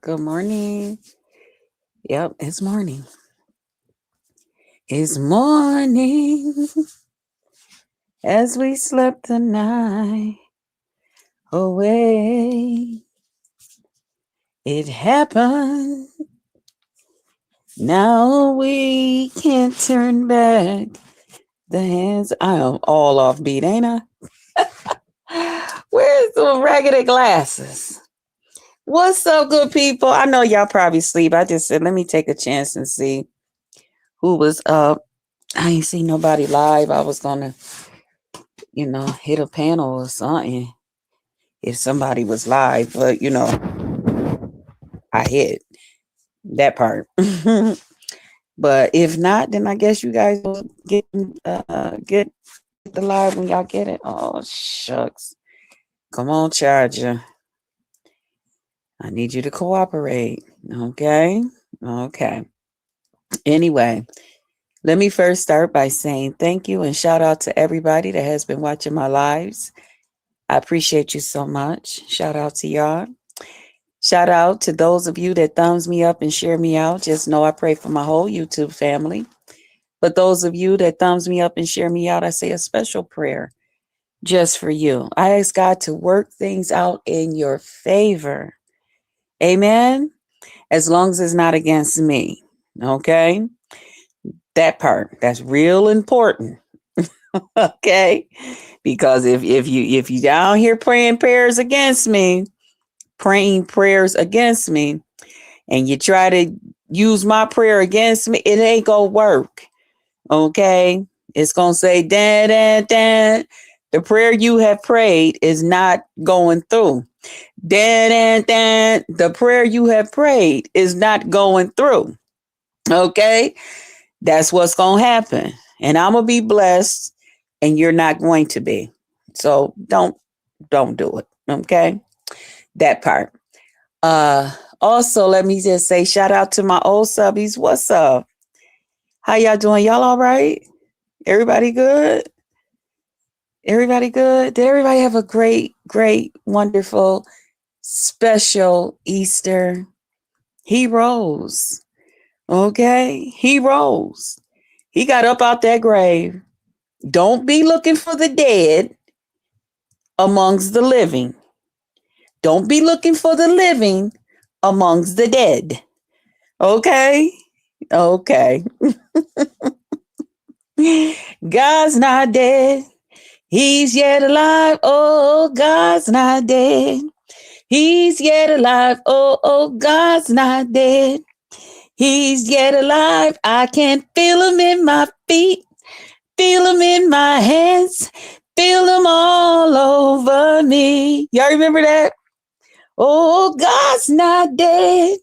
Good morning. Yep, it's morning. It's morning as we slept the night away. It happened. Now we can't turn back the hands. I am all off beat, ain't I? Where's the raggedy glasses? What's up, good people? I know y'all probably sleep. I just said, let me take a chance and see who was up. I ain't see nobody live. I was gonna, hit a panel or something if somebody was live, but I hit that part. But if not, then I guess you guys will get the live when y'all get it. Oh shucks. Come on, Charger. I need you to cooperate. Okay. Okay. Anyway, let me first start by saying thank you and shout out to everybody that has been watching my lives. I appreciate you so much. Shout out to y'all. Shout out to those of you that thumbs me up and share me out. Just know I pray for my whole YouTube family. But those of you that thumbs me up and share me out, I say a special prayer just for you. I ask God to work things out in your favor. Amen. As long as it's not against me. Okay. That part. That's real important. Okay. Because if you down here praying prayers against me, and you try to use my prayer against me, it ain't gonna work. Okay? It's gonna say, Dan. The prayer you have prayed is not going through. Dan. The prayer you have prayed is not going through. Okay? That's what's gonna happen. And I'm gonna be blessed, and you're not going to be. So don't do it. Okay? That part. Also, let me just say shout out to my old subbies. What's up? How y'all doing? Y'all all right? Everybody good? Everybody good? Did everybody have a great, wonderful, special Easter? He rose. Okay? He rose. He got up out that grave. Don't be looking for the dead amongst the living. Don't be looking for the living amongst the dead. Okay? Okay. God's not dead. He's yet alive. Oh, God's not dead. He's yet alive. Oh, God's not dead. He's yet alive. I can feel him in my feet, feel him in my hands, feel him all over me. Y'all remember that? Oh, God's not dead.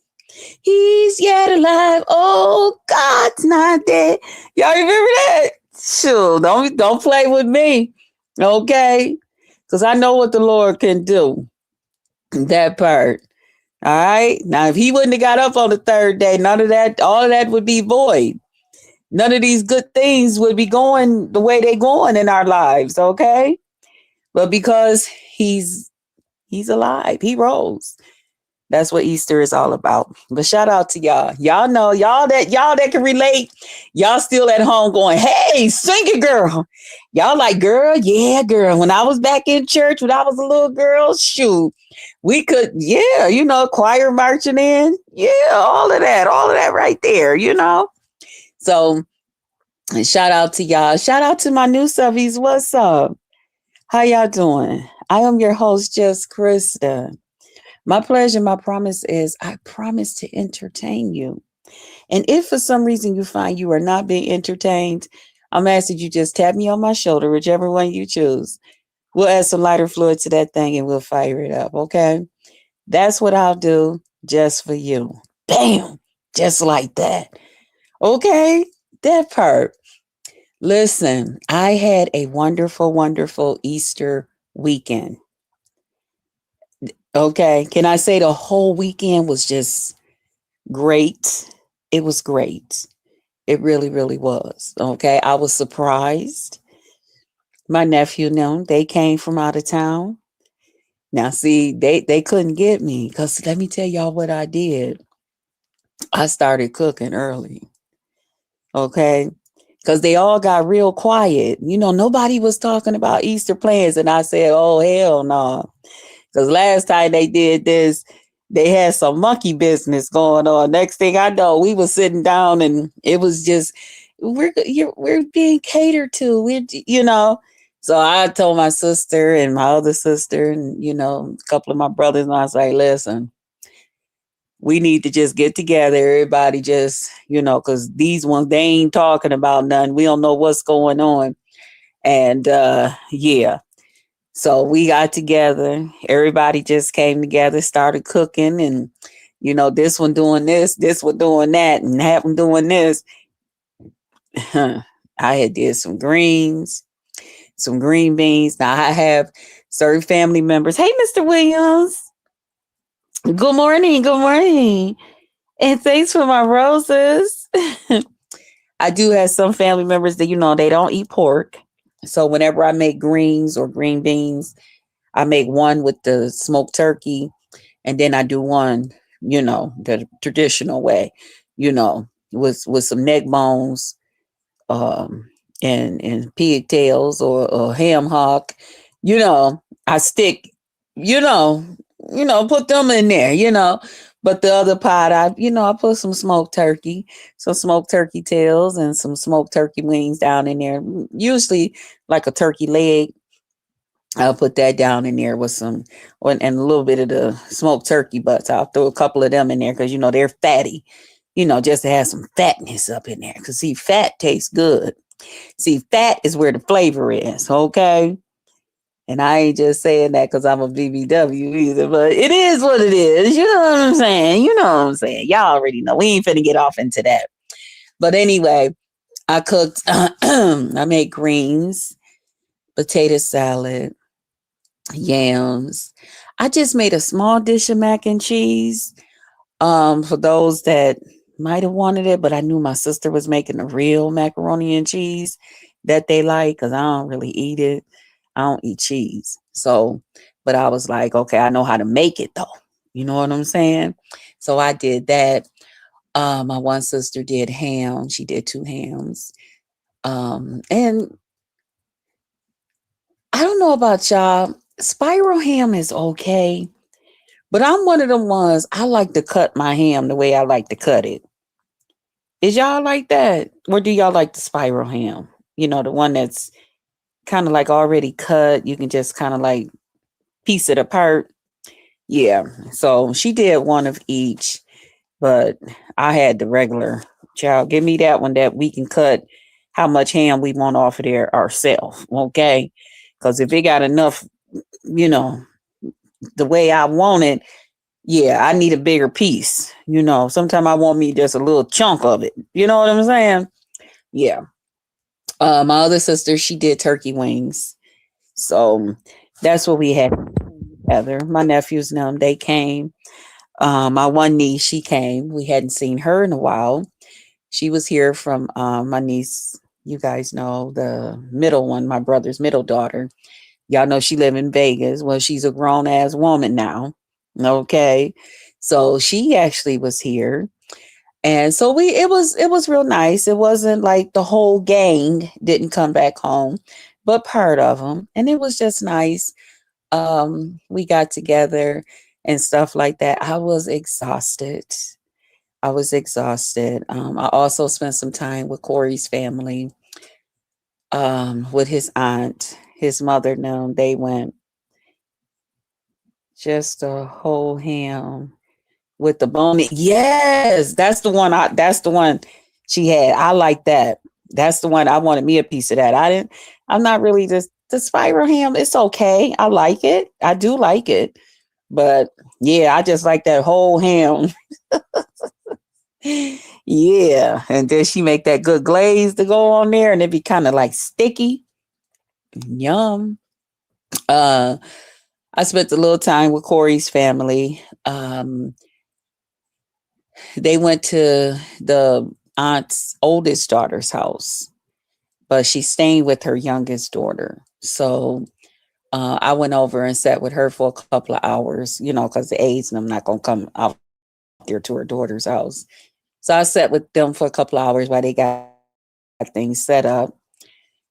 He's yet alive. Oh, God's not dead. Y'all remember that? Sure, don't play with me. Okay? Because I know what the Lord can do. That part. All right. Now, if he wouldn't have got up on the third day, none of that, all of that would be void. None of these good things would be going the way they're going in our lives. Okay. But because he's alive, he rose. That's what Easter is all about. But shout out to y'all. Y'all know, y'all that can relate. Y'all still at home going, hey, sing it, girl. Y'all like, girl, yeah, girl. When I was back in church, when I was a little girl, shoot, we could, choir marching in. Yeah, all of that right there, So shout out to y'all. Shout out to my new subbies. What's up? How y'all doing? I am your host, Just Krista. My pleasure, my promise is I promise to entertain you. And if for some reason you find you are not being entertained, I'm asking you just tap me on my shoulder, whichever one you choose. We'll add some lighter fluid to that thing and we'll fire it up, okay? That's what I'll do just for you. Bam! Just like that. Okay? That part. Listen, I had a wonderful, wonderful Easter weekend. Okay. Can I say the whole weekend was just great? It was great. It really, really was. Okay. I was surprised. My nephew, they came from out of town. Now, see, they couldn't get me because let me tell y'all what I did. I started cooking early, okay? Because they all got real quiet. Nobody was talking about Easter plans. And I said, oh, hell no. Because last time they did this, they had some monkey business going on. Next thing I know, we were sitting down and it was just, we're being catered to. So I told my sister and my other sister and, a couple of my brothers, and I was like, listen, we need to just get together. Everybody just, because these ones, they ain't talking about nothing. We don't know what's going on. And yeah. So we got together. Everybody just came together, started cooking, and this one doing this one doing that, and that one doing this. I had did some greens, some green beans. Now I have certain family members. Hey, Mr. Williams. Good morning. Good morning. And thanks for my roses. I do have some family members that, they don't eat pork. So whenever I make greens or green beans, I make one with the smoked turkey, and then I do one, the traditional way, with some neck bones, and pigtails or ham hock. I stick, put them in there. But the other pot, I put some smoked turkey tails and some smoked turkey wings down in there. Usually like a turkey leg. I'll put that down in there with and a little bit of the smoked turkey butts. I'll throw a couple of them in there because, they're fatty, just to have some fatness up in there. Because, see, fat tastes good. See, fat is where the flavor is, okay? And I ain't just saying that because I'm a BBW either, but it is what it is. You know what I'm saying? Y'all already know. We ain't finna get off into that. But anyway, I cooked, I made greens, potato salad, yams. I just made a small dish of mac and cheese. For those that might have wanted it, but I knew my sister was making a real macaroni and cheese that they like because I don't really eat it. I don't eat cheese. So, but I was like, okay, I know how to make it though. You know what I'm saying? So I did that. My one sister did ham. She did 2 hams. And I don't know about y'all. Spiral ham is okay. But I'm one of them ones, I like to cut my ham the way I like to cut it. Is y'all like that? Or do y'all like the spiral ham? The one that's kind of like already cut. You can just kind of like piece it apart. Yeah. So she did one of each, but I had the regular. Child, give me that one that we can cut how much ham we want off of there ourselves. Okay. Because if it got enough, the way I want it, yeah, I need a bigger piece. Sometimes I want me just a little chunk of it. You know what I'm saying? Yeah. My other sister, she did turkey wings. So that's what we had together. My nephews and them, they came. My one niece, she came. We hadn't seen her in a while. She was here from my niece. You guys know the middle one, my brother's middle daughter. Y'all know she live in Vegas. Well, she's a grown ass woman now. Okay. So she actually was here. And so it was real nice. It wasn't like the whole gang didn't come back home, but part of them. And it was just nice. We got together and stuff like that. I was exhausted. I also spent some time with Corey's family, with his aunt, his mother. No, they went just a whole ham with the bone. Yes, that's the one she had. I like that. That's the one I wanted me a piece of that. I'm not really just the spiral ham. It's okay. I like it. I do like it. But yeah, I just like that whole ham. Yeah. And then she make that good glaze to go on there and it be kind of like sticky. Yum. I spent a little time with Corey's family. They went to the aunt's oldest daughter's house, but she's staying with her youngest daughter. So I went over and sat with her for a couple of hours, because the aides and I'm not gonna come out there to her daughter's house. So I sat with them for a couple of hours while they got things set up,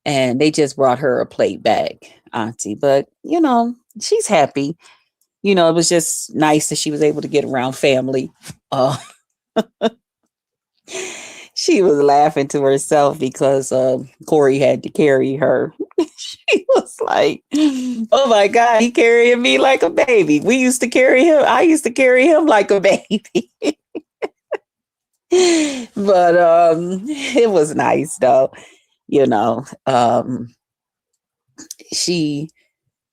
and they just brought her a plate back, Auntie. But she's happy. It was just nice that she was able to get around family. Uh, she was laughing to herself because Corey had to carry her. She was like, "Oh my God, he carrying me like a baby. We used to carry him. I used to carry him like a baby." But it was nice though. You know, she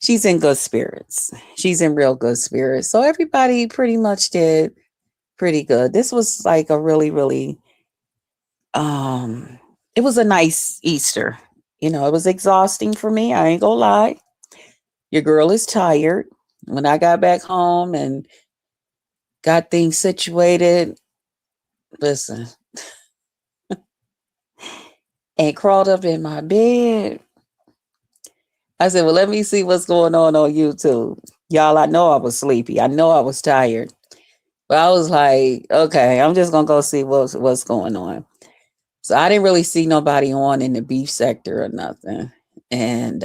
she's in good spirits. She's in real good spirits. So everybody pretty much did pretty good. This was like a really, really it was a nice Easter. It was exhausting for me. I ain't gonna lie. Your girl is tired. When I got back home and got things situated, listen, and crawled up in my bed. I said, well, let me see what's going on YouTube. Y'all, I know I was sleepy. I know I was tired. But I was like, okay, I'm just gonna go see what's going on. So I didn't really see nobody on in the beef sector or nothing. And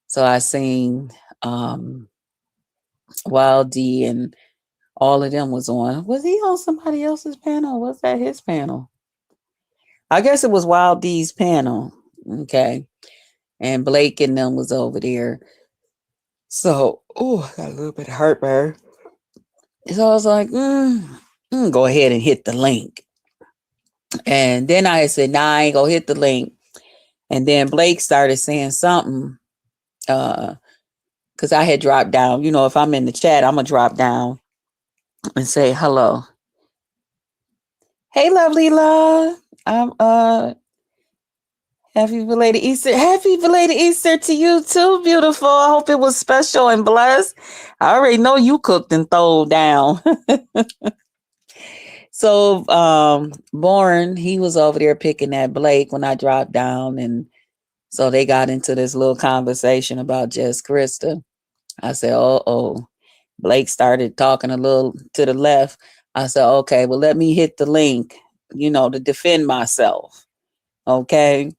so I seen Wild D and all of them was on. Was he on somebody else's panel? Was that his panel? I guess it was Wild D's panel. Okay. And Blake and them was over there. So, oh, I got a little bit of heartburn. So I was like, go ahead and hit the link. And then I said, nah, I ain't gonna hit the link. And then Blake started saying something, because I had dropped down. If I'm in the chat, I'm gonna drop down and say hello. Hey, lovely love. I'm happy belated Easter. Happy belated Easter to you too, beautiful. I hope it was special and blessed. I already know you cooked and thrown down. So Born, he was over there picking at Blake when I dropped down, and so they got into this little conversation about Just Krista. I said, oh. Blake started talking a little to the left. I said, okay, well, let me hit the link, to defend myself. Okay.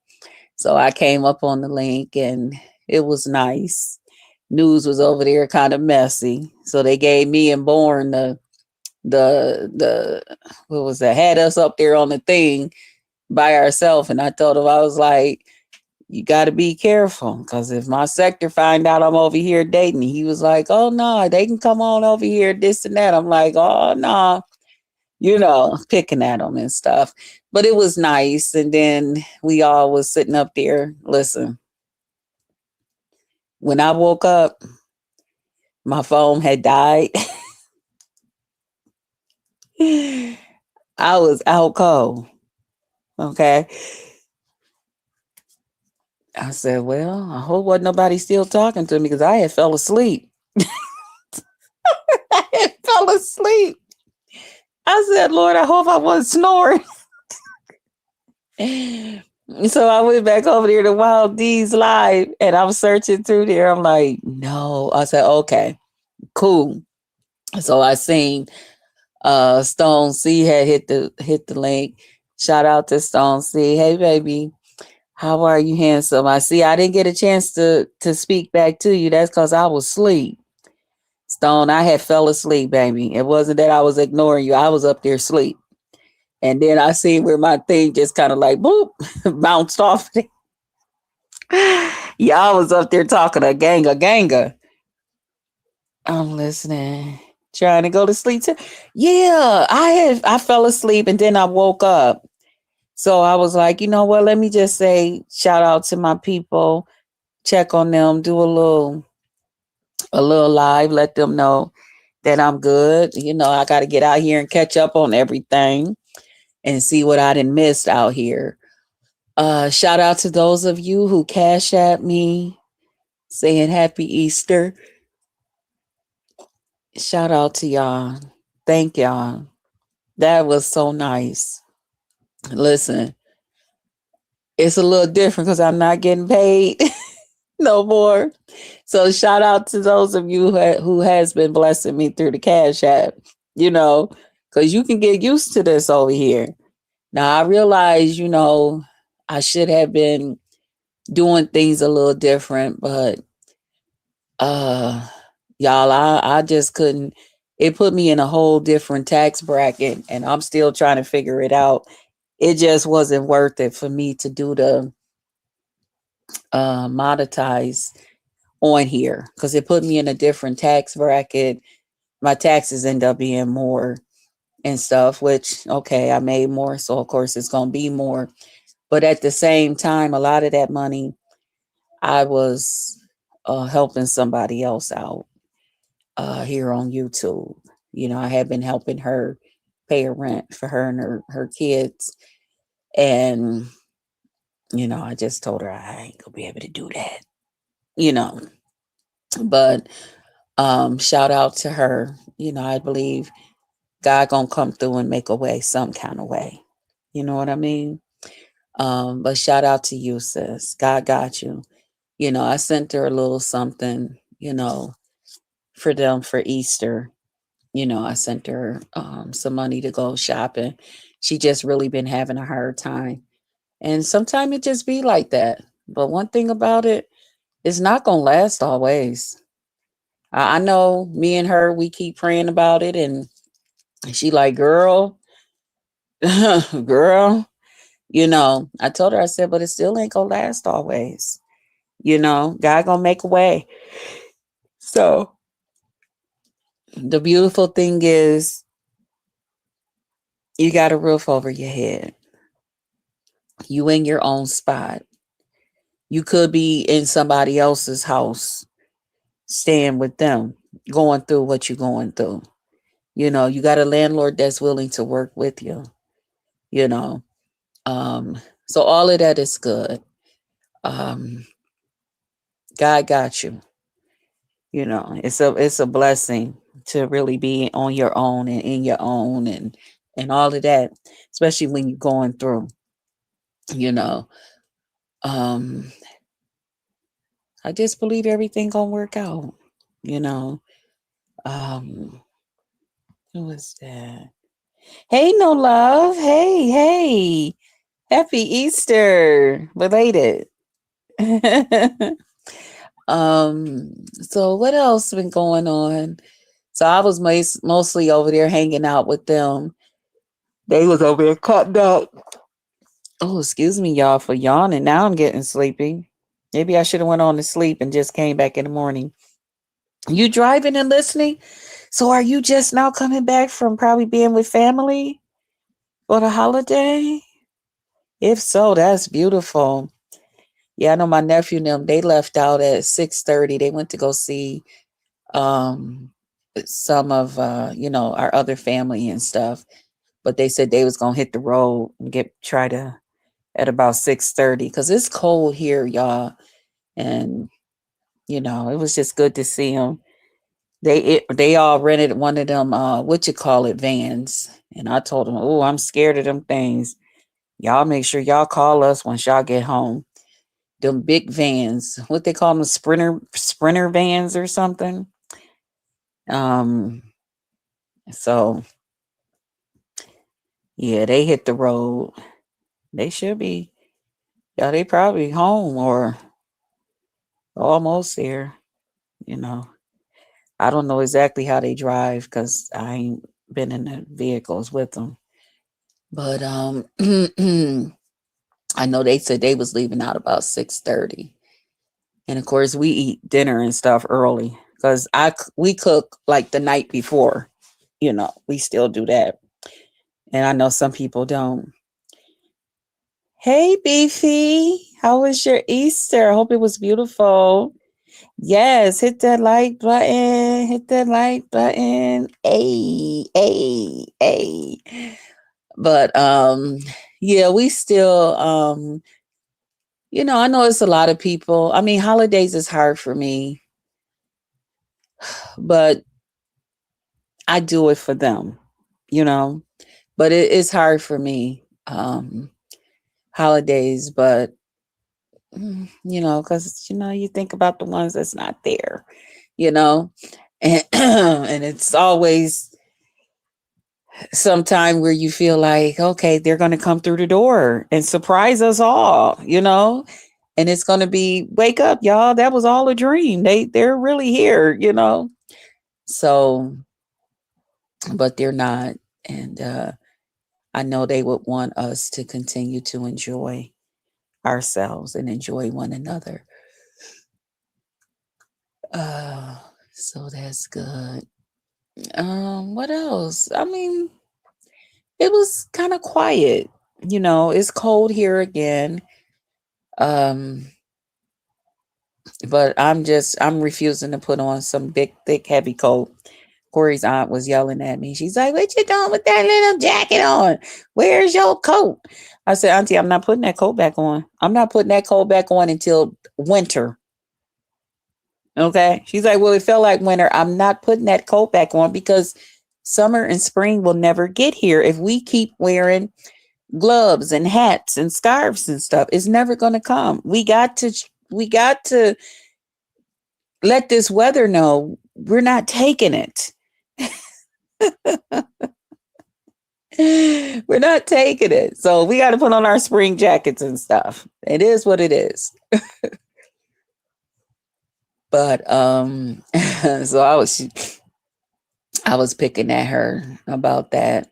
So I came up on the link and it was nice. News was over there kind of messy. So they gave me and Born the what was that? Had us up there on the thing by ourselves. And I told him, I was like, you got to be careful, because if my sector find out I'm over here dating, he was like, oh no, they can come on over here, this and that. I'm like, oh no, picking at them and stuff. But it was nice. And then we all was sitting up there. Listen, when I woke up, my phone had died. I was out cold. Okay. I said, well, I hope wasn't nobody still talking to me, because I had fell asleep. I had fell asleep. I said, Lord, I hope I wasn't snoring. So I went back over there to Wild D's live, and I'm searching through there. I'm like, no. I said, okay, cool. So I seen Stone C had hit the link. Shout out to Stone C. Hey baby, how are you, handsome? I didn't get a chance to speak back to you. That's because I was asleep. Stone, I had fell asleep, baby. It wasn't that I was ignoring you. I was up there asleep. And then I seen where my thing just kind of like boop bounced off. Y'all was up there talking a ganga. I'm listening, trying to go to sleep too. Yeah, I fell asleep and then I woke up. So I was like, you know what? Let me just say shout out to my people, check on them, do a little live, let them know that I'm good. I got to get out here and catch up on everything and see what I done missed out here. Shout out to those of you who cash at me saying happy Easter. Shout out to y'all. Thank y'all. That was so nice. Listen, it's a little different because I'm not getting paid. No more. So shout out to those of you who has been blessing me through the Cash App, you know, because you can get used to this over here. Now I realize, I should have been doing things a little different, but uh y'all, I just couldn't. It put me in a whole different tax bracket, and I'm still trying to figure it out. It just wasn't worth it for me to do the monetize on here because it put me in a different tax bracket. My taxes end up being more and stuff, which, okay, I made more. So, of course, it's going to be more. But at the same time, a lot of that money, I was helping somebody else out here on YouTube. I had been helping her pay her rent for her and her kids. And, I just told her I ain't going to be able to do that, you know. But shout out to her. I believe God gonna come through and make a way some kind of way. You know what I mean? But shout out to you, sis. God got you. I sent her a little something, for them for Easter. I sent her some money to go shopping. She just really been having a hard time. And sometimes it just be like that. But one thing about it, it's not gonna last always. I know me and her, we keep praying about it, and she like, girl, girl, I told her, I said, but it still ain't gonna last always. God gonna make a way. So the beautiful thing is you got a roof over your head. You in your own spot. You could be in somebody else's house, staying with them, going through what you're going through. You got a landlord that's willing to work with you, you know. So all of that is good. Um, God got you. It's a blessing to really be on your own and in your own and all of that, especially when you're going through, you know. Um, I just believe everything gonna work out, you know. Um, who is that? Hey, no love. Hey, hey. Happy Easter. Belated. So what else been going on? So I was mostly over there hanging out with them. They was over there cutting up. Oh, excuse me, y'all, for yawning. Now I'm getting sleepy. Maybe I should have went on to sleep and just came back in the morning. You driving and listening? So are you just now coming back from probably being with family for the holiday? If so, that's beautiful. Yeah, I know my nephew and them, they left out at 6:30. They went to go see um some of our other family and stuff. But they said they was gonna hit the road and try to at about 6:30 because it's cold here, y'all. And it was just good to see them. They all rented one of them what you call it vans, and I told them, oh, I'm scared of them things. Y'all make sure y'all call us once y'all get home. Them big vans, what they call them, sprinter vans or something. Um, so yeah, they hit the road. They should be. Yeah, they probably home or almost there. You know, I don't know exactly how they drive because I ain't been in the vehicles with them. But I know they said they was leaving out about 6:30, and of course we eat dinner and stuff early because we cook like the night before. We still do that, and I know some people don't. Hey, Beefy, how was your Easter? I hope it was beautiful. Yes, hit that like button. Hit that like button. Hey, hey, hey. But yeah, we still I know it's a lot of people. I mean, holidays is hard for me, but I do it for them, you know. But it is hard for me. Holidays, but because you think about the ones that's not there, you know, and and it's always sometime where you feel like, okay, they're going to come through the door and surprise us all, and it's going to be, wake up, y'all, that was all a dream. They're really here, so, but they're not. And I know they would want us to continue to enjoy ourselves and enjoy one another. So that's good. What else? I mean, it was kind of quiet. It's cold here again. Um, but I'm refusing to put on some big, thick, heavy coat. Corey's aunt was yelling at me. She's like, "What you doing with that little jacket on? Where's your coat?" I said, "Auntie, I'm not putting that coat back on. I'm not putting that coat back on until winter." Okay. She's like, "Well, it felt like winter. I'm not putting that coat back on because summer and spring will never get here if we keep wearing gloves and hats and scarves and stuff. It's never going to come. We got to let this weather know we're not taking it. We're not taking it. So we got to put on our spring jackets and stuff. It is what it is." But so I was picking at her about that.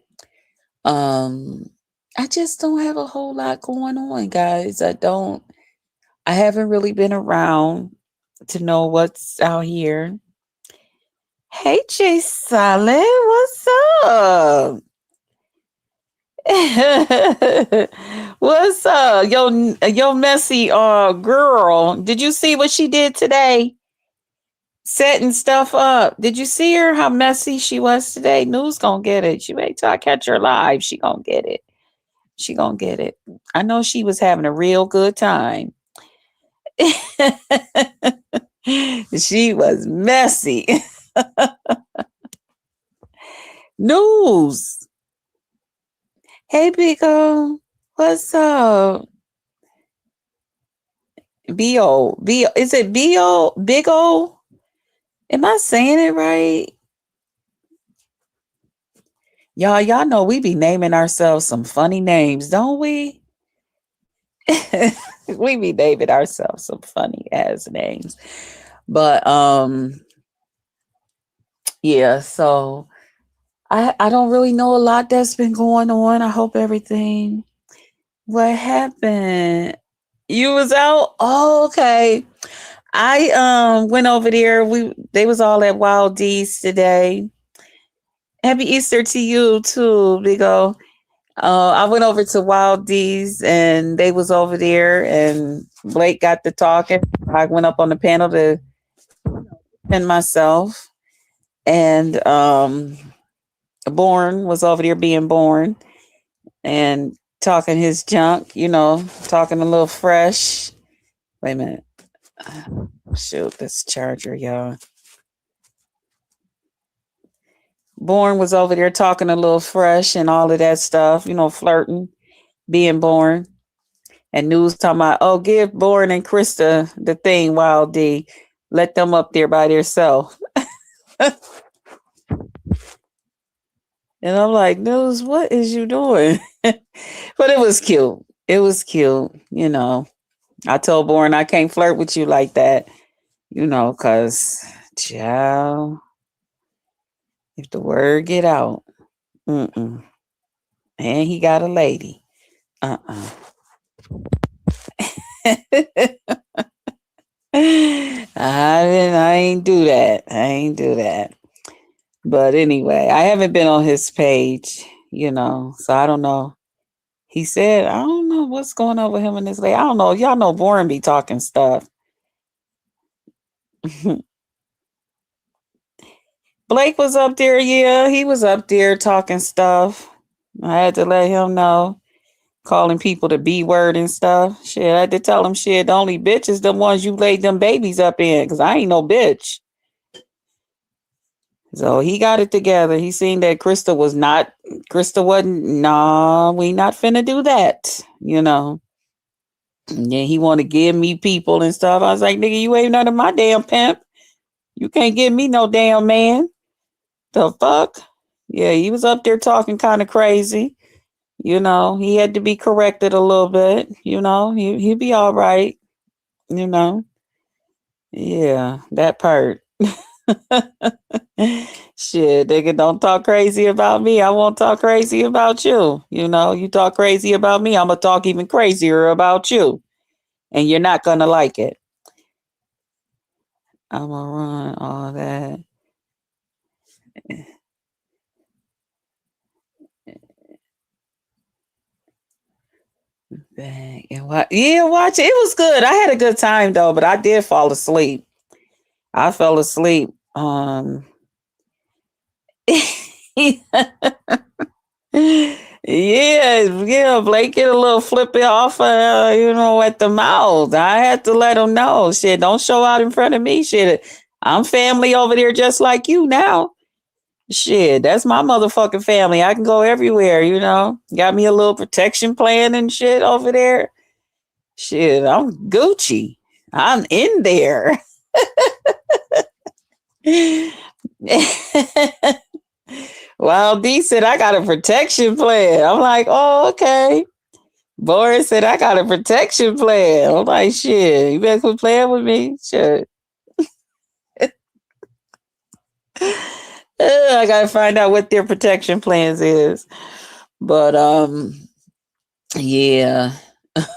Um I just don't have a whole lot going on, guys. I haven't really been around to know what's out here. Hey, Jay Silent, what's up? What's up? Yo messy girl. Did you see what she did today? Setting stuff up. Did you see her how messy she was today? News gonna get it. She wait till I catch her live. She gonna get it. She gonna get it. I know she was having a real good time. She was messy. News. Hey, Big O. What's up? B-O. B-O. Is it B-O? Big O? Am I saying it right? Y'all know we be naming ourselves some funny names, don't we? We be naming ourselves some funny ass names. But yeah, so I don't really know a lot that's been going on. I hope everything. What happened? You was out? Oh, okay. I went over there. They was all at Wild D's today. Happy Easter to you too, Big O. I went over to Wild D's and they was over there and Blake got to talking. I went up on the panel to defend myself. And Born was over there being born and talking his junk, talking a little fresh. Wait a minute. Shoot, this charger, y'all. Born was over there talking a little fresh and all of that stuff, flirting, being born. And News talking about, oh, give Born and Krista the thing, Wild D. Let them up there by themselves. And I'm like, News, what is you doing? But it was cute. It was cute, I told Born I can't flirt with you like that, because, child, if the word get out, and he got a lady, I ain't do that. I ain't do that. But anyway, I haven't been on his page, so I don't know. He said, I don't know what's going on with him and this lady. I don't know. Y'all know Born be talking stuff. Blake was up there. Yeah, he was up there talking stuff. I had to let him know, calling people the B word and stuff. Shit, I had to tell him, shit, the only bitch is the ones you laid them babies up in, because I ain't no bitch. So he got it together. He seen that Krista wasn't, nah, we not finna do that, Yeah, he want to give me people and stuff. I was like, nigga, you ain't none of my damn pimp. You can't give me no damn man. The fuck? Yeah, he was up there talking kind of crazy. He had to be corrected a little bit. He'd be all right. You know, yeah, that part. Shit, nigga, don't talk crazy about me. I won't talk crazy about you. You talk crazy about me, I'm gonna talk even crazier about you, and you're not gonna like it. I'm gonna run all that. Bang. And yeah, watch it. It was good. I had a good time though, but I did fall asleep. I fell asleep. Yeah, yeah. Blake get a little flippy off, at the mouth. I had to let him know. Shit, don't show out in front of me. Shit, I'm family over there just like you now. Shit, that's my motherfucking family. I can go everywhere. Got me a little protection plan and shit over there. Shit, I'm Gucci. I'm in there. Well, D said I got a protection plan. I'm like, oh, okay. Boris said I got a protection plan. I'm like, shit, you better quit playing with me. Shit. I gotta find out what their protection plans is. But yeah.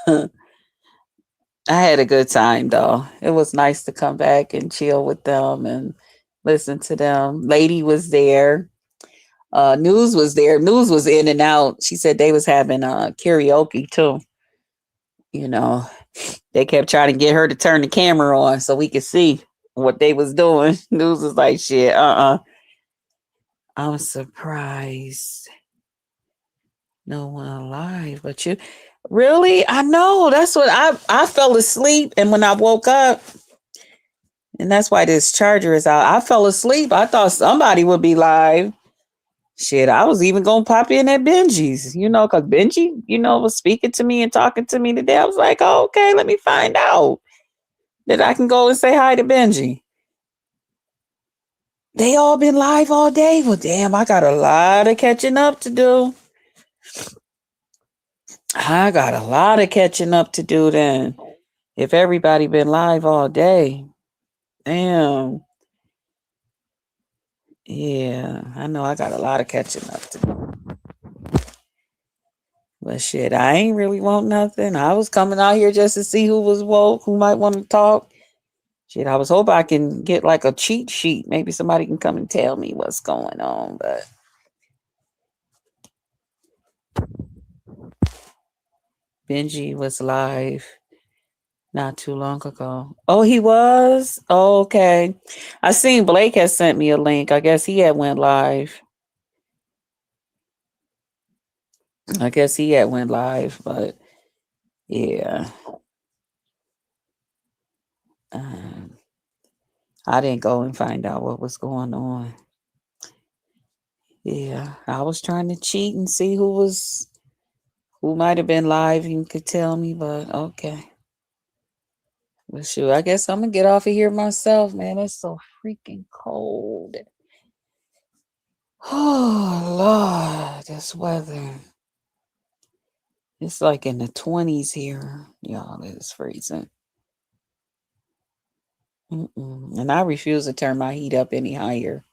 I had a good time though. It was nice to come back and chill with them and listen to them. Lady was there. News was there. News was in and out. She said they was having karaoke too. You know, they kept trying to get her to turn the camera on so we could see what they was doing. News was like, shit, I'm surprised. No one alive, but you really? I know. That's what I fell asleep, and when I woke up, and that's why this charger is out. I fell asleep. I thought somebody would be live. Shit, I was even gonna pop in at Benji's, because Benji, was speaking to me and talking to me today. I was like, oh, okay, let me find out that I can go and say hi to Benji. They all been live all day. Well, damn, I got a lot of catching up to do. I got a lot of catching up to do then. If everybody been live all day. Damn. Yeah, I know I got a lot of catching up to do. But shit, I ain't really want nothing. I was coming out here just to see who was woke, who might want to talk. Shit, I was hoping I can get like a cheat sheet. Maybe somebody can come and tell me what's going on. But Benji was live not too long ago. Oh, he was? Oh, okay. I seen Blake has sent me a link. I guess he had went live. But yeah. Um, I didn't go and find out what was going on. Yeah, I was trying to cheat and see who might have been live and could tell me, but okay. But shoot, I guess I'm gonna get off of here myself, man. It's so freaking cold. Oh Lord, this weather. It's like in the 20s here. Y'all, it's freezing. And I refuse to turn my heat up any higher.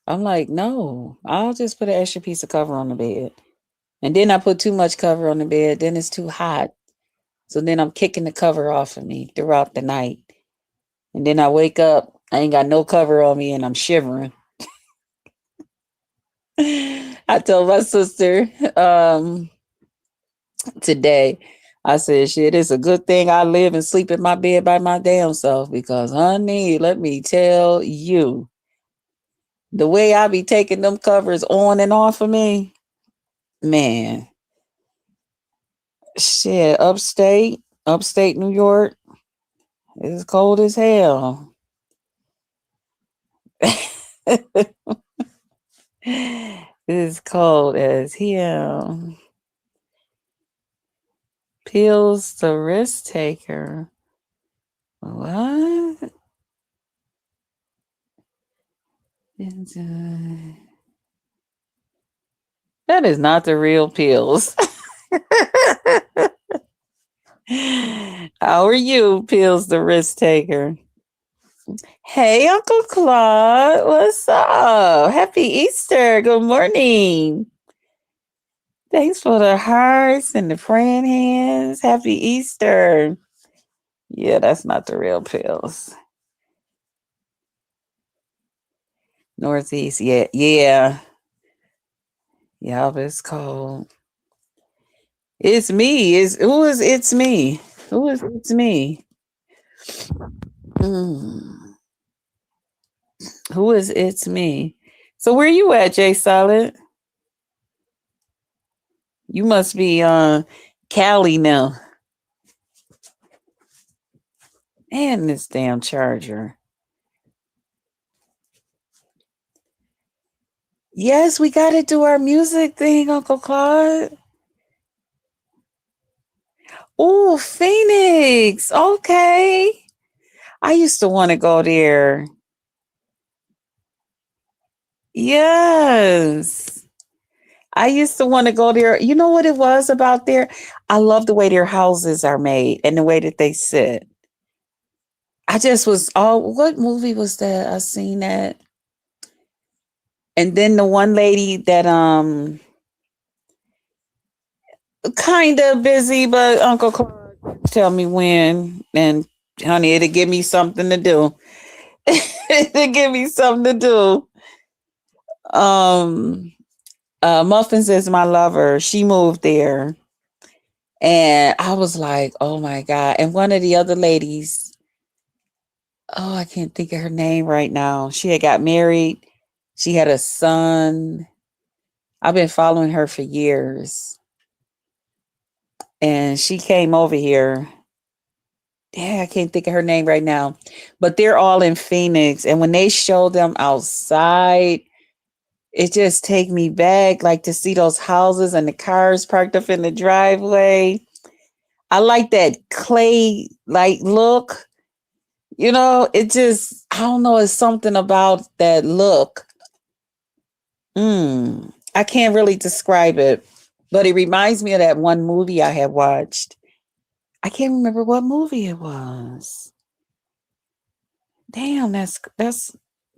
I'm like, no, I'll just put an extra piece of cover on the bed. And then I put too much cover on the bed, then it's too hot. So then I'm kicking the cover off of me throughout the night. And then I wake up, I ain't got no cover on me and I'm shivering. I told my sister today, I said, shit, it's a good thing I live and sleep in my bed by my damn self because, honey, let me tell you, the way I be taking them covers on and off of me, man, shit, upstate New York, it's cold as hell. It's cold as hell. Pills the risk taker. What? That is not the real pills. How are you, Pills the risk taker? Hey, Uncle Claude, what's up? Happy Easter. Good morning. Thanks for the hearts and the praying hands. Happy Easter. Yeah, that's not the real pills. Northeast, yeah, yeah. Yeah, but it's cold. It's me. It's me? Who is it's me? Mm. Who is it's me? So where you at, Jay Solid? You must be Cali now. And this damn charger. Yes, we got to do our music thing, Uncle Claude. Oh, Phoenix. Okay. I used to want to go there. Yes. I used to want to go there. You know what it was about there? I love the way their houses are made and the way that they sit. I just was what movie was that? I seen that. And then the one lady that kind of busy, but Uncle Clark tell me when, and honey, it'll give me something to do. It'll give me something to do. Um, Muffins is my lover. She moved there, and I was like, oh my god! And one of the other ladies, oh, I can't think of her name right now. She had got married. She had a son. I've been following her for years, and she came over here. Yeah, I can't think of her name right now, but they're all in Phoenix. And when they show them outside, it just take me back, like to see those houses and the cars parked up in the driveway. I like that clay like look. You know, it just I don't know, it's something about that look. I can't really describe it, but it reminds me of that one movie I had watched. I can't remember what movie it was. Damn, that's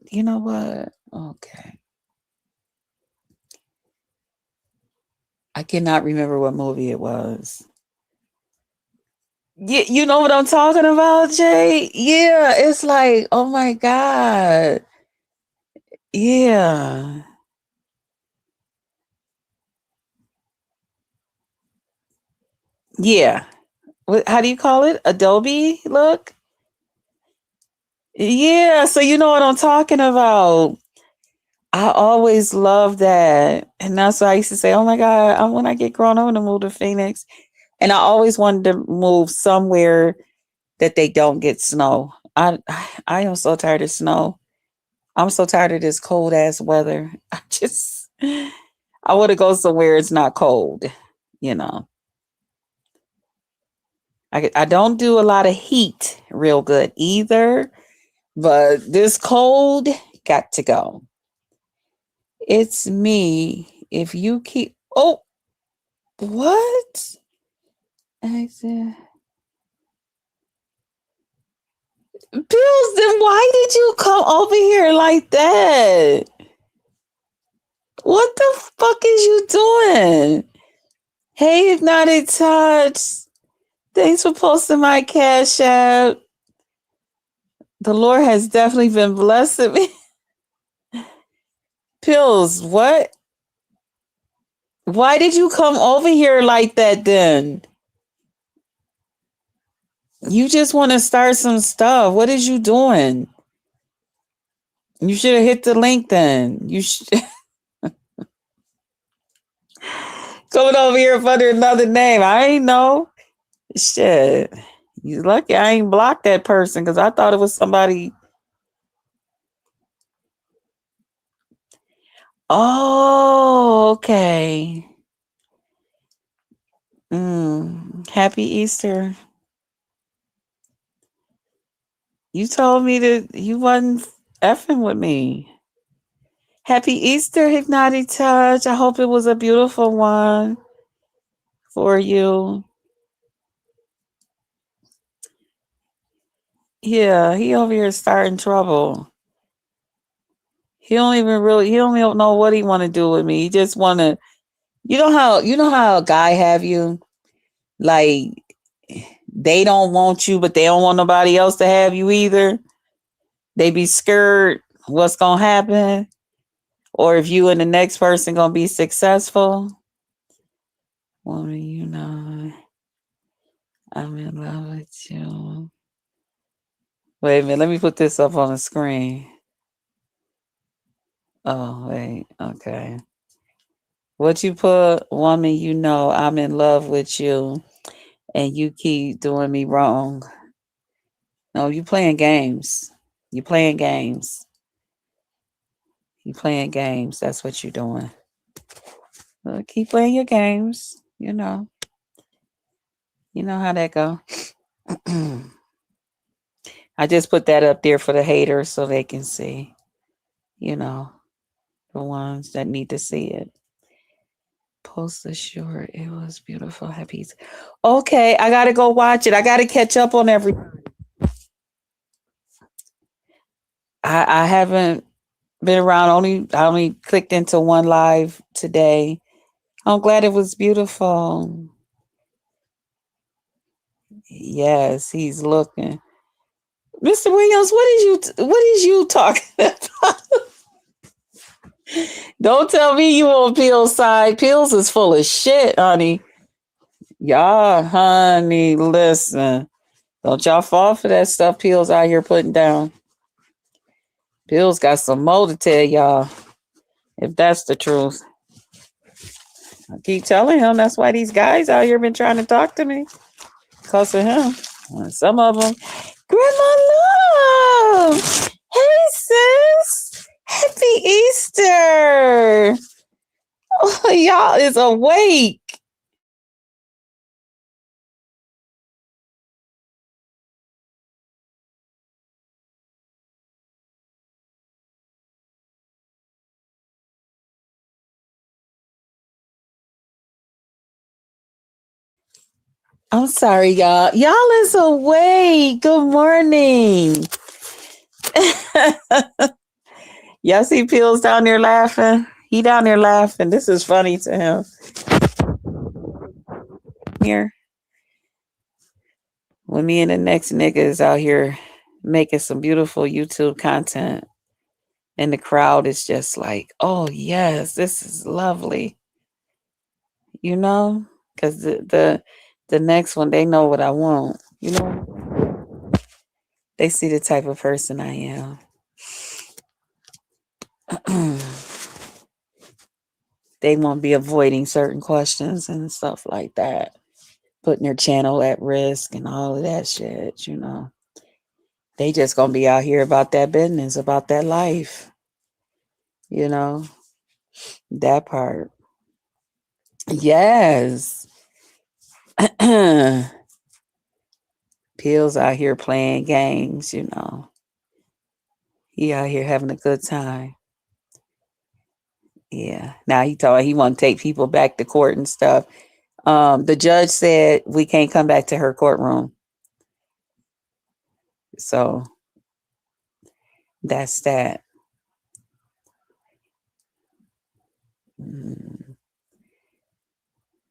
you know what? Okay. I cannot remember what movie it was. You know what I'm talking about, Jay? Yeah, it's like, oh my God. Yeah. Yeah. How do you call it? Adobe look? Yeah, so you know what I'm talking about. I always love that. And that's why I used to say, oh my God, when I get grown, I want to move to Phoenix. And I always wanted to move somewhere that they don't get snow. I am so tired of snow. I'm so tired of this cold ass weather. I want to go somewhere it's not cold, you know. I don't do a lot of heat real good either, but this cold got to go. It's me. If you keep oh what? I said, Bills, then why did you come over here like that? What the fuck is you doing? Hey, Hypnotic Touch. Thanks for posting my cash app. The Lord has definitely been blessing me. Pills, what? Why did you come over here like that then? You just want to start some stuff. What is you doing? You should have hit the link then. Coming over here under another name. I ain't know. Shit. You lucky I ain't blocked that person because I thought it was somebody. Oh, okay. Happy Easter. You told me that you wasn't effing with me. Happy Easter, Hypnotic Touch. I hope it was a beautiful one for you. Yeah, he over here starting trouble. He don't even know what he want to do with me. He just want to, you know how a guy have you, like, they don't want you, but they don't want nobody else to have you either. They be scared what's going to happen, or if you and the next person going to be successful. Woman, you know, I'm in love with you. Wait a minute, let me put this up on the screen. Oh, wait, okay. What you put, woman, you know, I'm in love with you, and you keep doing me wrong. No, you playing games. You playing games. You playing games. That's what you doing. Well, keep playing your games. You know how that go. I just put that up there for the haters so they can see. You know, the ones that need to see it. Post the short. It was beautiful. Happy. Okay, I gotta go watch it. I gotta catch up on everything. I haven't been around. I only clicked into one live today. I'm glad it was beautiful. Yes, he's looking. Mr. Williams, what is you talking about? Don't tell me you on Peel's side. Peel's is full of shit, honey. Y'all, honey, listen. Don't y'all fall for that stuff Peel's out here putting down. Peel's got some more to tell y'all, if that's the truth. I keep telling him that's why these guys out here been trying to talk to me. Because of him. Some of them. Grandma Love! Hey, sis! Happy Easter! Oh, y'all is awake. I'm sorry, y'all. Y'all is awake. Good morning. Y'all see Pills down there laughing? He down there laughing. This is funny to him. Here. When me and the next nigga is out here making some beautiful YouTube content. And the crowd is just like, oh yes, this is lovely. You know? Because the next one, they know what I want. You know? They see the type of person I am. They won't be avoiding certain questions and stuff like that, putting their channel at risk and all of that shit, you know. They just gonna be out here about that business, about that life, you know, that part. Yes. Pills out here playing games, you know. He out here having a good time. Yeah. Now he want to take people back to court and stuff. The judge said we can't come back to her courtroom. So that's that. Mm.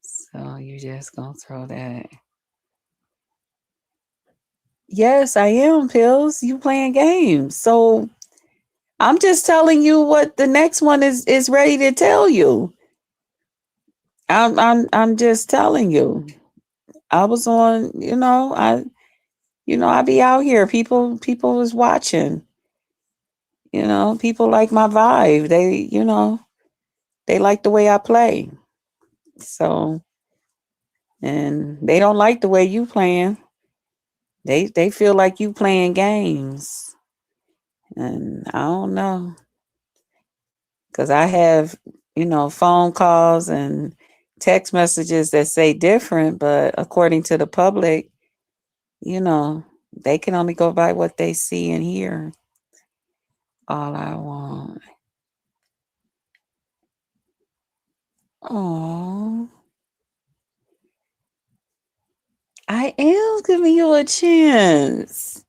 So you just gonna throw that. Yes, I am, Pills. You playing games. So I'm just telling you what the next one is ready to tell you. I'm just telling you. I was on, I be out here. People was watching. People like my vibe. They like the way I play. So, and they don't like the way you playing. They feel like you playing games. And I don't know. Cuz I have, phone calls and text messages that say different, but according to the public, they can only go by what they see and hear. All I want. Oh, I am giving you a chance.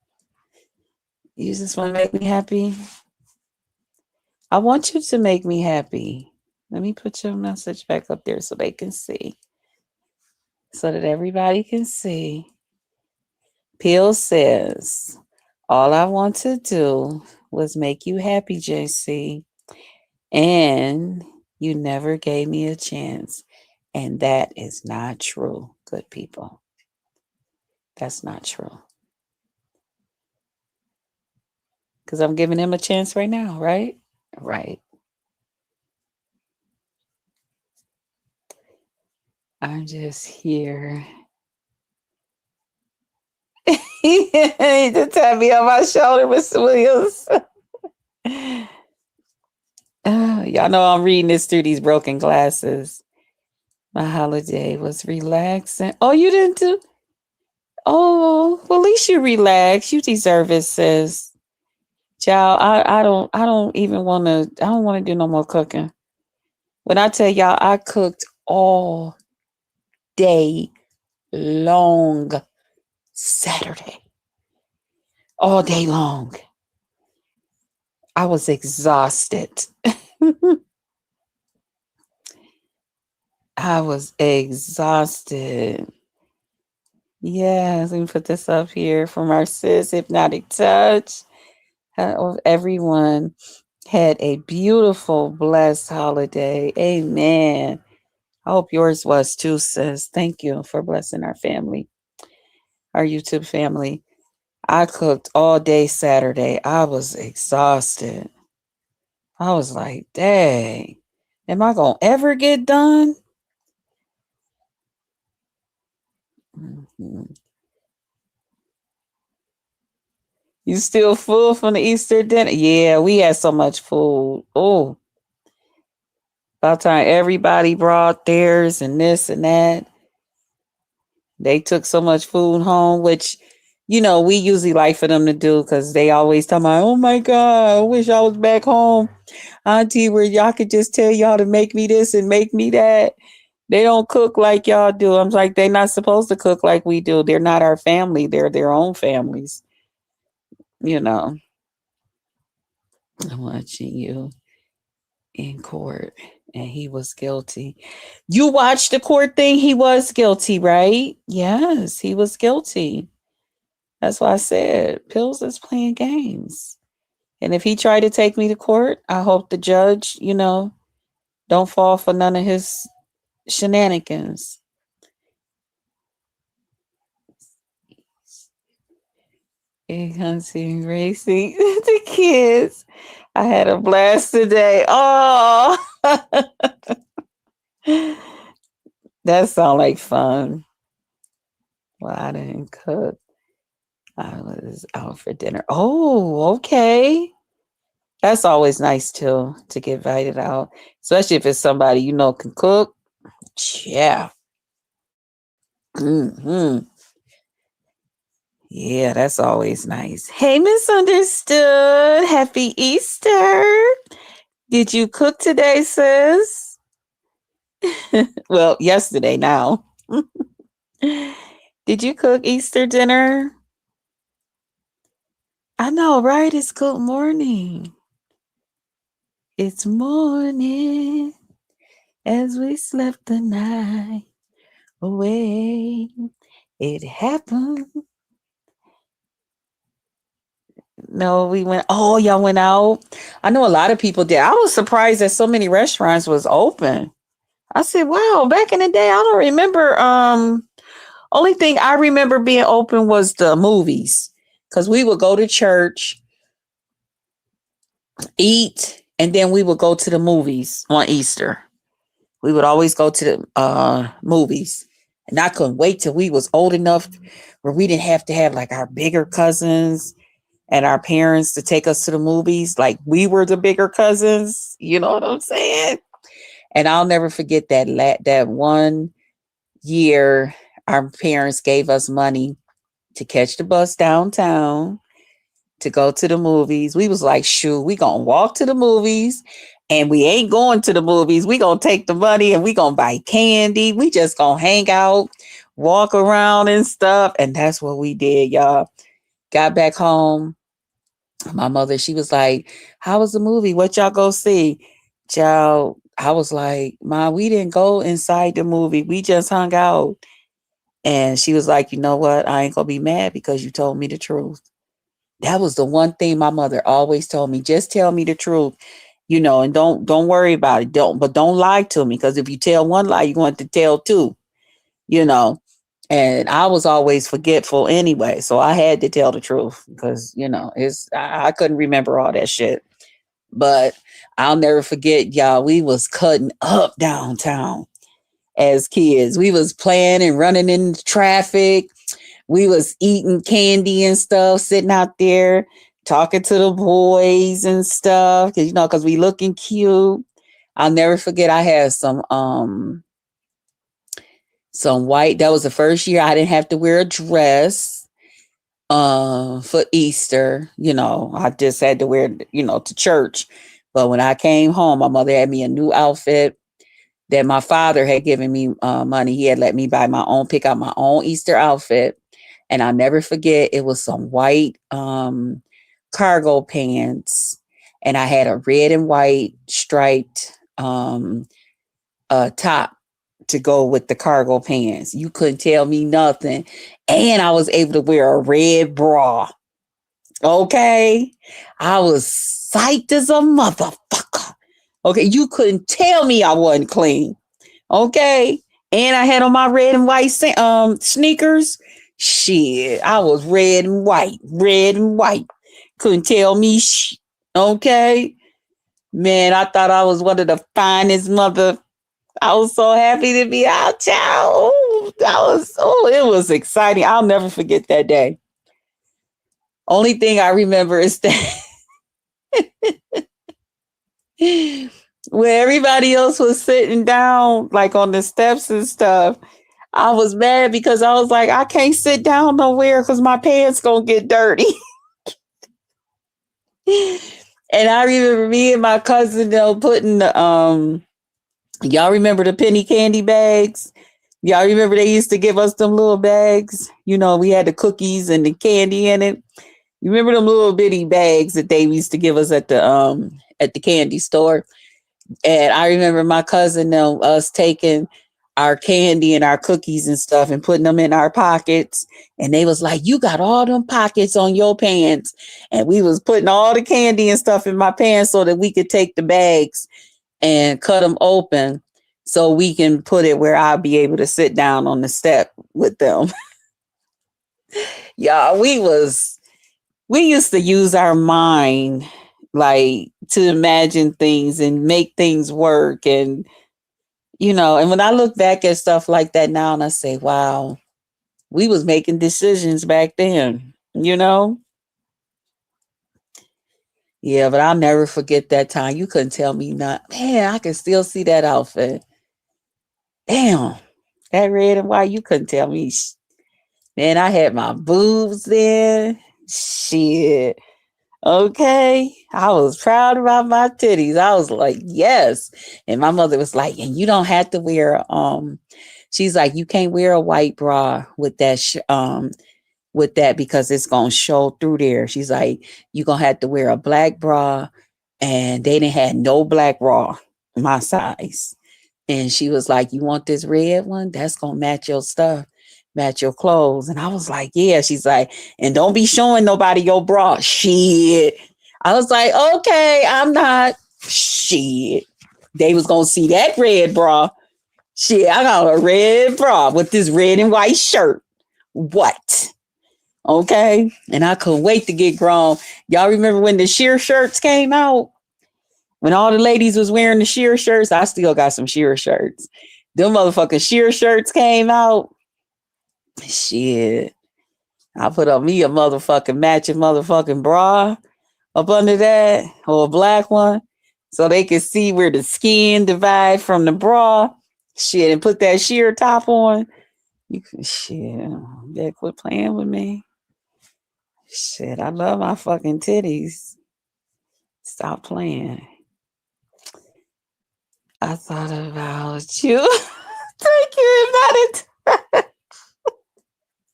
You just want to make me happy? I want you to make me happy. Let me put your message back up there so they can see. So that everybody can see. Pill says, all I want to do was make you happy, JC. And you never gave me a chance. And that is not true, good people. That's not true. Because I'm giving him a chance right now, right? Right. I'm just here. He just tapped me on my shoulder, Mr. Williams. Y'all know I'm reading this through these broken glasses. My holiday was relaxing. Oh, you didn't do? Oh, well, at least you relax. You deserve it, sis. Child, I don't even want to. I don't want to do no more cooking. When I tell y'all, I cooked all day long Saturday, all day long. I was exhausted. I was exhausted. Yes, let me put this up here from our sis, Hypnotic Touch. Everyone had a beautiful, blessed holiday. Amen. I hope yours was too, sis. Thank you for blessing our family, our YouTube family. I cooked all day Saturday. I was exhausted. I was like, dang, am I going to ever get done? Mm-hmm. You still full from the Easter dinner? Yeah, we had so much food. Oh, by the time everybody brought theirs and this and that, they took so much food home, which, we usually like for them to do because they always tell me, oh my God, I wish I was back home, Auntie, where y'all could just tell y'all to make me this and make me that. They don't cook like y'all do. I'm like, they're not supposed to cook like we do. They're not our family. They're their own families. I'm watching you in court and he was guilty. You watched the court thing? He was guilty, right? Yes, he was guilty. That's why I said Pills is playing games. And if he tried to take me to court, I hope the judge, don't fall for none of his shenanigans. Hunting, racing the kids. I had a blast today. Oh, that sounds like fun. Well, I didn't cook. I was out for dinner. Oh, okay. That's always nice too to get invited out, especially if it's somebody can cook. Yeah. Hmm. Yeah, that's always nice. Hey, Misunderstood. Happy Easter. Did you cook today, sis? Well, yesterday now. Did you cook Easter dinner? I know, right? It's good morning. It's morning as we slept the night away. It happened. No, we went. Oh, y'all went out. I know a lot of people did. I was surprised that so many restaurants was open. I said, wow, back in the day, I don't remember. Only thing I remember being open was the movies. Because we would go to church, eat, and then we would go to the movies on Easter. We would always go to the movies. And I couldn't wait till we was old enough where we didn't have to have like our bigger cousins and our parents to take us to the movies. Like we were the bigger cousins. You know what I'm saying? And I'll never forget that one year our parents gave us money to catch the bus downtown to go to the movies. We was like, shoot, we gonna walk to the movies and we ain't going to the movies. We gonna take the money and we gonna buy candy. We just gonna hang out, walk around and stuff. And that's what we did, y'all. Got back home. My mother, she was like, how was the movie? What y'all go see? Child, I was like, Mom, we didn't go inside the movie. We just hung out. And she was like, you know what? I ain't gonna be mad because you told me the truth. That was the one thing my mother always told me. Just tell me the truth, and don't worry about it. Don't lie to me. Because if you tell one lie, you're going to tell two, you know. And I was always forgetful anyway. So I had to tell the truth because, I couldn't remember all that shit. But I'll never forget, y'all, we was cutting up downtown as kids. We was playing and running in traffic. We was eating candy and stuff, sitting out there talking to the boys and stuff, because we looking cute. I'll never forget. I had some white. That was the first year I didn't have to wear a dress for Easter. I just had to wear, to church. But when I came home, my mother had me a new outfit that my father had given me money. He had let me pick out my own Easter outfit. And I'll never forget, it was some white cargo pants. And I had a red and white striped top to go with the cargo pants. You couldn't tell me nothing. And I was able to wear a red bra. Okay? I was psyched as a motherfucker. Okay? You couldn't tell me I wasn't clean. Okay? And I had on my red and white sneakers. Shit, I was red and white. Couldn't tell me shit. Okay? Man, I thought I was one of the finest mother. I was so happy to be out, child. It was exciting. I'll never forget that day. Only thing I remember is that where everybody else was sitting down, like on the steps and stuff, I was mad because I was like, I can't sit down nowhere because my pants gonna get dirty. And I remember me and my cousin putting the y'all remember the penny candy bags? Y'all remember they used to give us them little bags? We had the cookies and the candy in it. You remember them little bitty bags that they used to give us at the candy store? And I remember my cousin us taking our candy and our cookies and stuff and putting them in our pockets. And they was like, you got all them pockets on your pants. And we was putting all the candy and stuff in my pants so that we could take the bags and cut them open so we can put it where I'll be able to sit down on the step with them. Y'all, we used to use our mind like to imagine things and make things work. And, and when I look back at stuff like that now and I say, wow, we was making decisions back then, Yeah, but I'll never forget that time. You couldn't tell me not. Man, I can still see that outfit. Damn, that red and white, you couldn't tell me. Man, I had my boobs in. Shit. Okay. I was proud about my titties. I was like, yes. And my mother was like, and you don't have to wear, she's like, you can't wear a white bra with that because it's going to show through there. She's like, you're going to have to wear a black bra. And they didn't have no black bra my size. And she was like, you want this red one? That's going to match your stuff, match your clothes. And I was like, yeah. She's like, and don't be showing nobody your bra. Shit. I was like, okay, I'm not. Shit. They was going to see that red bra. Shit, I got a red bra with this red and white shirt. What? Okay. And I couldn't wait to get grown. Y'all remember when the sheer shirts came out? When all the ladies was wearing the sheer shirts, I still got some sheer shirts. Them motherfucking sheer shirts came out. Shit. I put up me a motherfucking matching motherfucking bra up under that, or a black one. so they can see where the skin divide from the bra. Shit, and put that sheer top on. You can shit. Better quit playing with me. Shit, I love my fucking titties. Stop playing. I thought about you. Thank you,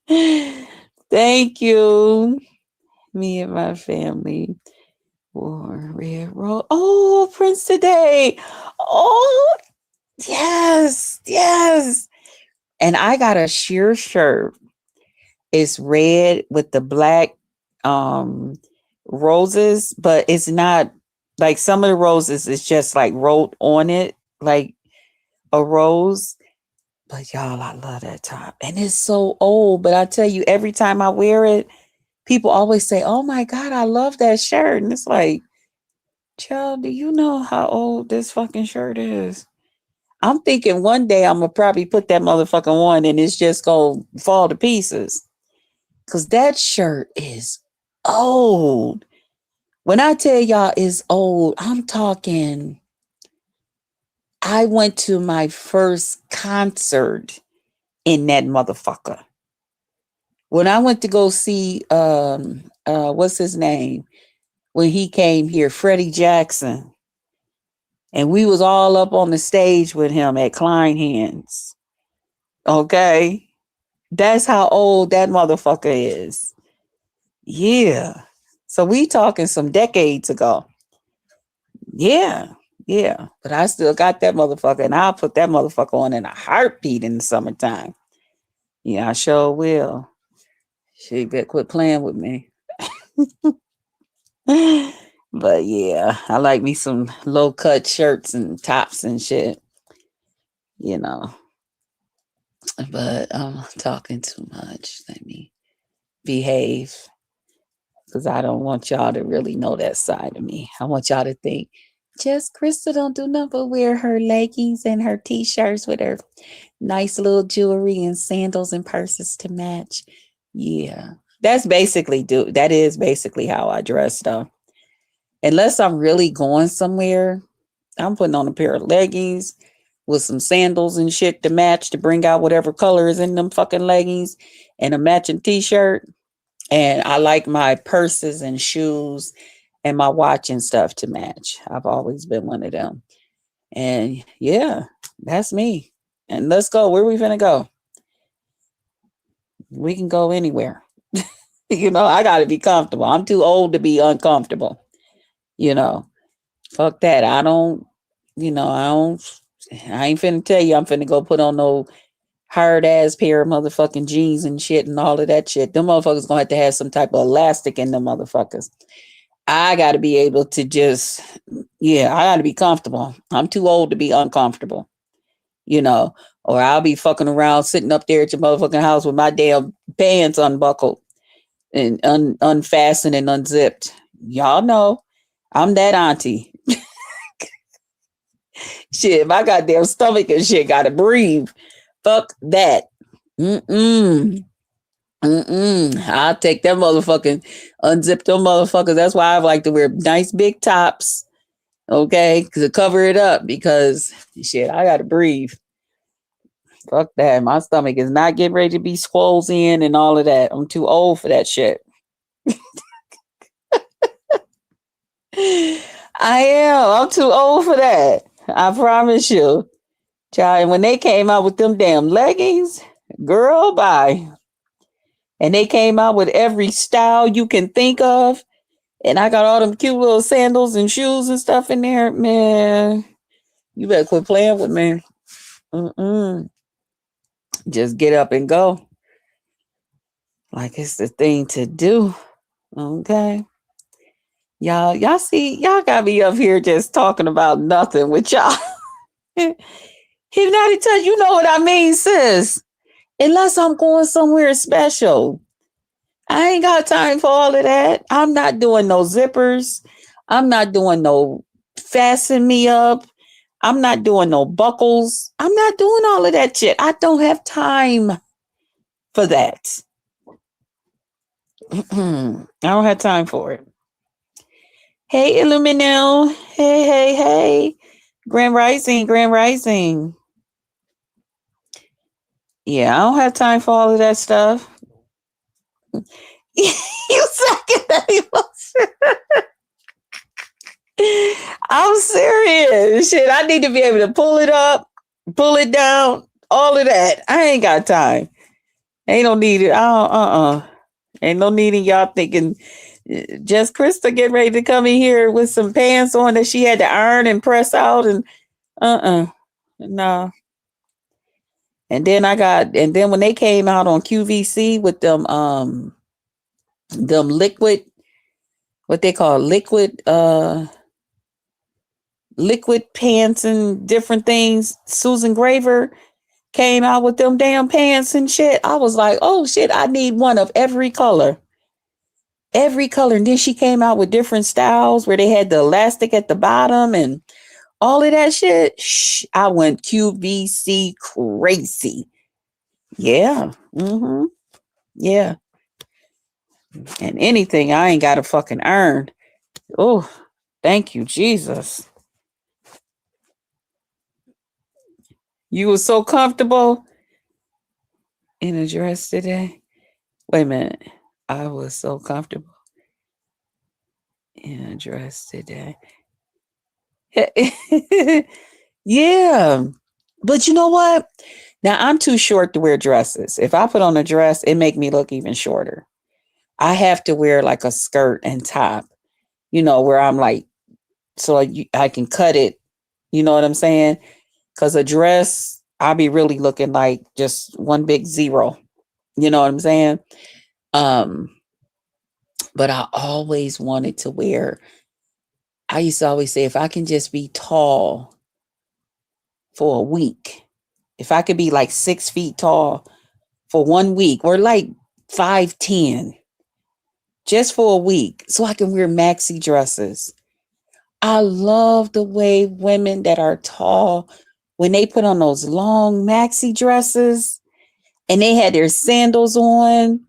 Hypnotic. Thank you. Me and my family wore red rose. Oh, Prince today. Oh, yes, yes. And I got a sheer shirt. It's red with the black um roses, but it's not like some of the roses is just like wrote on it like a rose. But y'all, I love that top. And it's so old, but I tell you, every time I wear it, people always say, "Oh my God, I love that shirt." And it's like, child, do you know how old this fucking shirt is? I'm thinking one day I'm gonna probably put that motherfucking on and it's just gonna fall to pieces. Cause that shirt is old. When I tell y'all it's old, I'm talking. I went to my first concert in that motherfucker. When I went to go see what's his name? When he came here, Freddie Jackson. And we was all up on the stage with him at Klein Hands. Okay. That's how old that motherfucker is. Yeah. So we talking some decades ago. Yeah. Yeah. But I still got that motherfucker and I'll put that motherfucker on in a heartbeat in the summertime. Yeah, I sure will. She better quit playing with me. But yeah, I like me some low cut shirts and tops and shit, you know. But I'm talking too much. Let me behave because I don't want y'all to really know that side of me. I want y'all to think just Krista don't do nothing but wear her leggings and her t-shirts with her nice little jewelry and sandals and purses to match. Yeah. That is basically how I dress though. Unless I'm really going somewhere, I'm putting on a pair of leggings with some sandals and shit to match to bring out whatever color is in them fucking leggings and a matching t-shirt. And I like my purses and shoes and my watch and stuff to match. I've always been one of them. And yeah, that's me. And let's go. Where we finna go? We can go anywhere. I got to be comfortable. I'm too old to be uncomfortable. You know, fuck that. I ain't finna tell you I'm finna go put on no hard ass pair of motherfucking jeans and shit and all of that shit. Them motherfuckers gonna have to have some type of elastic in them motherfuckers. I gotta be able to I gotta be comfortable. I'm too old to be uncomfortable, or I'll be fucking around sitting up there at your motherfucking house with my damn pants unbuckled and unfastened and unzipped. Y'all know I'm that auntie. Shit, my goddamn stomach and shit gotta breathe. Fuck that. Mm-mm. Mm-mm. I'll take that motherfucking unzip them motherfuckers. That's why I like to wear nice big tops. Okay, to cover it up because shit, I gotta breathe. Fuck that. My stomach is not getting ready to be swollen in and all of that. I'm too old for that shit. I am. I'm too old for that. I promise you. Child, and when they came out with them damn leggings, girl, bye. And they came out with every style you can think of. And I got all them cute little sandals and shoes and stuff in there. Man, you better quit playing with me. Mm-mm. Just get up and go. Like it's the thing to do. Okay. Y'all see, y'all got me up here just talking about nothing with y'all. Hypnotic touch, you know what I mean, sis. Unless I'm going somewhere special. I ain't got time for all of that. I'm not doing no zippers. I'm not doing no fasten me up. I'm not doing no buckles. I'm not doing all of that shit. I don't have time for that. I don't have time for it. Hey, Illumino. Hey, hey, hey. Grand Rising, Grand Rising. Yeah, I don't have time for all of that stuff. You second that emotion. I'm serious. Shit, I need to be able to pull it up, pull it down, all of that. I ain't got time. Ain't no need it. Ain't no needing y'all thinking just Krista getting ready to come in here with some pants on that she had to iron and press out and no. And then when they came out on QVC with them liquid, what they call liquid pants and different things, Susan Graver came out with them damn pants and shit. I was like, oh shit, I need one of every color. Every color. And then she came out with different styles where they had the elastic at the bottom and all of that shit. I went QVC crazy. Yeah. Mm-hmm. Yeah. And anything I ain't got to fucking earn. Oh, thank you, Jesus. You were so comfortable in a dress today. Wait a minute. I was so comfortable in a dress today. Yeah. But you know what? Now I'm too short to wear dresses. If I put on a dress, it make me look even shorter. I have to wear like a skirt and top, where I'm like, so I can cut it. You know what I'm saying? Because a dress, I'll be really looking like just one big zero. You know what I'm saying? Um, but I always wanted to wear, I used to always say, if I can just be tall for a week, if I could be like 6 feet tall for 1 week or like 5'10", just for a week, so I can wear maxi dresses. I love the way women that are tall, when they put on those long maxi dresses and they had their sandals on.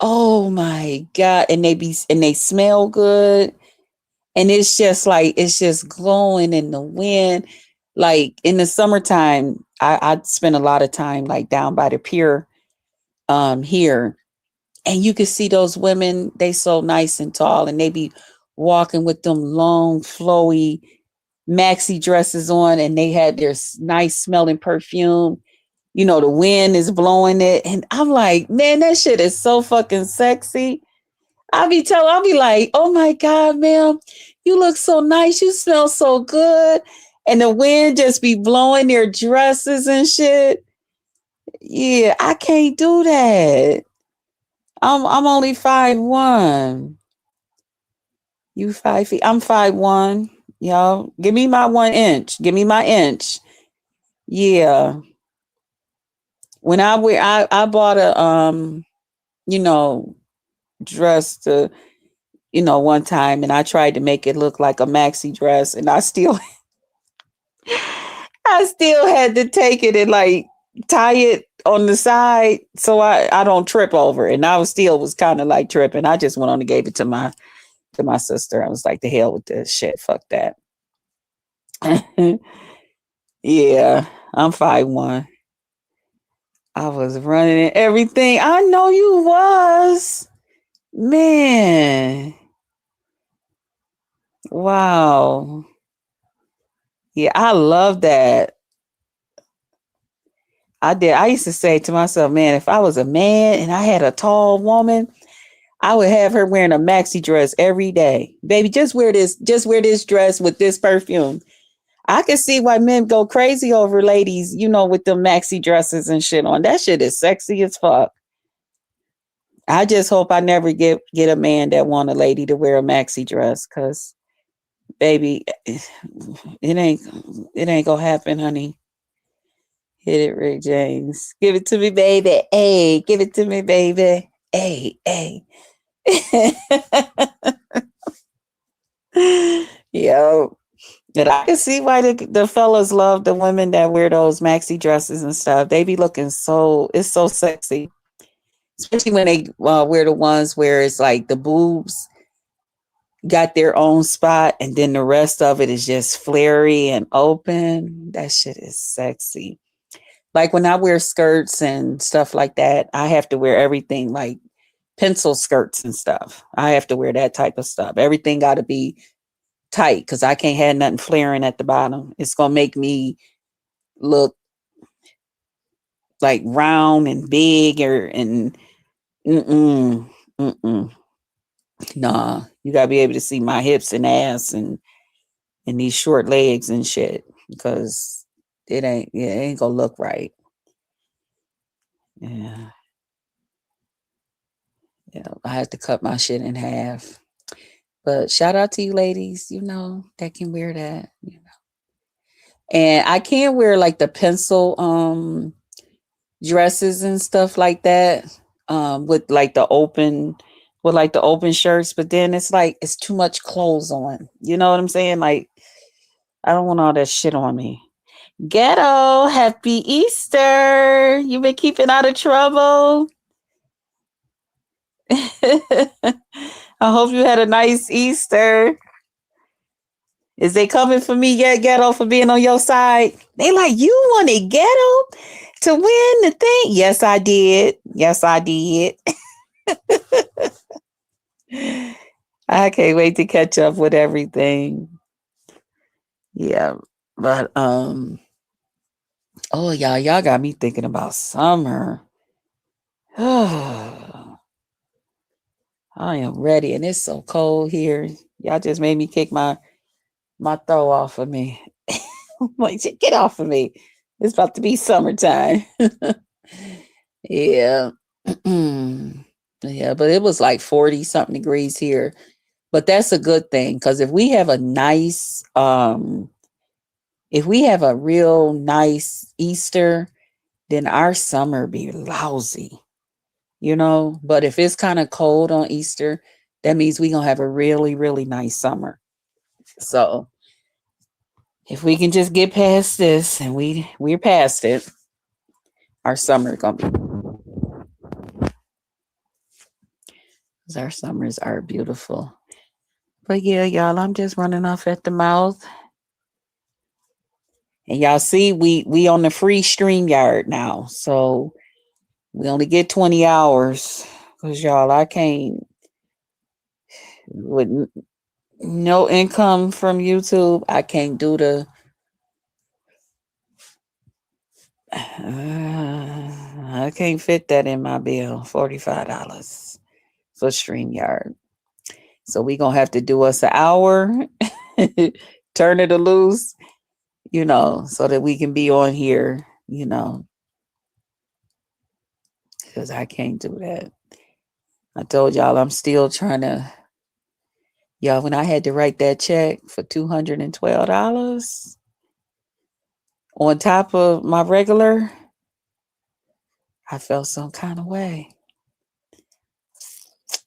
Oh my God. And they smell good. And it's just glowing in the wind. Like in the summertime, I spend a lot of time like down by the pier here. And you can see those women, they so nice and tall, and they be walking with them long, flowy maxi dresses on, and they had their nice smelling perfume. The wind is blowing it. And I'm like, man, that shit is so fucking sexy. I'll be like, oh my God, ma'am, you look so nice. You smell so good. And the wind just be blowing their dresses and shit. Yeah, I can't do that. I'm only 5'1". You 5 feet. I'm 5'1". Y'all, give me my 1 inch. Give me my inch. Yeah. When I bought a you know, dress to, one time, and I tried to make it look like a maxi dress, and I still had to take it and like tie it on the side so I don't trip over it. And I was kind of like tripping. I just went on and gave it to my sister. I was like, the hell with this shit. Fuck that. Yeah, I'm 5'1". I was running everything. I know you was. Man. Wow. Yeah, I love that. I did. I used to say to myself, man, if I was a man and I had a tall woman, I would have her wearing a maxi dress every day. Baby, just wear this dress with this perfume. I can see why men go crazy over ladies, with them maxi dresses and shit on. That shit is sexy as fuck. I just hope I never get a man that want a lady to wear a maxi dress, cause baby, it ain't gonna happen, honey. Hit it, Rick James. Give it to me, baby. Hey, give it to me, baby. Hey, hey. Yo. And I can see why the fellas love the women that wear those maxi dresses and stuff. They be looking it's so sexy. Especially when they wear the ones where it's like the boobs got their own spot, and then the rest of it is just flary and open. That shit is sexy. Like when I wear skirts and stuff like that, I have to wear everything like pencil skirts and stuff. I have to wear that type of stuff. Everything got to be tight because I can't have nothing flaring at the bottom. It's gonna make me look like round and big or and mm-mm, mm-mm. Nah, you gotta be able to see my hips and ass and these short legs and shit because it ain't gonna look right. Yeah, yeah. I had to cut my shit in half. But shout out to you ladies, that can wear that. And I can wear like the pencil dresses and stuff like that with like the open shirts, but then it's like it's too much clothes on. You know what I'm saying? Like I don't want all that shit on me. Ghetto, happy Easter. You been keeping out of trouble. I hope you had a nice Easter. Is they coming for me yet, Ghetto, for being on your side? They like, you wanted Ghetto to win the thing? Yes, I did. Yes, I did. I can't wait to catch up with everything. Yeah. But oh y'all got me thinking about summer. I am ready and it's so cold here. Y'all just made me kick my throw off of me. Like, get off of me. It's about to be summertime. Yeah. Yeah, but it was like 40 something degrees here. But that's a good thing because if we have a real nice Easter, then our summer be lousy, But if it's kind of cold on Easter, that means we're gonna have a really, really nice summer. So if we can just get past this and we're past it, our summer gonna be our summers are beautiful. But yeah, y'all, I'm just running off at the mouth. And y'all see we on the free StreamYard now. So we only get 20 hours. Cause y'all, I can't with no income from YouTube, I can't do the I can't fit that in my bill. $45 for StreamYard. So we gonna have to do us an hour, turn it loose, so that we can be on here, because I can't do that. I told y'all I'm still trying to. Y'all, when I had to write that check for $212 on top of my regular, I felt some kind of way.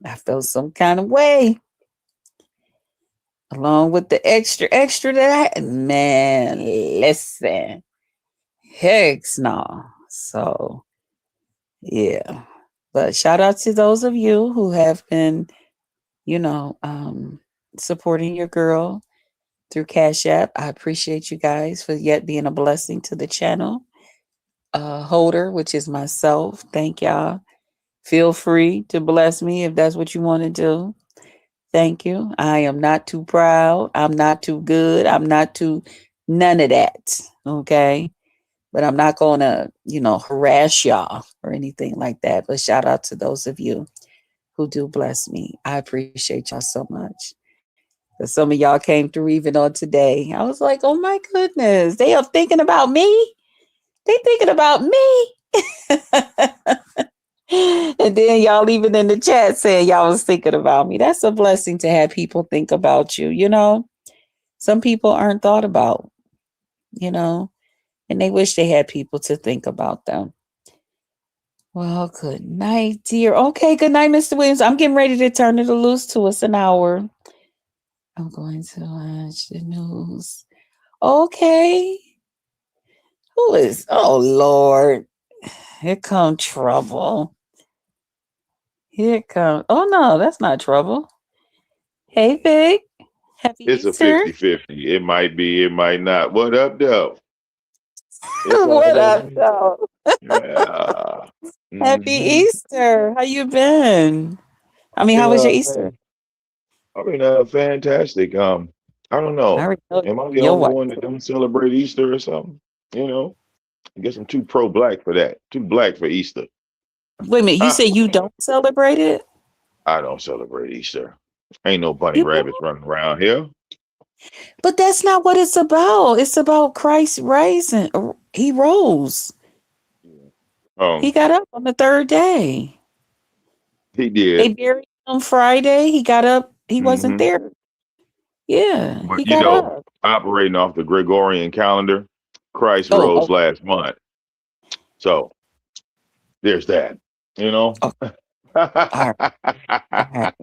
I felt some kind of way. Along with the extra that man, listen. Heck no. So yeah. But shout out to those of you who have been, you know, supporting your girl through Cash App. I appreciate you guys for yet being a blessing to the channel. Holder, which is myself. Thank y'all. Feel free to bless me if that's what you want to do. Thank you. I am not too proud. I'm not too good. I'm not too none of that. Okay. But I'm not going to, harass y'all or anything like that. But shout out to those of you who do bless me. I appreciate y'all so much. Because some of y'all came through even on today. I was like, oh my goodness, they are thinking about me. They thinking about me. And then y'all even in the chat saying y'all was thinking about me. That's a blessing to have people think about you. Some people aren't thought about, and they wish they had people to think about them. Well, good night, dear. Okay, good night, Mr. Williams. I'm getting ready to turn it loose to us an hour. I'm going to watch the news. Okay. Who is? Oh, Lord. Here come trouble. Here comes. Oh, no, that's not trouble. Hey, Vic. Happy It's a Easter. 50-50. It might be, it might not. What up, though? It's What up, always, though? yeah. Happy Mm-hmm. Easter. How you been? I mean, You how was your know, Easter? fantastic. I don't I know. already know Am I the your only wife. one that don't celebrate Easter or something? You know, I guess I'm too pro-black for that. Too black for Easter. Wait a minute. You say you don't celebrate it? I don't celebrate Easter. Ain't no bunny You rabbits don't? running around here. But that's not what it's about. It's about Christ rising. He rose. He Um, got up on the third day. he They did. buried him Friday. He got up. He wasn't Hmm. there. Yeah, he But got up. operating off the Gregorian calendar, Christ Oh, rose oh, last month. So there's that. You know. oh, all right.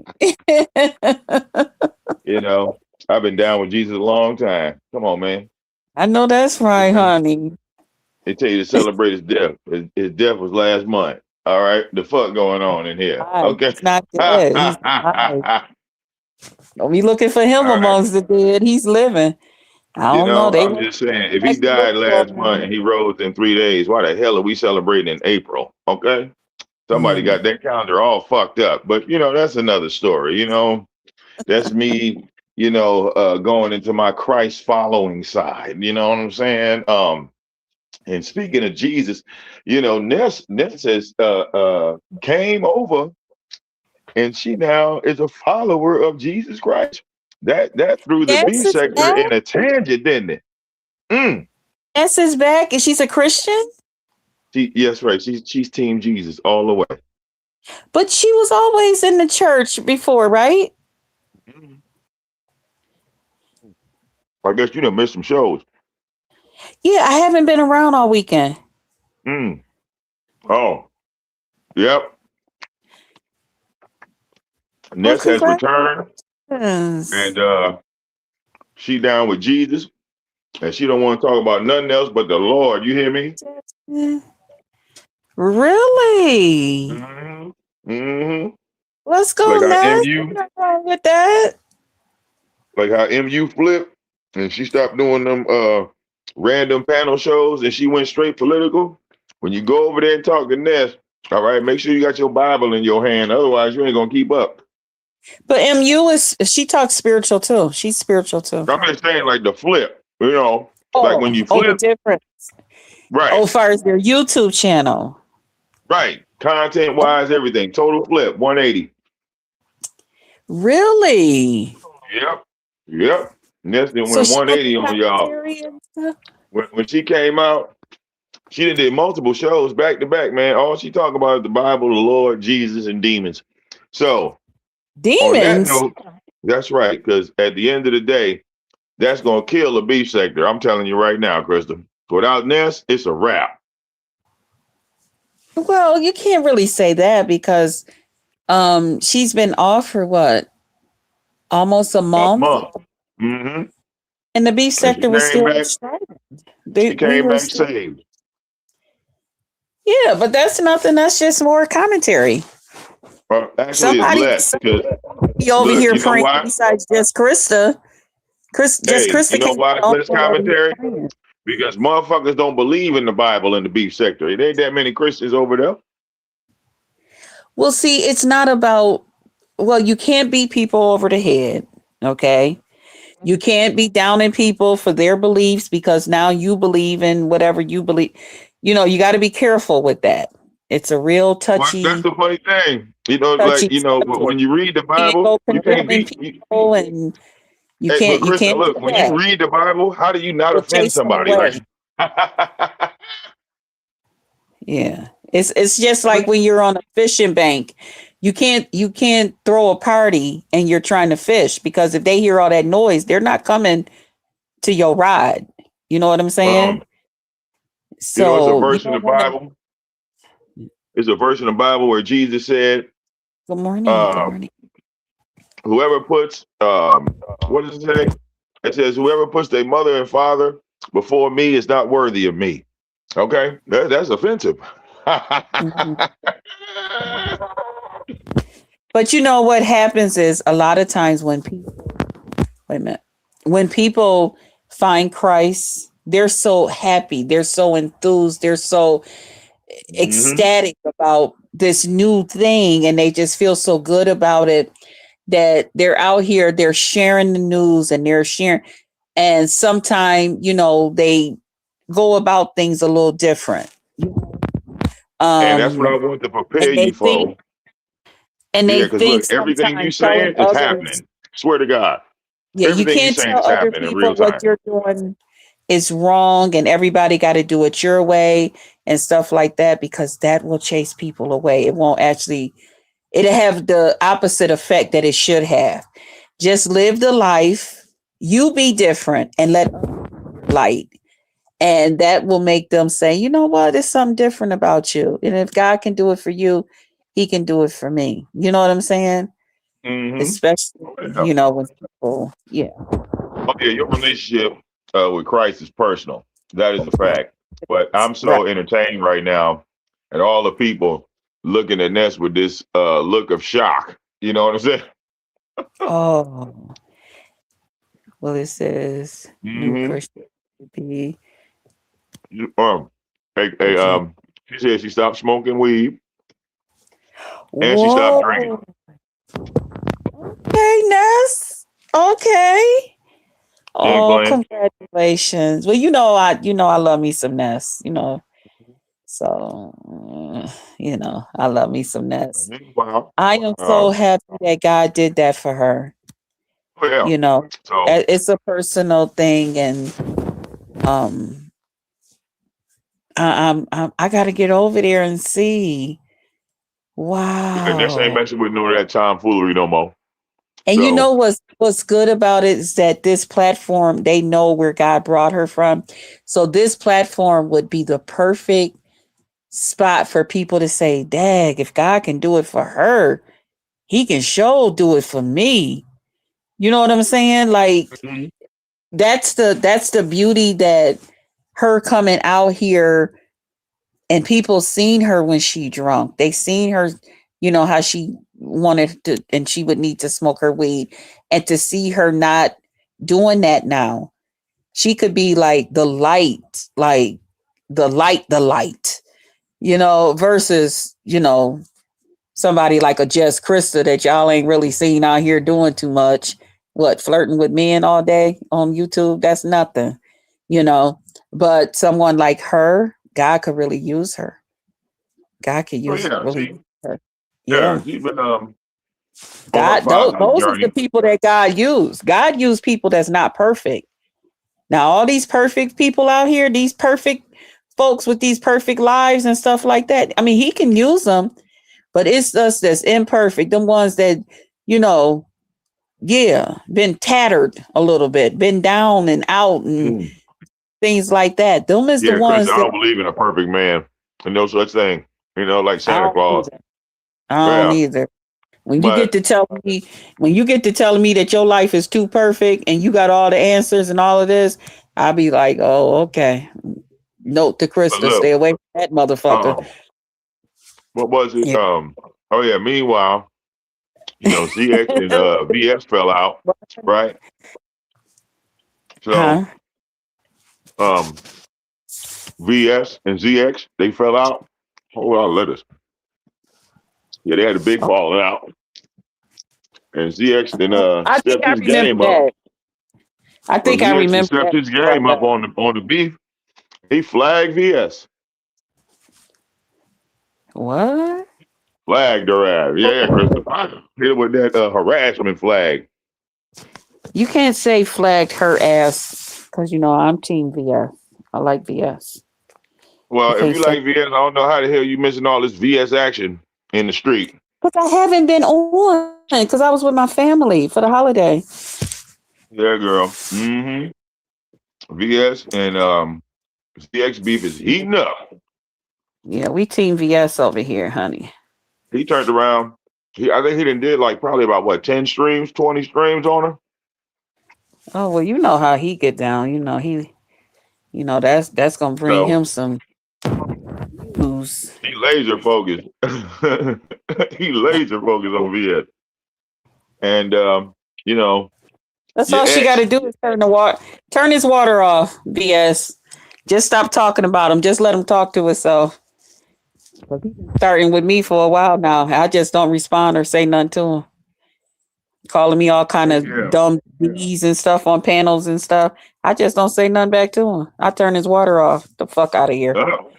You know, I've been down with Jesus a long time. Come on, man. I know that's right, honey. They tell you to celebrate his death. His death was last month. All right, the fuck going on in here? Alive. Okay. He's not All dead. He's alive. Don't be looking for him right. amongst the dead. He's living. I You don't know. know, They I'm won't just saying, if he actually look died for last month him. and he rose in 3 days, why the hell are we celebrating in April? Okay. Somebody Mm. got that calendar all fucked up. But that's another story. That's me, going into my Christ following side. You know what I'm saying? And speaking of Jesus, Ness has came over and she now is a follower of Jesus Christ. That threw the B Ness is sector back. in a tangent, didn't it? Mm. Ness is back, and she's a Christian. Yes, right. She's Team Jesus all the way. But she was always in the church before, right? Mm. I guess you done missed some shows. Yeah, I haven't been around all weekend. Mm. Oh, yep. Well, Ness has returned, congratulations. and she down with Jesus, and she don't want to talk about nothing else but the Lord. You hear me? Really? Mm-hmm. Mm-hmm. Let's go, Like how Ness. MU, There's nothing wrong with that. like how MU flipped, and she stopped doing them random panel shows, and she went straight political. When you go over there and talk to Ness, all right, make sure you got your Bible in your hand, otherwise you ain't gonna keep up. But MU she talks spiritual too. She's spiritual too. I'm just saying, like the flip, like when Oh, you oh, the flip, difference. right, Oh, as far as their YouTube channel. right, content wise, Oh, everything, total flip, 180. really? Yep, yep. Ness then So went she don't 180 do on y'all. commentary and stuff? When she came out, she did multiple shows back to back, man. All she talk about is the Bible, the Lord, Jesus, and demons. So on that Demons? note, that's right, because at the end of the day, that's gonna kill the beef sector. I'm telling you right now, Krista. Without Ness, it's a wrap. Well, you can't really say that because she's been off for what? Almost a A month. month. Mm-hmm. And the beef And she sector was came still back. struggling. She We came were back still, saved. yeah, but that's nothing. That's just more commentary. Actually, it's Somebody less because be over look, here you know praying why? besides just Krista. Just Hey, you Krista know can't be why the it's only less one over here commentary? praying. Because motherfuckers don't believe in the Bible in the beef sector. It ain't that many Christians over there. Well, see, it's not about, well, you can't beat people over the head. Okay. You can't be downing people for their beliefs because now you believe in whatever you believe. You got to be careful with that. It's a real Well, that's touchy, the funny thing. touchy When subject. you read the You can't Bible, go you can't condemning beat. people, and you Hey, but can't you Krista, can't do look, when you that. read the Bible, how do you not You'll offend chase them somebody? Like, away. Yeah. It's just like when you're on a fishing bank. You can't throw a party and you're trying to fish because if they hear all that noise, they're not coming to your ride. You know what I'm saying? um, it's a So you verse in the don't want to. Bible. It's a verse in the Bible where Jesus said, Good morning. Good uh, morning. "Whoever puts, what does it say? It says, whoever puts their mother and father before me is not worthy of me." Okay, that's offensive. Mhm. But you know what happens is a lot of times when people, wait a minute, when people find Christ, they're so happy, they're so enthused, they're so Mm-hmm. ecstatic about this new thing, and they just feel so good about it that they're out here, they're sharing the news and they're sharing. And sometimes, they go about things a little different. And that's what I Um, want to prepare and they you think, for. Yeah, because look, everything you sometimes telling saying is others, happening. Swear to God, yeah, you everything you can't saying tell is other happening in real people what time. you're doing is wrong and everybody got to do it your way and stuff like that, because that will chase people away. It won't actually, it'll have the opposite effect that it should have. Just live the life, you be different and let light. And that will make them say, you know what, there's something different about you. And if God can do it for you, he can do it for me. You know what I'm saying? Mm-hmm. Especially, Oh, yeah. when people, yeah. Oh, yeah, your relationship with Christ is personal. That is a fact. But I'm Right. so entertained right now at all the people looking at Ness with this look of shock. You know what I'm saying? Oh, well, it says new Mm-hmm. Christian be Um, okay. she said she stopped smoking weed and she stopped drinking. Whoa. Okay, Ness. Okay. She ain't Oh, playing. congratulations. Well, I love me some Ness, So, I love me some Ness. Wow. I am so happy that God did that for her. Oh, yeah. You know, So it's a personal thing, and um, I got to get over there and see. Ness ain't Wow. messing with none of that tomfoolery no more. And you So know what's good about it is that this platform, they know where God brought her from. So this platform would be the perfect spot for people to say, "Dag, if God can do it for her, he can sure do it for me." You know what I'm saying? Like mhm. that's the beauty that her coming out here, and people seen her when she drunk. They seen her, how she wanted to, and she would need to smoke her weed, and to see her not doing that now, she could be like the light, versus, somebody like a Jess Krista that y'all ain't really seen out here doing too much. What, flirting with men all day on YouTube? That's nothing, you know. But someone like her, God could really use her. God could Oh use yeah, really see, use her. yeah, Yeah. she's been on her God, positive those is the journey. people that God used. God used people that's not perfect. Now, all these perfect people out here, these perfect folks with these perfect lives and stuff like that. I mean, he can use them, but it's us that's imperfect. Them ones that, you know, been tattered a little bit, been down and out and Mm. things like that. Them is the Yeah, Chris, ones I that don't believe in a perfect man and no such thing. Like I Santa don't Claus. either. I don't Yeah, either. When you get but to tell me, when you get to telling me that your life is too perfect and you got all the answers and all of this, I'll be like, oh, okay. Note to Krista, look, stay away from that motherfucker. um, what was it? Yeah. Oh yeah. Meanwhile, ZX and VS fell out, right? So Huh? um, VS and ZX they fell out. Hold on, letters. Yeah, they had a big Oh, falling out, and ZX then I think stepped I his remember game up. that. I Well, think I ZX then remember stepped that. his game up on the beef. He flagged VS. What? Flagged her ass. Yeah, Christopher. Hit her with that harassment flag. You can't say flagged her ass because I'm Team VS. I like VS. You Well, if can't you say like VS, I don't know how the hell you missing all this VS action in the street. because I haven't been on because I was with my family for the holiday. Yeah, girl. Mm-hmm. VS and ZX beef is heating up. Yeah, we Team VS over here, honey. He turned around. I think he did like probably about what 10 streams, 20 streams on her. Oh well, you know how he get down. That's gonna bring So him some views. news. He laser focused. He laser focused on VS. And you know, That's your all she got ex. to do is turn his water off. BS. Just stop talking about him. Just let him talk to himself. Starting with me for a while now. I just don't respond or say nothing to him. Calling me all kind of Yeah. dumb D's and stuff on panels and stuff. I just don't say nothing back to him. I turn his water off. The fuck out of here. Oh,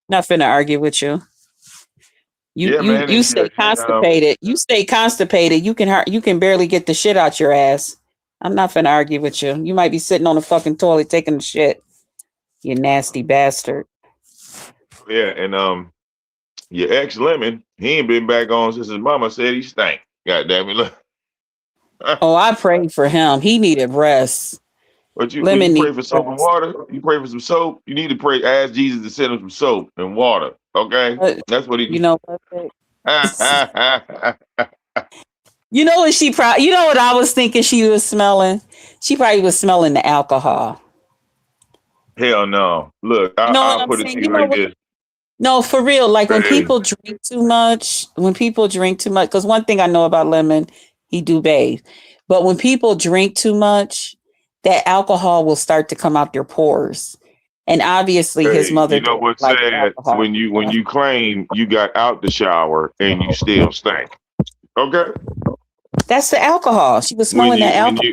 Not finna argue with you. You yeah, you man. you And, stay and constipated. You stay constipated. You can barely get the shit out your ass. I'm not finna argue with you. You might be sitting on the fucking toilet taking a shit. You nasty bastard. yeah, and your ex Lemon, he ain't been back on since his mama said he stank. God damn it. Look. Oh, I prayed for him. He needed rest. But you when you Lemon pray needed for soap and rest. water, you pray for some soap, you need to pray, ask Jesus to send him some soap and water. Okay? But That's what you he know what? Hell You know what you know what I was thinking she was smelling? She probably was smelling the alcohol. no. Look, You know what I'll I'm put it to saying? You you know like what? this. No, for real. Like Hey, when people drink too much, because one thing I know about Lemon, he do bathe. But when people drink too much, that alcohol will start to come out their pores. And obviously his hey, mother you know didn't what's like sad? alcohol. When you claim you got out the shower and you still stink. Okay? That's the alcohol. She was smelling the alcohol.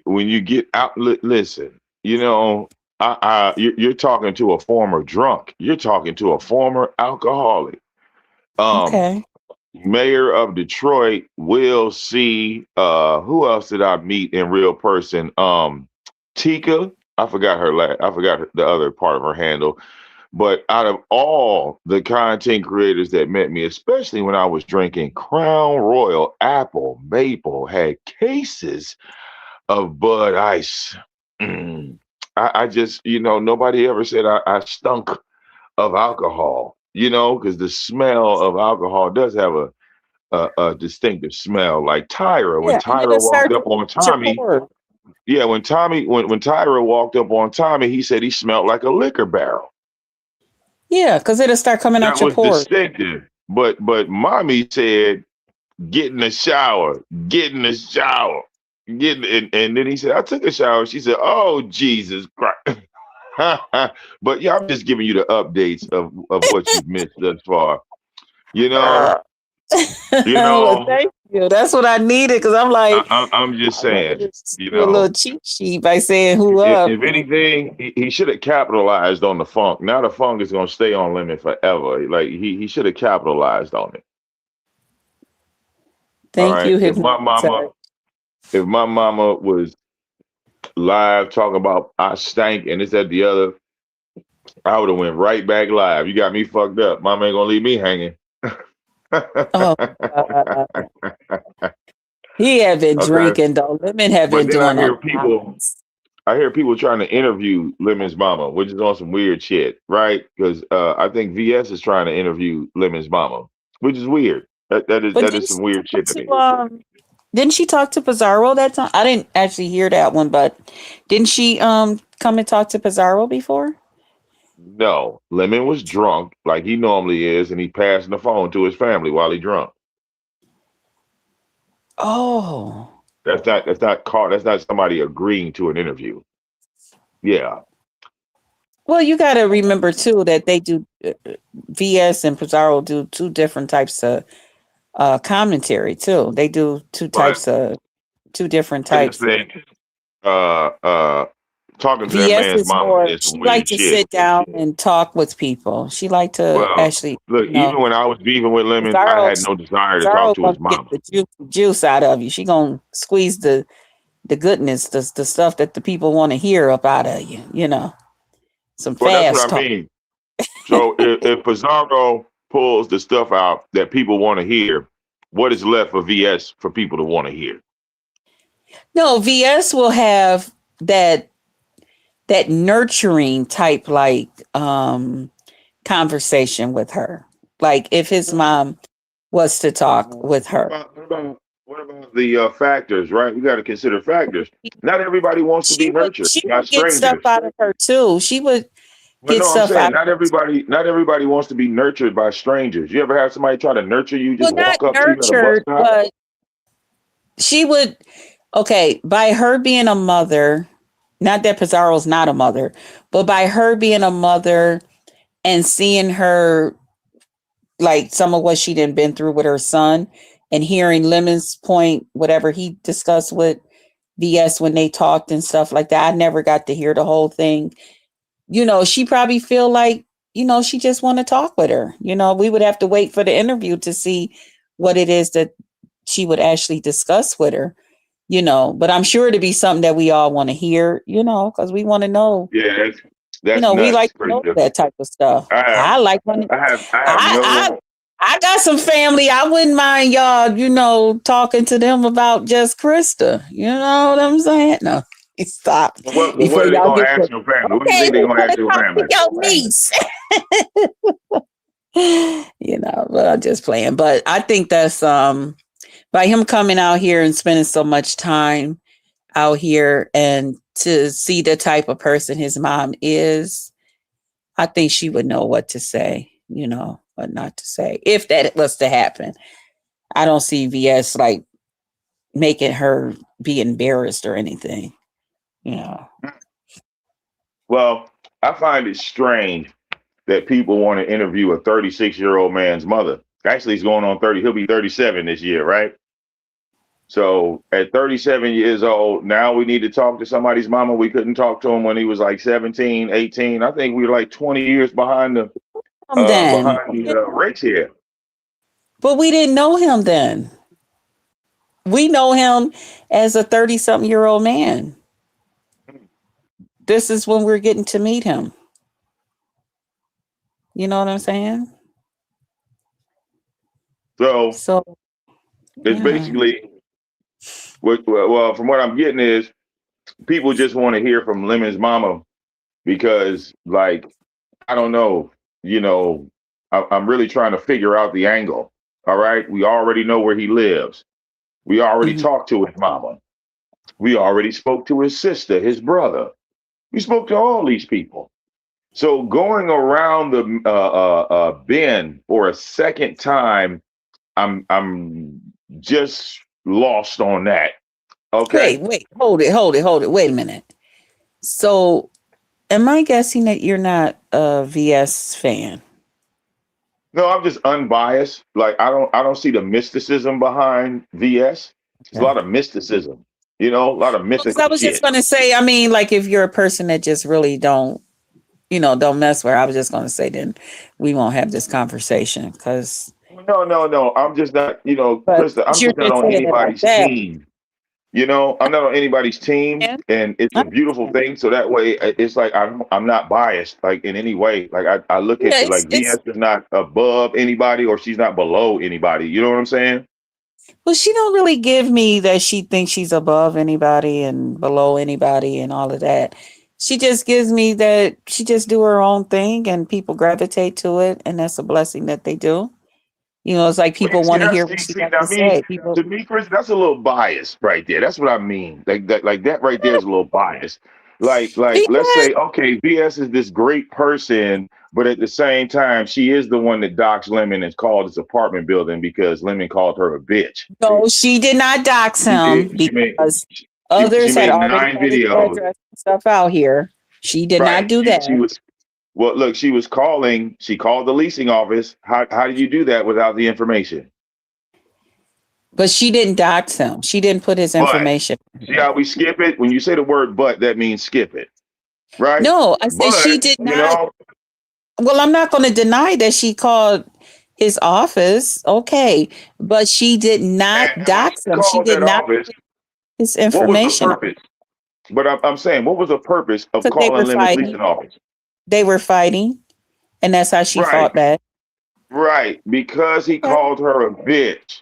When you get out, listen, you know, you're talking to a former drunk. You're talking to a former alcoholic. Um, Okay. Mayor of Detroit will see. Who else did I meet in real person? Tika. I forgot her last. I forgot the other part of her handle. But out of all the content creators that met me, especially when I was drinking Crown Royal Apple Maple, had cases of Bud Ice. Mm. I just, nobody ever said I stunk of alcohol, because the smell of alcohol does have a distinctive smell. Like Tyra, when Yeah, and Tyra it'll walked start to up on hit your Tommy, pores. yeah, when Tyra walked up on Tommy, he said he smelled like a liquor barrel. Yeah, because it'll start coming out That your was pores. distinctive. But mommy said, get in the shower, get in the shower. And then he said, I took a shower. She said, oh, Jesus Christ. But yeah, I'm just giving you the updates of what you've missed thus far. You know, you Well, know, thank you. That's what I needed because I'm like, I'm just I'd rather saying, just do a little cheat sheet by saying who up. if anything, he should have capitalized on the funk. Now the funk is gonna stay on Lemon forever. Like he should have capitalized on it. All Thank right. you, hypnotizer. If my mama was live talking about I stank and this, that, the other, I would have went right back live. You got me fucked up. Mama ain't gonna leave me hanging. Oh, he had been Okay. drinking though. Women have But been then doing a lot. I hear people trying to interview Lemon's mama, which is on some weird shit, right? Because I think VS is trying to interview Lemon's mama, which is weird. But That is some weird shit to me. didn't she talk to Pizarro that time? I didn't actually hear that one, but didn't she come and talk to Pizarro before? No, Lemon was drunk like he normally is, and he passing the phone to his family while he drunk. Oh. That's not somebody agreeing to an interview. Yeah. Well, you got to remember too that they do VS and Pizarro do two different types of commentary too. They do But two different I just types. think uh uh talking to that VS man's is mama more. is some She like weird to shit. sit down and talk with people. She like to Well, actually, look, even when I was beefing with Lemon, I Pizarro. had no desire to talk Pizarro to his gonna get mama. the juice out of you. She gonna squeeze the goodness, the stuff that the people want to hear up out of you. You know, some Well, that's what fast I talk. mean. So if Pizarro pulls the stuff out that people want to hear, what is left for VS for people to want to hear? No, VS will have that nurturing type conversation with her. Like if his mom was to talk with her. What about the factors, right? We got to consider factors. Not everybody wants to be nurtured, She not would get stuff strangers. out of her too. But get no, I'm stuff saying out. not everybody wants to be nurtured by strangers. You ever have somebody try to nurture you, Well, just not walk up to you at a bus nurtured, stop? but she would. Okay, by her being a mother, not that Pizarro's not a mother, but by her being a mother and seeing her, like some of what she done been through with her son, and hearing Lemon's point, whatever he discussed with VS when they talked and stuff like that. I never got to hear the whole thing. She probably feel like, she just want to talk with her. We would have to wait for the interview to see what it is that she would actually discuss with her. But I'm sure to be something that we all want to hear, because we want to know, Yeah, that's we like nuts, to know Christian. that type of stuff. I have I like when I have I no. I got some family. I wouldn't mind y'all, talking to them about just Krista. You know what I'm saying? No, stop What before are they y'all gonna get ask your family? What do you okay. think they're We're gonna gonna ask your talk to family? your niece. But I'm just playing. But I think that's by him coming out here and spending so much time out here and to see the type of person his mom is, I think she would know what to say, what not to say if that was to happen. I don't see VS like making her be embarrassed or anything, you know. Well, I find it strange that people want to interview a 36-year-old man's mother. Actually, he's going on 30. He'll be 37 this year, right? So at 37 years old, now we need to talk to somebody's mama. We couldn't talk to him when he was like 17, 18. I think we were like 20 years behind the Then, race here. but we didn't know him then. We know him as a 30-something-year-old man. This is when we're getting to meet him. You know what I'm saying? So So, it's yeah. basically well, from what I'm getting is people just want to hear from Lemon's mama because, like, I don't know, I'm really trying to figure out the angle. All right, we already know where he lives. We already Mhm. talked to his mama. We already spoke to his sister, his brother. We spoke to all these people. So going around the bend for a second time, I'm just lost on that. Okay. Wait, hold it. Wait a minute. So, am I guessing that you're not a VS fan? No, I'm just unbiased. Like I don't see the mysticism behind VS. There's a Okay. lot of mysticism, a lot of Because mythical I was just shit. going to say, I mean, like if you're a person that just really don't mess with her, I was just going to say, then we won't have this conversation. Because, No. I'm just not, but Krista, since I'm you're just not just on saying it like anybody's that, team. I'm not on anybody's team, man, and it's I a beautiful understand. thing. So that way, it's like I'm not biased, like in any way. Like I look Yeah, at like VS is not above anybody, or she's not below anybody. You know what I'm saying? well, she don't really give me that she thinks she's above anybody and below anybody and all of that. She just gives me that she just do her own thing and people gravitate to it, and that's a blessing that they do. It's like Well, you people see, want to that's hear what see, she see. got to I mean, say. People, to me, Chris, that's a little biased right there. That's what I mean. Like that right there is a little biased. Like let's because say, okay, VS is this great person, but at the same time, she is the one that docks Lemon and called his apartment building because Lemon called her a bitch. no, she did not dox She him did. She made because she others had made already 9 had his videos. address and stuff out here. She did not Right. do She that, was well. Look, she was calling. She called the leasing office. How did you do that without the information? but she didn't dox him. She didn't put his But information. see how we skip it? When you say the word but, that means skip it. Right? No, I said she But, did not. Well, I'm not going to deny that she called his office. Okay, but she did not and when dox she him. She called did that not office, put his what was the information out purpose? But I'm saying, what was the purpose of because they were calling Lemon's fighting. leasing office? They were fighting, and that's how she Right, fought back. right. Because he Okay. called her a bitch.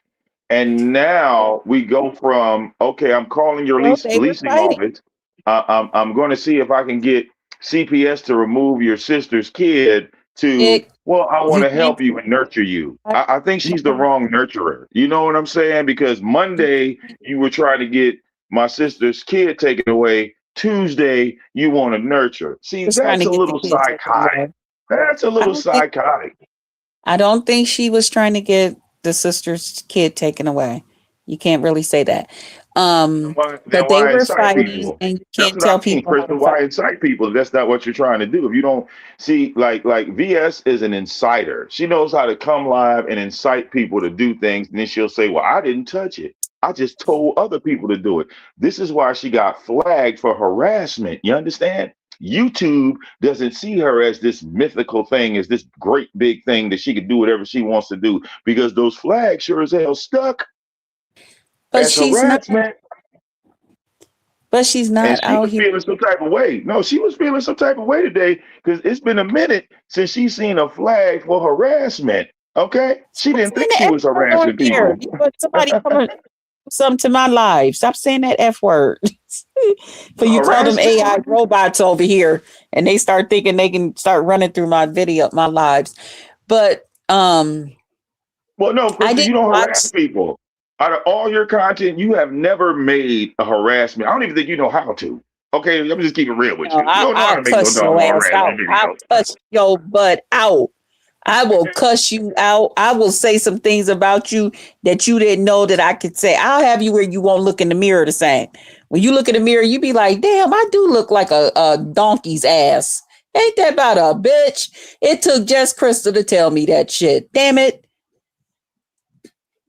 And now we go from, okay, I'm calling your Well, they were leasing fighting. office. I'm going to see if I can get CPS to remove your sister's kid to, It, well, I want you to can't. help you and nurture you. I think she's the No, wrong nurturer. You know what I'm saying? Because you Monday can't. you were trying to get my sister's kid taken away. Tuesday, you want to nurture. See, Was trying that's to a get the little kid taken psychotic. away. That's a I little don't think psychotic. I don't think she was trying to get the sister's kid taken away. You can't really say that. Then But they why were incite fighting, people? and you That's can't what I tell mean, people how to Crystal. Why fight. incite people? If that's not what you're trying to do. If you don't see, like VS is an inciter. She knows how to come live and incite people to do things, and then she'll say, "Well, I didn't touch it. I just told other people to do it." This is why she got flagged for harassment. You understand? YouTube doesn't see her as this mythical thing, as this great big thing that she could do whatever she wants to do, because those flags sure as hell stuck But as she's not. harassment. But she's And not she out was here. feeling some type of way. No, she was feeling some type of way today because it's been a minute since she's seen a flag for harassment. Okay, she Stop didn't saying think the she F was word on harassing here. people. You know, somebody come and do something to my life. Stop saying that F word. For you call them Harassment? AI robots over here, and they start thinking they can start running through my lives. But Well, no, I Crystal, you didn't don't watch. harass people. Out of all your content, you have never made a harassment. I don't even think you know how to. Okay, let me just keep it real with No, you. You don't know how I'll to make no cuss damn your ass harassment out. I'll video. cuss your butt out. I will cuss you out. I will say some things about you that you didn't know that I could say. I'll have you where you won't look in the mirror the same. When you look in the mirror, you be like, damn, I do look like a donkey's ass. Ain't that about a bitch? It took Jess Crystal to tell me that shit. Damn it.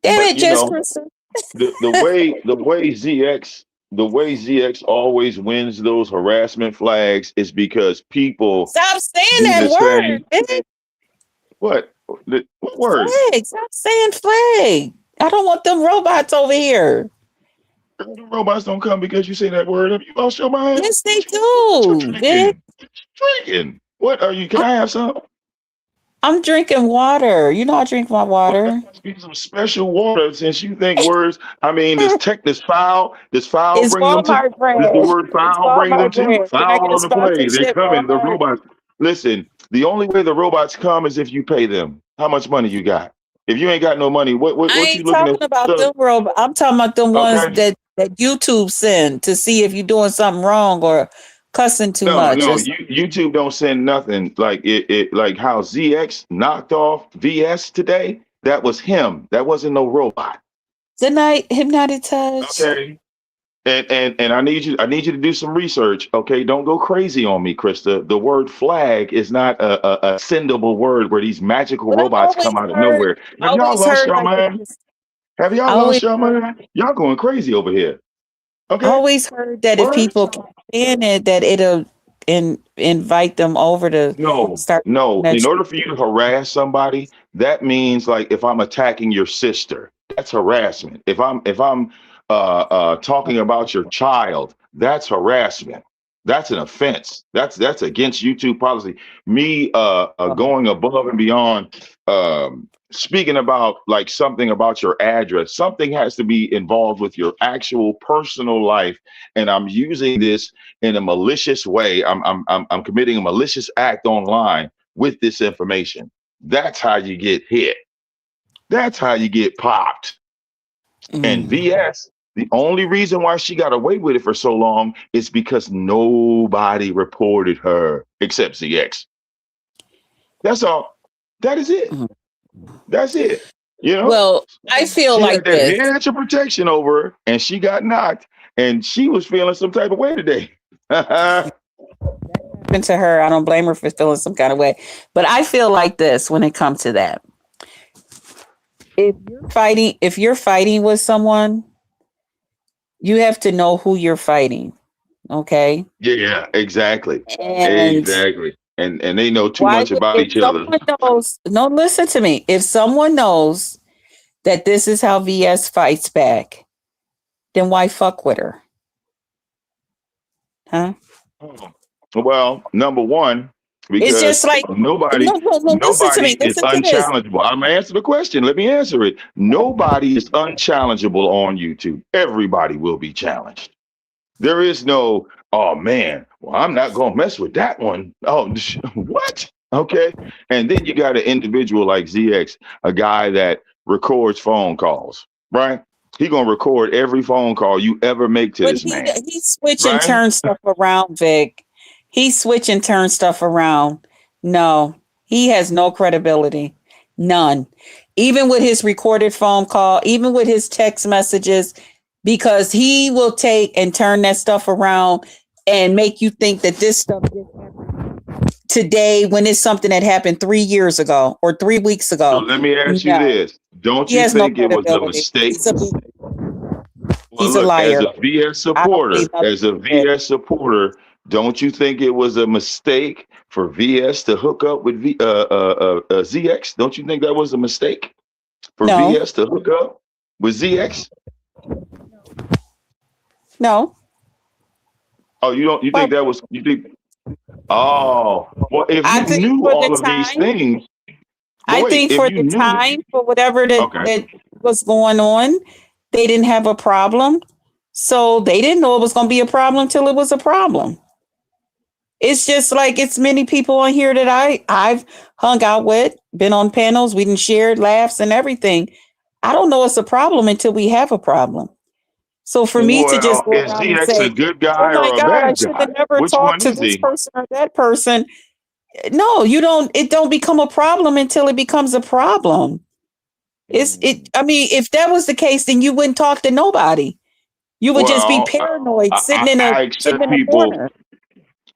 Damn But it, you Jess know, Crystal. the way ZX always wins those harassment flags is because people Stop saying do that the word, same. bitch. What word? Flag. Stop saying flag. I don't want them robots over here. The robots don't come because you say that word. Have you lost your mind? Yes, they What you do, Vic. drinking? What you drinking? What are you? Can I have some? I'm drinking water. You know I drink my Well, that water. must be some special water since you think words. I mean, does foul It's bring them to? Walmart Does the brand. word It's foul bring them Walmart to? brand. Can I Foul get a on the play. They sponsorship, coming. The Walmart? robots. Listen, the only way the robots come is if you pay them. How much money you got? If you ain't got no money, I what you ain't looking at talking about stuff? them robots. I'm talking about them ones Okay. that YouTube send to see if you're doing something wrong or cussing too No, much. no, It's YouTube don't send nothing like it like how ZX knocked off VS today. That was him. That wasn't no robot. the night hypnotic touch. Okay. And I need you to do some research. Okay, don't go crazy on me, Krista. The word flag is not a sendable word where these magical But robots come out of nowhere. I Have y'all always lost heard your like the mind? Have I y'all always lost your heard mind? Y'all going crazy over here. I Okay, always heard that if words? people keep saying it, that it'll invite them over to No, start no. that In shit. order for you to harass somebody, that means like if I'm attacking your sister, that's harassment. If I'm talking about your child, that's harassment. That's an offense. That's against YouTube policy. Me going above and beyond, speaking about like something about your address. Something has to be involved with your actual personal life, and I'm using this in a malicious way. I'm committing a malicious act online with this information. That's how you get hit. That's how you get popped. And Mm. VS, the only reason why she got away with it for so long is because nobody reported her except ZX. That's all. That is it. Mm. That's it. You know, Well, I feel she had like that this. hedge of protection over her, and she got knocked, and she was feeling some type of way today. Happened to her. I don't blame her for feeling some kind of way. But I feel like this when it comes to that. If you're fighting with someone, you have to know who you're fighting. Okay. Yeah, exactly. And Exactly. And they know too why much would about if each other. someone knows, no, listen to me. If someone knows that this is how VS fights back, then why fuck with her? Huh? Well, number one, It's because just like nobody no, listen to nobody me. is Listen to this. unchallengeable. I'm gonna answer the question. Let me answer it. Nobody is unchallengeable on YouTube. Everybody will be challenged. There is no, oh man, well, I'm not gonna mess with that one. Oh, what? Okay. And then you got an individual like ZX, a guy that records phone calls, right? He gonna record every phone call you ever make to But this man, he switch and right? turn stuff around, Vic. He switch and turn stuff around. No, he has no credibility. None. Even with his recorded phone call, even with his text messages, because he will take and turn that stuff around and make you think that this stuff just happened today when it's something that happened 3 years ago or 3 weeks So ago. let me ask you No, this: don't he you has no think it was a credibility. mistake? Well, He's a look, liar. I don't believe nothing As a he said. VS supporter, don't you think it was a mistake for VS to hook up with ZX? Don't you think that was a mistake for No, VS to hook up with ZX? no. Oh, you don't? You Well, think that was? You think? Oh, well, if I you think knew for the all of these time, things, but I wait, think if for you the knew, time, for whatever okay, that was going on, they didn't have a problem. So they didn't know it was going to be a problem till it was a problem. It's just like it's many people on here that I've hung out with, been on panels, we didn't share laughs and everything. I don't know it's a problem until we have a problem. So for me to just well, go is around and ZX a say, good "Oh guy my or a God, I bad should guy? have never Which talked one to is this he? person or that person." No, you don't. It don't become a problem until it becomes a problem. It's it. Hmm. I mean, if that was the case, then you wouldn't talk to nobody. You would just be Well, paranoid, I sitting accept in a people. corner.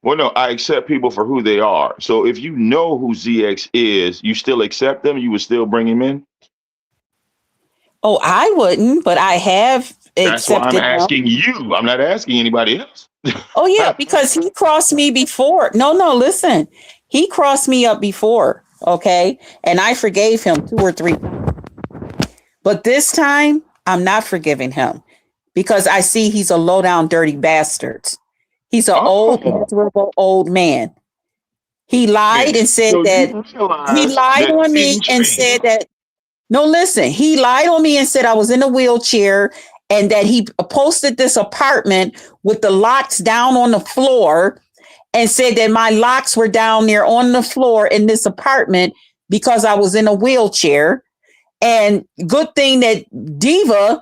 Well, no, I accept people for who they are. So if you know who ZX is, you still accept them. You would still bring him in. Oh, I wouldn't, but I have That's why I'm accepted him. asking you. I'm not asking anybody else. Oh yeah, because he crossed me before. No, no, listen. He crossed me up before, okay? And I forgave him 2 or 3 times. But this time, I'm not forgiving him because I see he's a low down dirty bastard. He's an old, Oh, miserable old man. He lied man. and said So that you he realize lied that on he me didn't and change. said that no, listen, he lied on me and said I was in a wheelchair and that he posted this apartment with the locks down on the floor and said that my locks were down there on the floor in this apartment because I was in a wheelchair. And good thing that Diva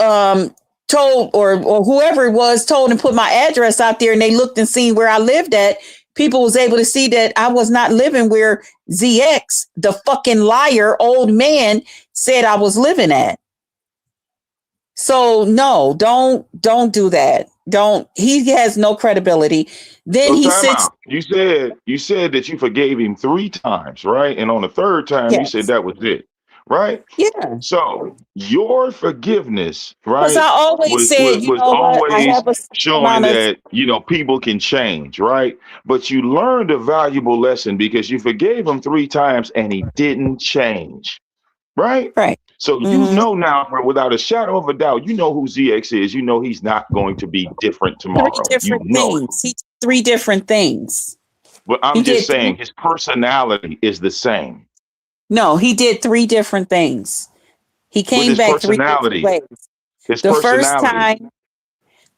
um, told or whoever it was told and put my address out there and they looked and seen where I lived at. People was able to see that I was not living where ZX, the fucking liar old man, said I was living at. So no, don't do that. Don't. He has no credibility. Then So he time sits. out. You said that you forgave him 3 times, right? And on the third time, you said Yes, that was it, right? yeah. So your forgiveness, Because I right, always said, you was know what? I always have a certain showing amount of that people can change, right? But you learned a valuable lesson because you forgave him 3 times and he didn't change, right? right. So you Mm-hmm. know now, without a shadow of a doubt, you know who ZX is. You know he's not going to be different Three tomorrow. You different know it. things. He did 3 different things. But He I'm just did saying his personality is the same. no, he did 3 different things. He With came back 3 different ways. his The first personality. time,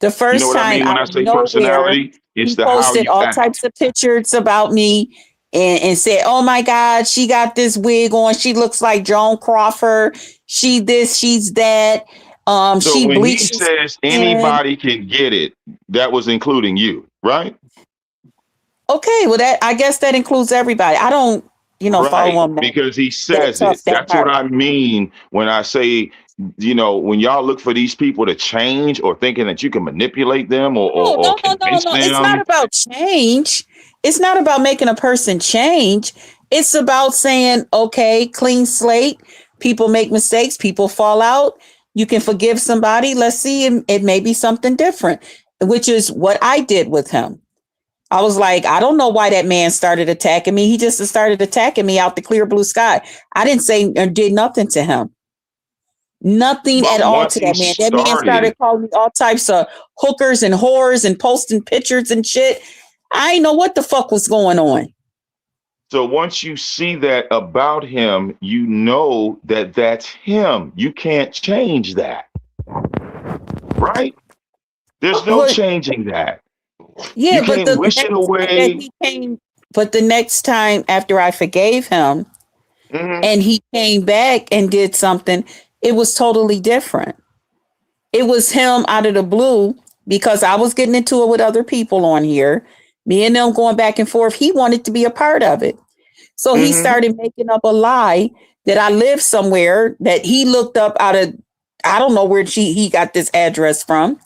the You know first what I time mean when out I of say nowhere, personality? It's he the how posted you all types act. of pictures about me and said, "Oh my God, she got this wig on. She looks like Joan Crawford. She this, she's that. So She when he bleached his says skin." anybody can get it, that was including you, right? Okay, well that I guess that includes everybody. I don't, follow Right, him because he that says tough, it. that That's what hard. I mean when I say, when y'all look for these people to change or thinking that you can manipulate them No, or no, no, no, convince no. It's not them. about change. It's not about making a person change. It's about saying, okay, clean slate. People make mistakes. People fall out. You can forgive somebody. Let's see. It may be something different, which is what I did with him. I was like, I don't know why that man started attacking me. He just started attacking me out the clear blue sky. I didn't say or did nothing to him. Nothing at But all once to he that man. That man started, started calling me all types of hookers and whores and posting pictures and shit. I didn't know what the fuck was going on. so once you see that about him, you know that that's him. You can't change that, right? There's no Well, changing that. You yeah, but can't the wish it next time that away. he came, but the next time after I forgave him Mhm. and he came back and did something, it was totally different. it was him out of the blue because I was getting into it with other people on here. Me and them going back and forth. He wanted to be a part of it. So he Mm-hmm. started making up a lie that I lived somewhere that he looked up out of, I don't know where he got this address from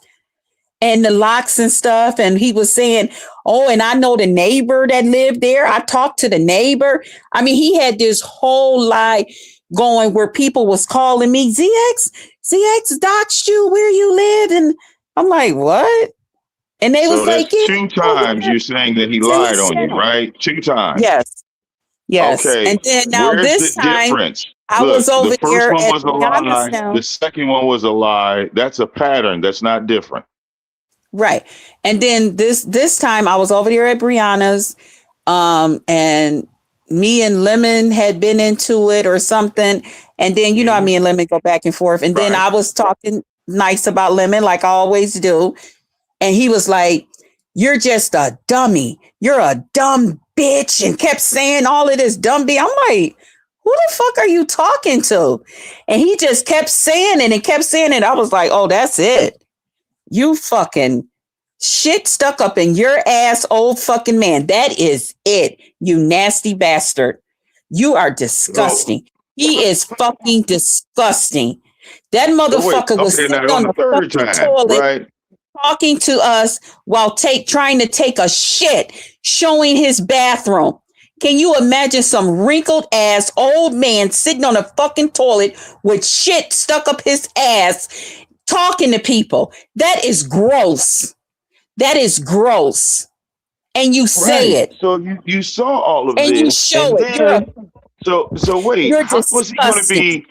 and the locks and stuff. And he was saying, oh, and I know the neighbor that lived there. I talked to the neighbor. I mean, he had this whole lie going where people was calling me, ZX doxed you where you live. And I'm like, what? And they was So like, that's yeah, two over times there you're saying that he to lied his on you, channel. right? Two times. Yes. Yes. Okay. And then now Where's the this time difference? I was Look, the over first there one at was a Brianna's lie. now. The second one was a lie. That's a pattern. That's not different. Right. And then this time I was over there at Brianna's, and me and Lemon had been into it or something. And then you know how Mhm. me and Lemon go back and forth. And then Right. I was talking nice about Lemon like I always do. And he was like, you're just a dummy. You're a dumb bitch. And kept saying all of this dumb bitch. I'm like, who the fuck are you talking to? And he just kept saying it and kept saying it. I was like, oh, that's it. You fucking shit stuck up in your ass, old fucking man. That is it. You nasty bastard. You are So, disgusting. He is fucking disgusting. That so wait. motherfucker was Okay, now sitting on on the the third fucking time, toilet right? talking to us while trying to take a shit, showing his bathroom. Can you imagine some wrinkled ass old man sitting on a fucking toilet with shit stuck up his ass talking to people? That is gross. That is gross. And you say Right. it So you saw all of and you this, show and it. then so wait. You're How was he going to disgusting. be?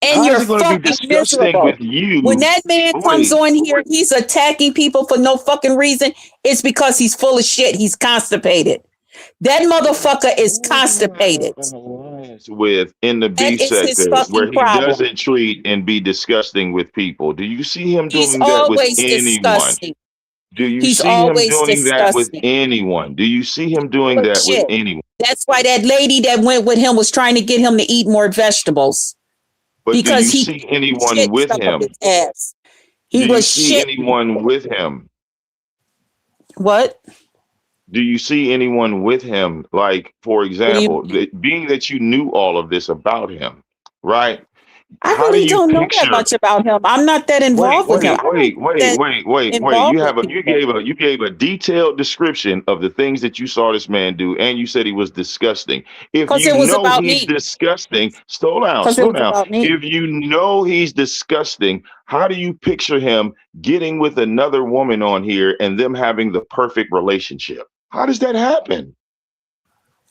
And How is you're he going to be fucking disgusting miserable. with you? When that man comes Wait. on here, he's attacking people for no fucking reason. It's because he's full of shit. He's constipated. That motherfucker is Who do you constipated. have an alliance with in the That beef is his sector where fucking he problem. doesn't treat and be disgusting with people? Do you see him He's doing that with always anyone? disgusting. Do you He's see him always doing that with disgusting. anyone? Do you see him doing Full of that with shit. anyone? That's why that lady that went with him was trying to get him to eat more vegetables But do because you he see anyone shit with stuck up his him? ass. He Do you was see shit. anyone with him? What? Do you see anyone with him? Like, for What do you example, mean? being that you knew all of this about him, right? I How do really you don't know that picture? much about him. I'm not that Wait, involved with him. wait, I'm not wait, wait, that wait, wait, wait. involved with You people gave a detailed description of the things that you saw this man do, and you said he was disgusting. If because you it was know about he's me. disgusting, slow down, Because it slow was down. about me. If you know he's disgusting, how do you picture him getting with another woman on here and them having the perfect relationship? How does that happen?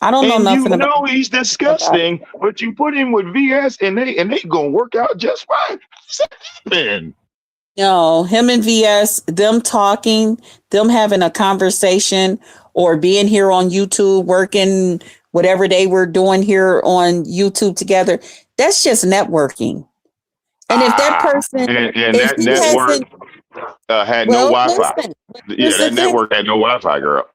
I don't know And you nothing know he's about it. disgusting, but you put him with VS and they gonna work out just fine. How's that happen? No, him and VS, them talking, them having a conversation, or being here on YouTube, working whatever they were doing here on YouTube together. That's just networking. And if that person, And if that he network hasn't, had no well, Wi-Fi. listen, Yeah, here's the that thing. network had no Wi-Fi, girl.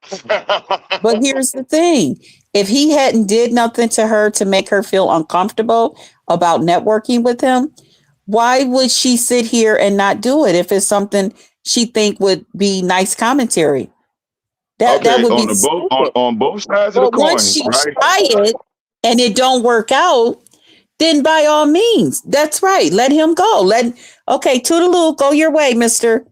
But here's the thing. If he hadn't did nothing to her to make her feel uncomfortable about networking with him, why would she sit here and not do it if it's something she think would be nice commentary? That Okay, would on be the both stupid. on both sides of the But once coin, she right? try it and it don't work out, then by all means, that's right. Let him go. Okay, toodaloo, go your way, mister,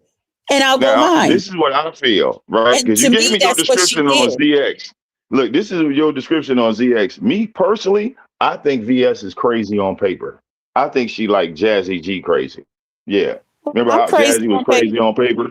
and I'll go Now, mine. this is what I feel, right? And Because you to gave me, me your that's what she description on did. ZX. Look, this is your description on ZX. Me personally, I think VS is crazy on paper. I think she like Jazzy G crazy. Yeah. Remember I'm how crazy Jazzy was on crazy paper. on paper?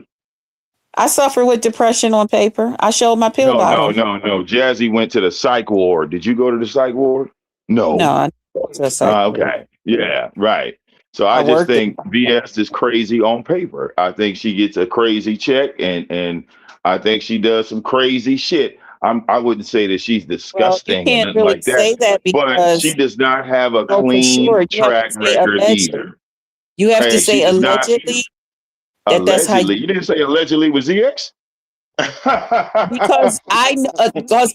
I suffer with depression on paper. I showed my pill No, no, bottle. no, no. Jazzy went to the psych ward. Did you go to the psych ward? No, No. I just like Okay. Yeah, right. So I I just worked it. think VS is crazy on paper. I think she gets a crazy check and I think she does some crazy shit. I wouldn't say that she's Well, you disgusting or can't nothing really like that, say that but she because does not have a no, for clean sure. You have to track say record alleged. either. You have to And she say does not allegedly that's how allegedly. You didn't say allegedly with ZX? because I because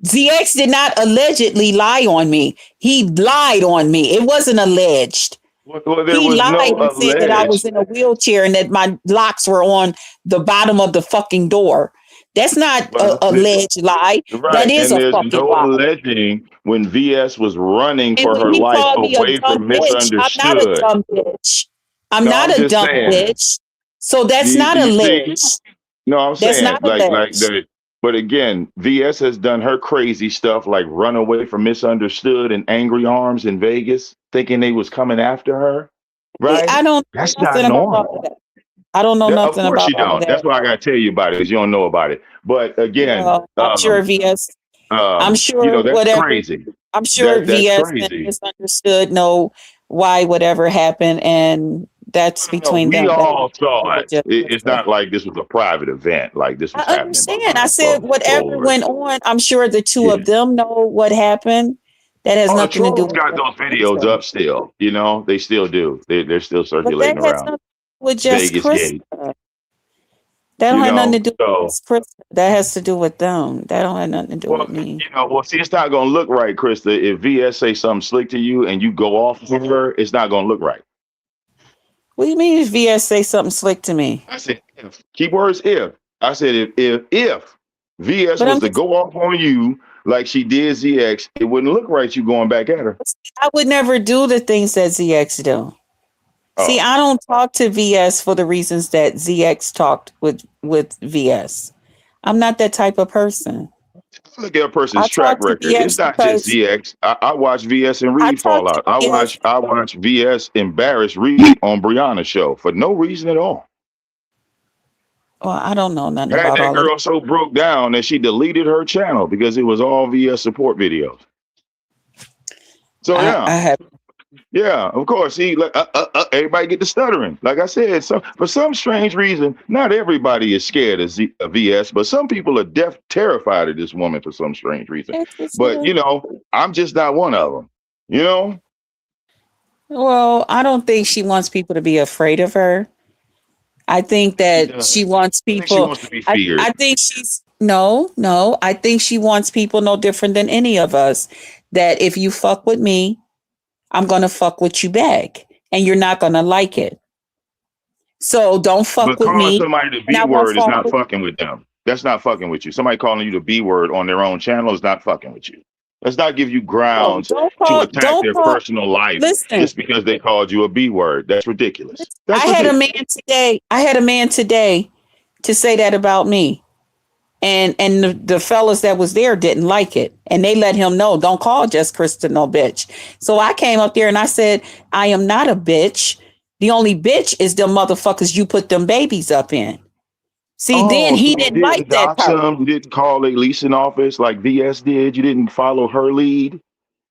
ZX did not allegedly lie on me. He lied on me. It wasn't alleged. Well, there He was lied no and said that I was alleged. in a wheelchair and that my locks were on the bottom of the fucking door. That's not Well, a alleged lie. That right, is and a there's fucking no lie. alleging when VS was running And for when her he life called me a away dumb from bitch, I'm not a misunderstood. dumb bitch. I'm No, not I'm a just dumb saying. bitch. So that's Do not you see? alleged. No, I'm That's saying not like alleged. the. But again, VS has done her crazy stuff like run away from misunderstood and angry arms in Vegas, thinking they was coming after her. I Right? don't know That's not nothing about all of normal. that. I don't know Of nothing course about you all of don't. That's that. why I gotta tell you about it, because you don't know about it. But again, Well, I'm sure VS, I'm sure that's whatever, crazy. I'm sure That's VS and crazy. misunderstood know why whatever happened, and that's No, between we them. That all saw it. just It's not like this was a private event, like this I was happening understand. I behind said closed whatever doors. went on, I'm sure the two Yeah. of them know what happened. That has Oh, the nothing to do trolls with got what those videos Krista. up still. You know, they still do. They're still But that circulating has around nothing to do with just Vegas Krista. Gate. That don't You have nothing to know, do with so just Krista. That has to do with them. That don't have nothing to do with well, me. see, it's not gonna look right, Krista. If VS say something slick to you and you go off of her, it's not gonna look right. What do you mean if VS say something slick to me? I said if. Keywords if. I said if VS But was I'm to just, go off on you like she did ZX, it wouldn't look right you going back at her. I would never do the things that ZX do. See, Oh. I don't talk to VS for the reasons that ZX talked with VS. I'm not that type of person. Look at a I person's track talk to record. It's VS not just because ZX. I watch VS and I Reed talk fall to out. I VS. watch VS embarrass Reed on Brianna's show for no reason at all. Well, I don't know nothing Had about that all of girl so broke down that she deleted her channel because it was all VS support videos. So that. yeah, I have. yeah, of course. See, like, everybody get the stuttering. Like I said, so for some strange reason, not everybody is scared of VS, but some people are terrified of this woman for some strange reason. But I'm just not one of them. You know. Well, I don't think she wants people to be afraid of her. I think that she wants I think she people. wants to be feared. I think she's no. I think she wants people no different than any of us. That if you fuck with me, I'm gonna fuck with you back, and you're not gonna like it. So don't fuck But with calling me, somebody the and B I won't word is fuck not with. fucking with them. That's not fucking with you. Somebody calling you the B word on their own channel is not fucking with you. Let's not give you No, grounds to attack don't their call. personal life Listen, just because they called you a B word. That's ridiculous. I That's had a ridiculous. man today. I had a man today to say that about me. And the fellas that was there didn't like it, and they let him know, don't call just Krista no bitch. So I came up there and I said, I am not a bitch. The only bitch is the motherfuckers you put them babies up in. See, then Oh, so he you didn't like didn't that dox part. them? You didn't call a leasing office like VS did? You didn't follow her lead?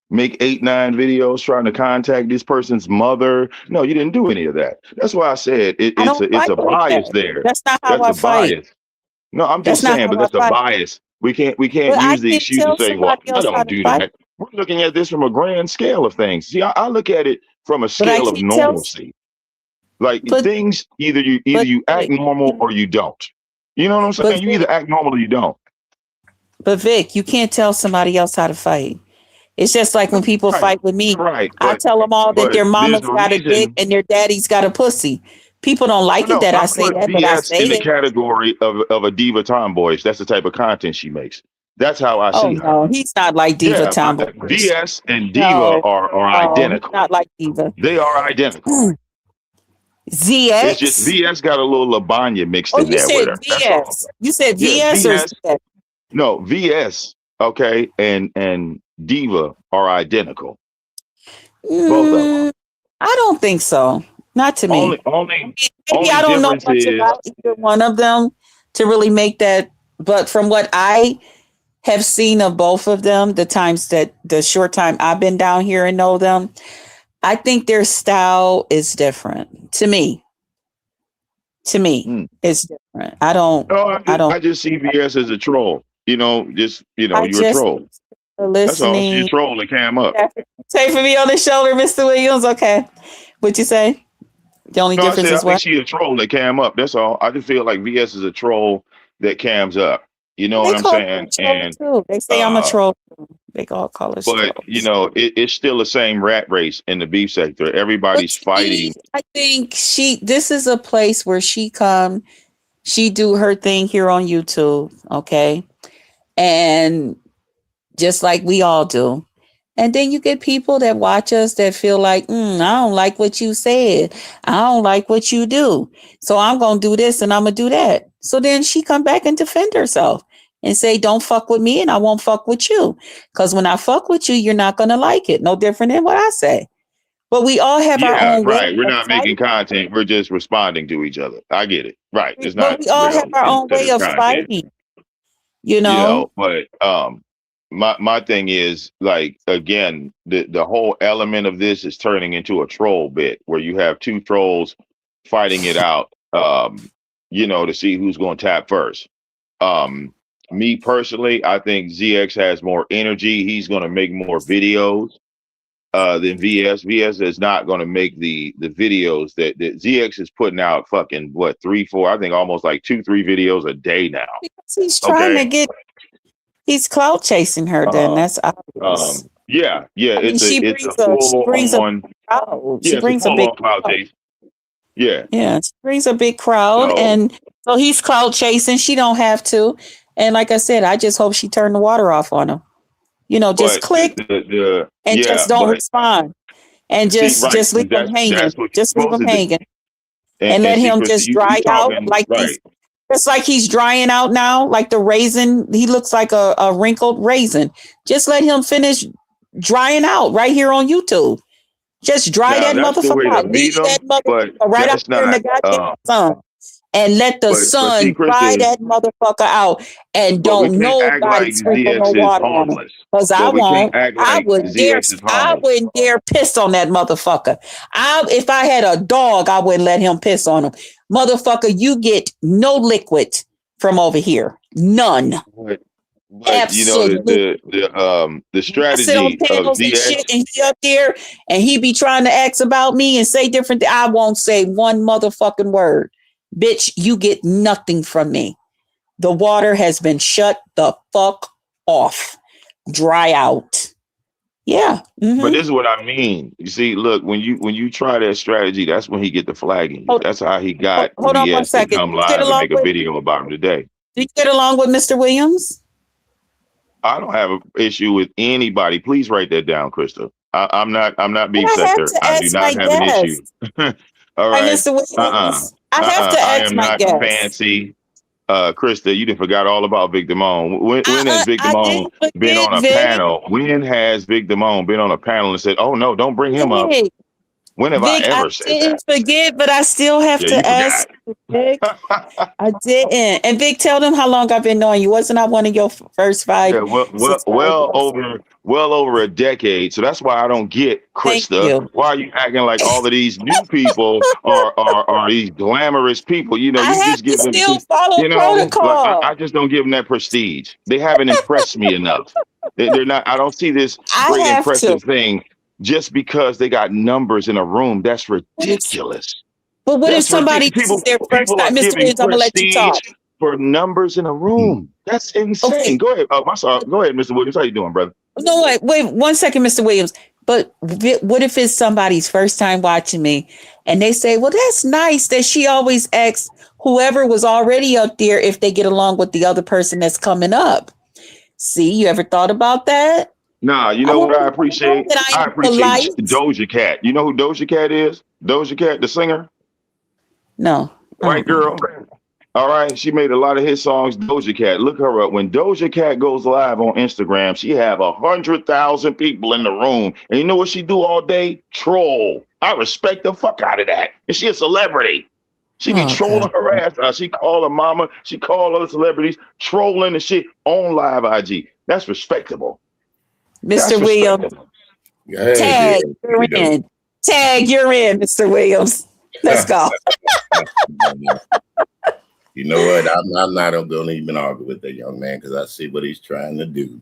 Make 8, 9 videos trying to contact this person's mother? No, you didn't do any of that. That's why I said I don't it's fight a like bias that. there. That's not how That's I a fight. bias. No, I'm That's just not saying, how but I that's a fight. bias. We can't But I use the can't excuse to tell say, well, somebody I else how don't to do fight. that. We're looking at this from a grand scale of things. See, I look at it from a But I scale of can't tell. normalcy. Like But things, either but you act Vic, normal or you don't. You know what I'm but saying? You Vic, either act normal or you don't. but Vic, you can't tell somebody else how to fight. It's just like when people Right, fight with me, right. I tell them all that But their there's mama's a got a dick reason. and their daddy's got a pussy. People don't like it No, that I I say put that, but I VS say in the it. category of a diva tomboy. That's the type of content she makes. That's how I Oh see her. no, he's not like Diva Yeah, Tomboy. VS and Diva No, are no, he's identical. not like Diva. They are identical. It's just ZX? VS got a little Labanya mixed Oh, in you there with said her. That's all. VS. You said Yeah, VS or VS. ZX? No, VS. Okay, and Diva are identical. Both of them. Mm, I don't think so. Not to me. Only only Maybe only I don't know difference much is about either one of them to really make that. But from what I have seen of both of them, the short time I've been down here and know them, I think their style is different. To me, mm, it's different. I don't. no, I don't. I just see VS as a troll. I You're a just troll. That's all. She's a listening. troll that came up. Say for me on the shoulder, Mr. Williams. Okay, what you say? The only No, I difference said I is think what she's a troll that came up. That's all. I just feel like VS is a troll that cams up. You know they what I'm call me a saying? troll And too. They say I'm a uh troll. They all call us But trolls. it's still the same rat race in the beef sector. Everybody's fighting. I think this is a place where she do her thing here on YouTube, okay? And just like we all do. And then you get people that watch us that feel like, I don't like what you said. I don't like what you do. So I'm going to do this and I'm going to do that. So then she come back and defend herself and say, don't fuck with me and I won't fuck with you. Because when I fuck with you, you're not going to like it. No different than what I say. But we all have our Yeah, own way. right. We're not making content. We're just responding to each other. I get it. Right. It's But not we all have real our own way considered of content. fighting. You know? But my thing is, like, again, the whole element of this is turning into a troll bit where you have two trolls fighting it out, to see who's going to tap first. Me personally, I think ZX has more energy. He's going to make more videos than VS. VS is not going to make the videos that ZX is putting out. Fucking what, 3, 4? I think almost like 2, 3 videos a day now. Because he's trying to get. He's clout chasing her. Then that's obvious. Yeah. I mean, she brings a crowd. She brings a big crowd. Yeah, she brings a big crowd, and so he's clout chasing. She don't have to. And like I said, I just hope she turned the water off on him. Just click and just don't respond, and just leave him hanging. Just leave him hanging, and let him just dry out like these. It's like he's drying out now, like the raisin. He looks like a wrinkled raisin. Just let him finish drying out right here on YouTube. Just dry that motherfucker out. Leave that motherfucker right out there in the goddamn sun. And let the sun dry that motherfucker out. And don't nobody sprinkle no water on him. Because I won't. I wouldn't dare piss on that motherfucker. If I had a dog, I wouldn't let him piss on him. Motherfucker, you get no liquid from over here. None. But absolutely. The strategy of ZX, and he up there and he be trying to ask about me and say different things. I won't say one motherfucking word. Bitch, you get nothing from me. The water has been shut the fuck off. Dry out. Yeah. Mm-hmm. But this is what I mean. You see, look, when you try that strategy, that's when he get the flagging. That's how he got. Hold on 1 second. Come live and make a video about him today. Did you get along with Mr. Williams? I don't have an issue with anybody. Please write that down, Krista. I'm not beef sector. I do not have an issue. All right. Mr. Williams. I have to ask my guest. I am not fancy. Krista, you done forgot all about Vic Damone. When has Vic Damone been on a panel? When has Vic Damone been on a panel and said, "Oh no, don't bring him up"? When have I ever said that? I didn't forget, but I still have to ask Vic. I didn't. And Vic, tell them how long I've been knowing you. Wasn't I one of your first 5? Yeah, well over a decade. So that's why I don't get, Krista. Why are you acting like all of these new people are these glamorous people? You just give them protocol. I just don't give them that prestige. They haven't impressed me enough. They're not. I don't see this great impressive thing. Just because they got numbers in a room, that's ridiculous. But what if somebody sees their first time? Mr. Williams, I'm gonna let you talk. For numbers in a room, that's insane. Okay. Go ahead. I'm sorry. Go ahead, Mr. Williams. How you doing, brother? No, wait 1 second, Mr. Williams. But what if it's somebody's first time watching me, and they say, "Well, that's nice that she always asks whoever was already up there if they get along with the other person that's coming up." See, you ever thought about that? Nah, you know what I appreciate? I appreciate Doja Cat. You know who Doja Cat is? Doja Cat, the singer? No. White girl. All right. She made a lot of hit songs. Doja Cat. Look her up. When Doja Cat goes live on Instagram, she have 100,000 people in the room. And you know what she do all day? Troll. I respect the fuck out of that. And she a celebrity. She be trolling her ass. She call her mama. She call other celebrities, trolling and shit on live IG. That's respectable. Mr. Williams, tag, you're in. Tag, you're in, Mr. Williams. Let's go. You know what? I'm not going to even argue with that young man because I see what he's trying to do.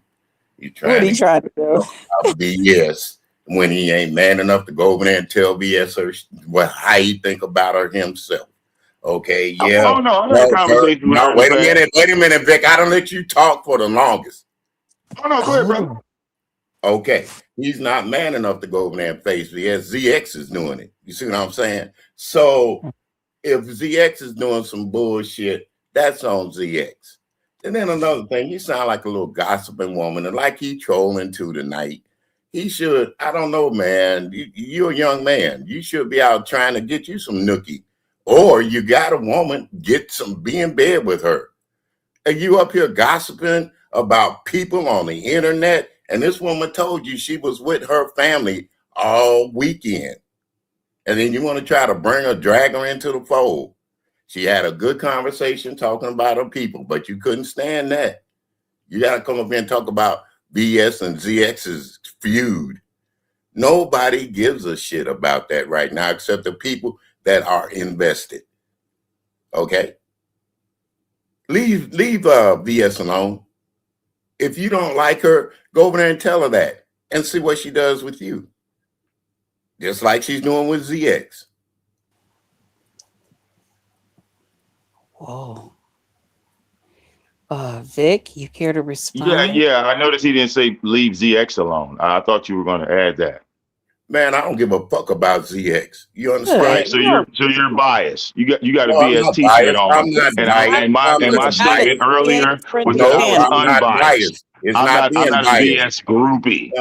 What he trying to do? BS when he ain't man enough to go over there and tell BS how he think about her himself. Okay, yeah. Oh no, wait a minute, Vic. I don't let you talk for the longest. Oh no, go ahead, brother. Okay, he's not man enough to go over there and face VS. ZX is doing it. You see what I'm saying? So if ZX is doing some bullshit, that's on ZX. And then another thing, you sound like a little gossiping woman, and like he trolling too tonight. He should, I don't know, man. You're a young man. You should be out trying to get you some nookie. Or you got a woman, be in bed with her. And you up here gossiping about people on the internet, and this woman told you she was with her family all weekend. And then you want to try to drag her into the fold. She had a good conversation talking about her people, but you couldn't stand that. You got to come up here and talk about VS and ZX's feud. Nobody gives a shit about that right now except the people that are invested. Okay? Leave VS alone. If you don't like her, go over there and tell her that and see what she does with you. Just like she's doing with ZX. Whoa. Vic, you care to respond? Yeah. I noticed he didn't say leave ZX alone. I thought you were going to add that. Man, I don't give a fuck about ZX. You understand? Right. So you're biased. You got a No, VS T-shirt on. I'm not biased. And my statement earlier was that I was unbiased. I'm not a VS groupie.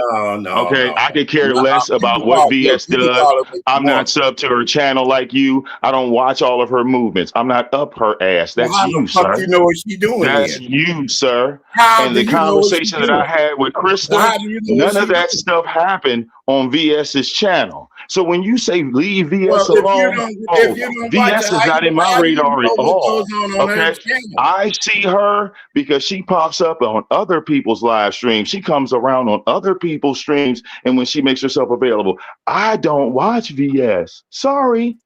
No. Okay, I could care less about what VS does. I'm not sub to her channel like you. I don't watch all of her movements. I'm not up her ass. That's you, sir. You know what she's doing? That's you, sir. And the conversation that I had with Krista, none of that stuff happened on VS's channel. So when you say leave VS alone, VS is not in my radar at all. Okay, I see her because she pops up on other people's live streams. She comes around on other people's streams, and when she makes herself available, I don't watch VS. Sorry.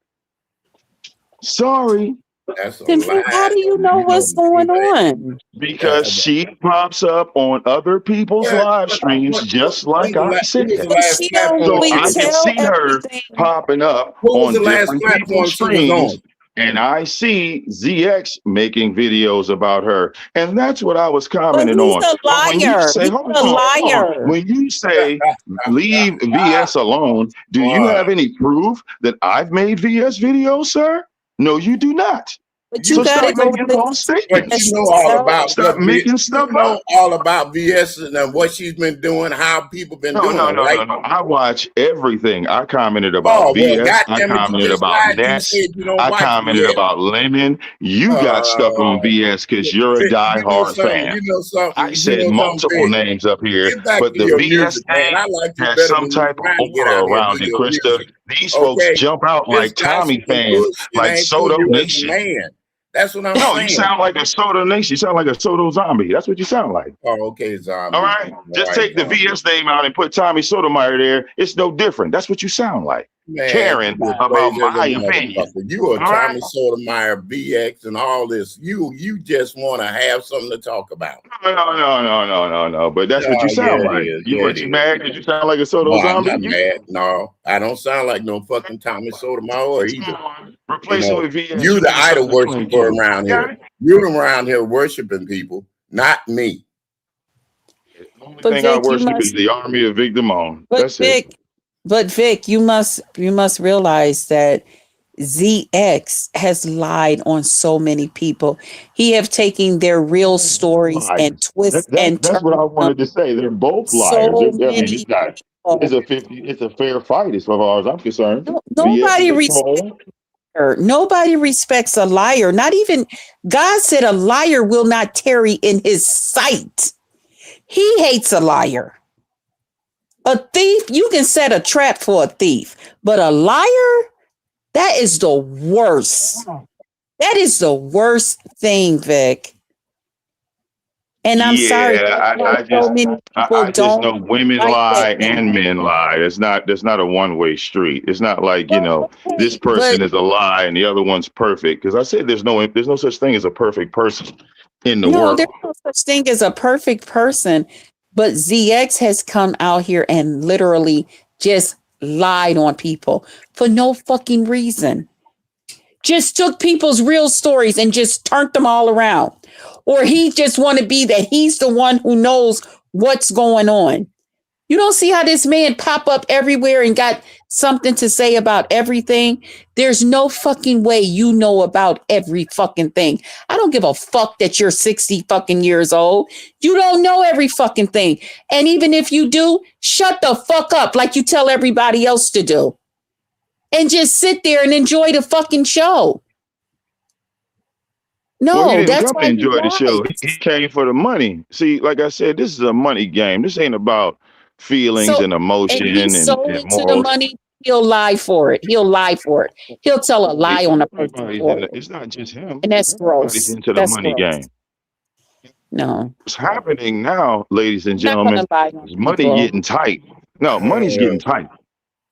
Then how do you know what's going on? Because she pops up on other people's live streams, just like I said. So I can see her popping up on different people's streams, and I see ZX making videos about her, and that's what I was commenting on. When you say leave VS alone, do you have any proof that I've made VS videos, sir? No, you do not. But you got to go you know all about stop making stuff up. All about VS and what she's been doing, how people been doing. No. I watch everything. I commented about VS. I commented about Ness. I commented about Lemon. You got stuck on VS because you're a diehard fan. I said multiple names up here, but the VS name has some type of aura around it, Krista. These folks jump out like Tommy fans, like Soto Nation. That's what I'm saying. No, you sound like a Soto Nation. You sound like a Soto zombie. That's what you sound like. Oh, okay, zombie. All right. Just take the VS name out and put Tommy Sotomayor there. It's no different. That's what you sound like. Man, caring about my opinion. You are Tommy Sotomayor, BX, and all this. You just want to have something to talk about. No. But that's what you sound like. You mad because you sound like a Soto zombie? I'm not mad. No, I don't sound like no fucking Tommy Sotomayor either. Replace it with VS. You the idol worshiper around here. You're around here worshiping people, not me. The only thing I worship is the army of Vic Damone. That's it. But Vic, you must realize that ZX has lied on so many people. He have taken their real stories and twisted and that's what I wanted to say. They're both liars. It's a fair fight as far as I'm concerned. Nobody respects a liar. Not even God said a liar will not tarry in his sight. He hates a liar. A thief, you can set a trap for a thief, but a liar, that is the worst. That is the worst thing, Vic. And I'm sorry. I just know women lie and men lie. There's not a one-way street. It's not like, this person is a lie and the other one's perfect. Because I said there's no such thing as a perfect person in the world. There's no such thing as a perfect person. But ZX has come out here and literally just lied on people for no fucking reason. Just took people's real stories and just turned them all around. Or he just want to be that he's the one who knows what's going on. You don't see how this man pop up everywhere and got something to say about everything? There's no fucking way you know about every fucking thing. I don't give a fuck that you're 60 fucking years old. You don't know every fucking thing. And even if you do, shut the fuck up like you tell everybody else to do. And just sit there and enjoy the fucking show. No, Well, he didn't that's come why to he enjoy the show. lies. He came for the money. See, like I said, this is a money game. This ain't about feelings So, and emotion and he's so and into the morals. money, he'll lie for it. He'll lie for it. He'll tell a lie on a person Everybody's for in it. it's not just him. And that's Everybody's gross. into the That's money gross. game. No, What's happening now, ladies and I'm not going gentlemen, to lie on is money people. getting tight. No, money's getting tight.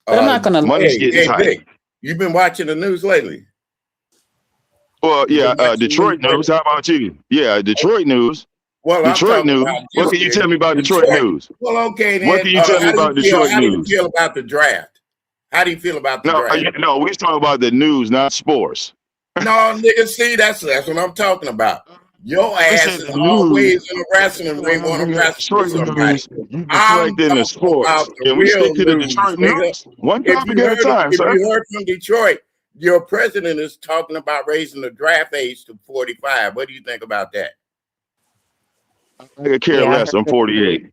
But I'm not going to lie. Money's getting Hey, tight. Vic, you been watching the news lately? Well, You yeah, been watching Detroit the news. How about you? Yeah, Detroit news. Well, I'm Detroit talking news. about What can you tell me about Detroit news? Well, okay, then. What can you tell me about Detroit How do you news? feel about the draft? How do you feel about the No, draft? no, we're talking about the news, not sports. No, nigga, see, that's what I'm talking about. Your ass said is the always in a wrestling ring, want to wrestle with Detroit somebody. news. You I'm deflect into talking sports. about the Can we real stick to the news, Detroit nigga. news? One If topic you at a heard, time, if sir. you heard from Detroit, your president is talking about raising the draft age to 45. What do you think about that? I could care Yeah, I less. heard I'm that. 48.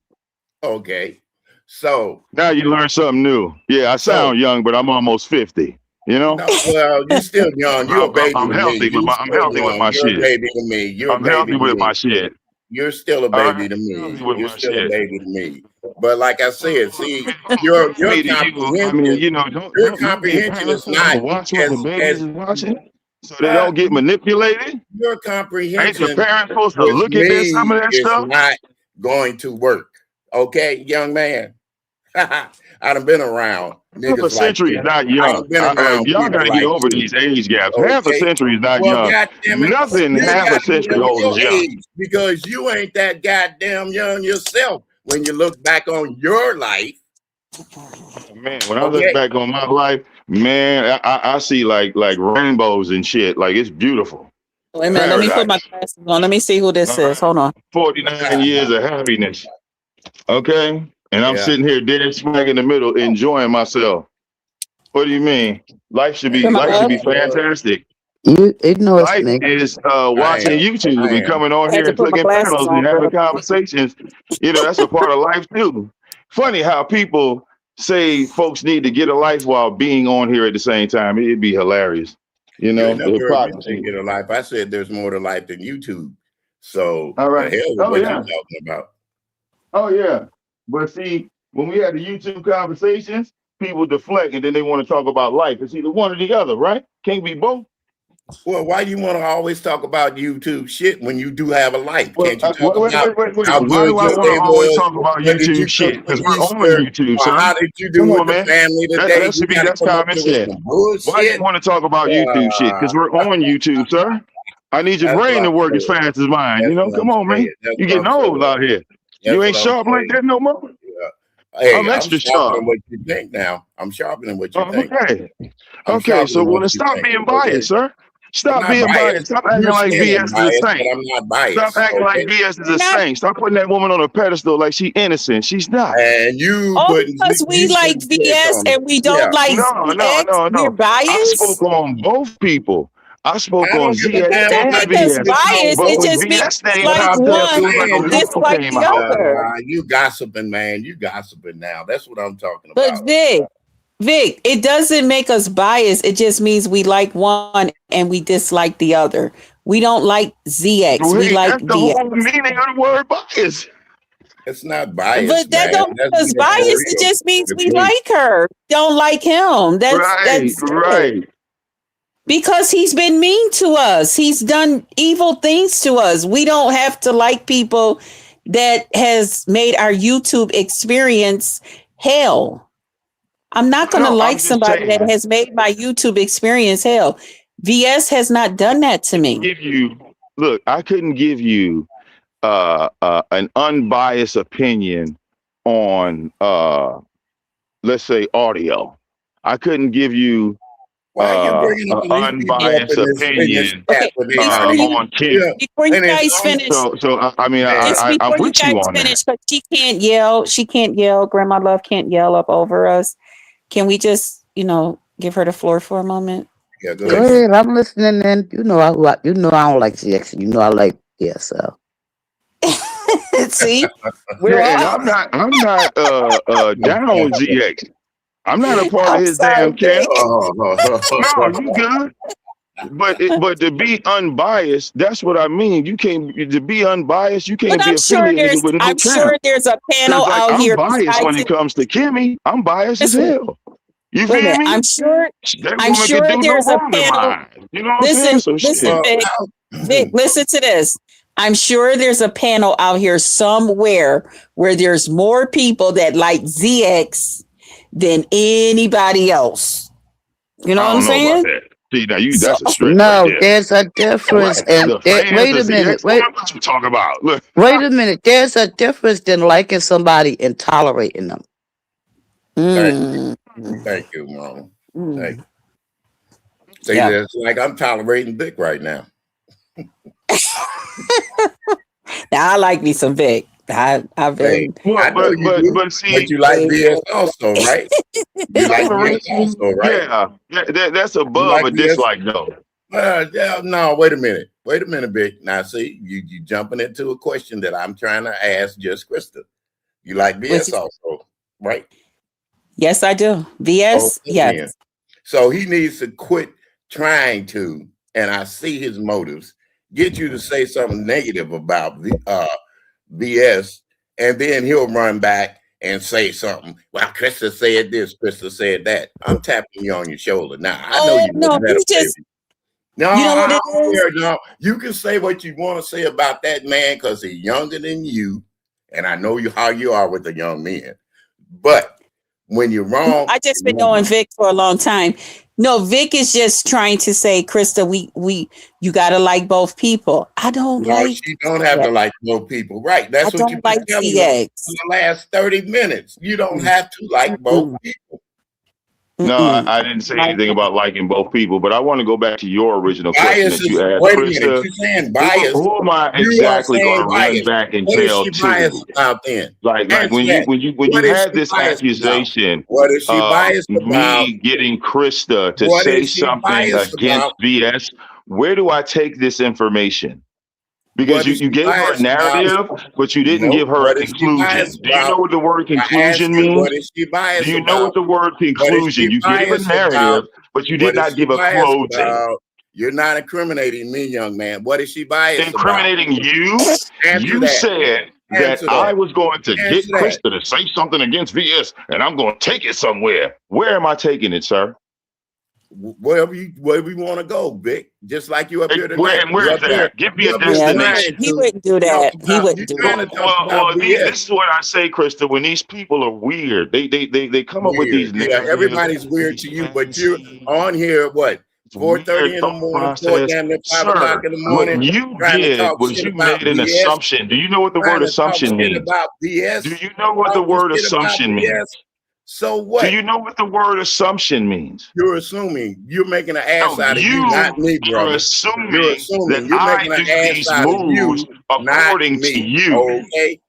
Okay, so Now you learn something new. Yeah, I sound young, but I'm almost 50. You know? no, well, you're still young. You're a baby I'm to healthy me. with my I'm healthy with my You're a shit. baby to me. You're a I'm baby healthy to with me. my shit. You're still a baby to me. Healthy with You're my still a shit. baby to me. But like I said, see, your Me to you, I comprehension, mean, you know, don't your you be comprehension is parents not watch what the babies as is watching so they don't get manipulated? your Ain't the comprehension parents supposed to with look at this, some me of that is stuff? not going to work. Okay, young man. I done been around Half a niggas like century is that. not I young. done been around Y'all people got to like get over you. these age gaps. Half a Okay. century is not Well, young. goddamn it, Nothing you half a got to century know old is your young. age because you ain't that goddamn young yourself when you look back on your life. Man, when I look back on my life, man, I see like rainbows and shit. Like it's beautiful. Wait a minute. Let me put my glasses on. Let me see who this is. Hold on. 49 years of happiness. Okay? And I'm Yeah. sitting here dead smack in the middle enjoying myself. What do you mean? Life should be fantastic. You ignorant Life nigga. is watching YouTube and coming on I had here to and put my clicking glasses panels on, and having bro. conversations. You know, that's a part of life too. Funny how people say folks need to get a life while being on here at the same time. It'd be hilarious. You You know, ain't the never heard me say hypocrisy. get a life. I said there's more to life than YouTube. So All right. the hell with Oh, what yeah. you talking about. Oh yeah. But see, when we had the YouTube conversations, people deflect and then they want to talk about life. It's either one or the other, right? Can't be both. Well, why do you want to always talk about YouTube shit when you do have a life? Well, Can't you talk wait. how Why good do I your want day to always was? talk about What did you YouTube cook shit? for Because we're on Easter? YouTube, Or son. how did you do Come with on, the man. family today? That should be that's come up common here with sense. some Why do you bullshit. want to talk about YouTube shit? Because we're on YouTube, sir. I need your That's what brain to I'm work as saying. fast as mine. You That's know, what come I'm on, man. saying. That's You what getting I'm old saying. out here. That's You ain't what I'm sharp like saying. that no more. Yeah. Hey, I'm extra sharp. sharpening what you think now. I'm sharpening what you think. Okay. I'm Okay, so sharpening what well, you stop think. being biased, sir. I'm Stop not being biased. biased. Stop acting You're like saying BS is a biased, but saint. I'm not biased. Stop acting like Okay. BS is a You're not- saint. Stop putting that woman on a pedestal like she innocent. She's not. And you All putting because we like putting shit VS on her. and we Yeah. don't like ZX. We're No. I biased. spoke on both people. I spoke I on don't give a ZX That damn don't and about make us you. VS. biased. But It with just means VS we name What like out I'm there, just it one was like a saying and is, rooster dislike came the out. other. you gossiping, man. You gossiping now. That's what I'm talking But about. Vic, it doesn't make us biased. It just means we like one and we dislike the other. We don't like ZX. We Wait, like that's the VX. whole meaning of the word bias. It's not biased, But that man. don't make That's us biased. It editorial. just means If we you- like her. Don't like him. That's it. Right. Because he's been mean to us. He's done evil things to us. We don't have to like people that has made our YouTube experience hell. I'm not going to No, I'm like just somebody that saying. has made my YouTube experience hell. VS has not done that to me. I couldn't give you an unbiased opinion on let's say audio. I couldn't give you Why are you bringing up these people up unbiased in this opinion chat when they before already you on Kim. before you and it's guys on finish, I mean, man. just I'm before you with you guys on that. finish, but she can't yell. She can't yell. Grandma Love can't yell up over us. Can we just, give her the floor for a moment? Yeah, go Go ahead. ahead, I'm listening. And you know I don't like CX. You know I like so. See, we're Yeah, and all. I'm not down with ZX. I'm not a part of I'm his sorry, damn camp. Vic. No, you good. But to be unbiased, that's what I mean. You can't to be unbiased. You But can't be affiliated with no I'm sure camp. there's a Because panel like out I'm here biased when besides it it. comes to Kimmy. I'm biased as Listen, hell. You wait a feel minute. me? That I'm woman could sure do no there's a wrong in my panel. eyes. You know what I'm saying? So Listen, shit. Vic, listen to this. I'm sure there's a panel out here somewhere where there's more people that like ZX than anybody else. You know I what I'm don't know about saying? that. See, now So, that's a stretch right No, there. there's a difference. What? And The fans wait a of minute. ZX, what you talk about? Look, Wait a minute. There's a difference than liking somebody and tolerating them. mm, Thank you, Mom. mm. Thank you. See, Yeah. it's like I'm tolerating Vic right now. Now I like me some Vic. I very. Hey, I know you do, but see, but you like BS also, right? You like BS also, right? yeah, that's above like a BS? dislike, though. Yeah, no, wait a minute, Vic. Now, see, you jumping into a question that I'm trying to ask just Krista. You like BS also, right? Yes, I do. VS, Okay, yes. then. So he needs to quit trying to, and I see his motives, get you to say something negative about BS, and then he'll run back and say something. Well, Krista said this, Krista said that. I'm tapping you on your shoulder. Now, I know you No, he just. No, You know what I it don't is? care, no. You can say what you want to say about that man because he's younger than you, and I know how you are with the young men. But when you're wrong, I just been knowing Vic for a long time. No, Vic is just trying to say, Krista, you gotta like both people. I don't like. She don't have to like both people, right? That's I what you've been don't like telling CX. us for the last 30 minutes. You don't have to like both people. No, I didn't say anything about liking both people, but I want to go back to your original question Bias that you is, asked, wait a minute, Krista. you're saying bias. Who am I You are exactly going saying to run bias. back and What is tell she biased to? about then? Like Answer when that. you What is had she this biased about? accusation What is she of biased about? me getting Krista to What say is she something biased against about? VS, where do I take this information? Because What is you she gave her a biased about? narrative, but you didn't Nope. give her a What is she conclusion. biased Do you know about? what the word I asked conclusion you, means? what is she biased Do you know what about? the word What is conclusion? she You gave a biased narrative, about? but you What did is not she give a biased closing. about? You're not incriminating me, young man. What is she biased about? Incriminating you? Answer You that. said that Answer I that. was going to get Answer that. Krista to say something against VS, and I'm going to take it somewhere. Where am I taking it, sir? Wherever you want to go, Vic. Just like you up here tonight. Where You is up here- that? Give me you a up here destination. trying He to wouldn't do talk that. He about- wouldn't you do trying that. to talk about BS. This is what I say, Krista. When these people are weird, they come up with these Weird. Yeah, narratives. everybody's weird to you, but you're on here, what? It's 4:30 in the weird morning, thought 4 process. damn near 5 Sir, o'clock in the morning, what you trying to did talk was shit you about made an BS. assumption. Do you know what the Trying word to talk assumption shit means? about BS. Do you know what the Talking word shit about assumption BS. means? So what? Do you know what the word assumption means? You're assuming. You're making an ass No, out of you, you not me, are brother. assuming You're assuming. that You're I making an do ass these out of moves you, not according to me. you. Okay?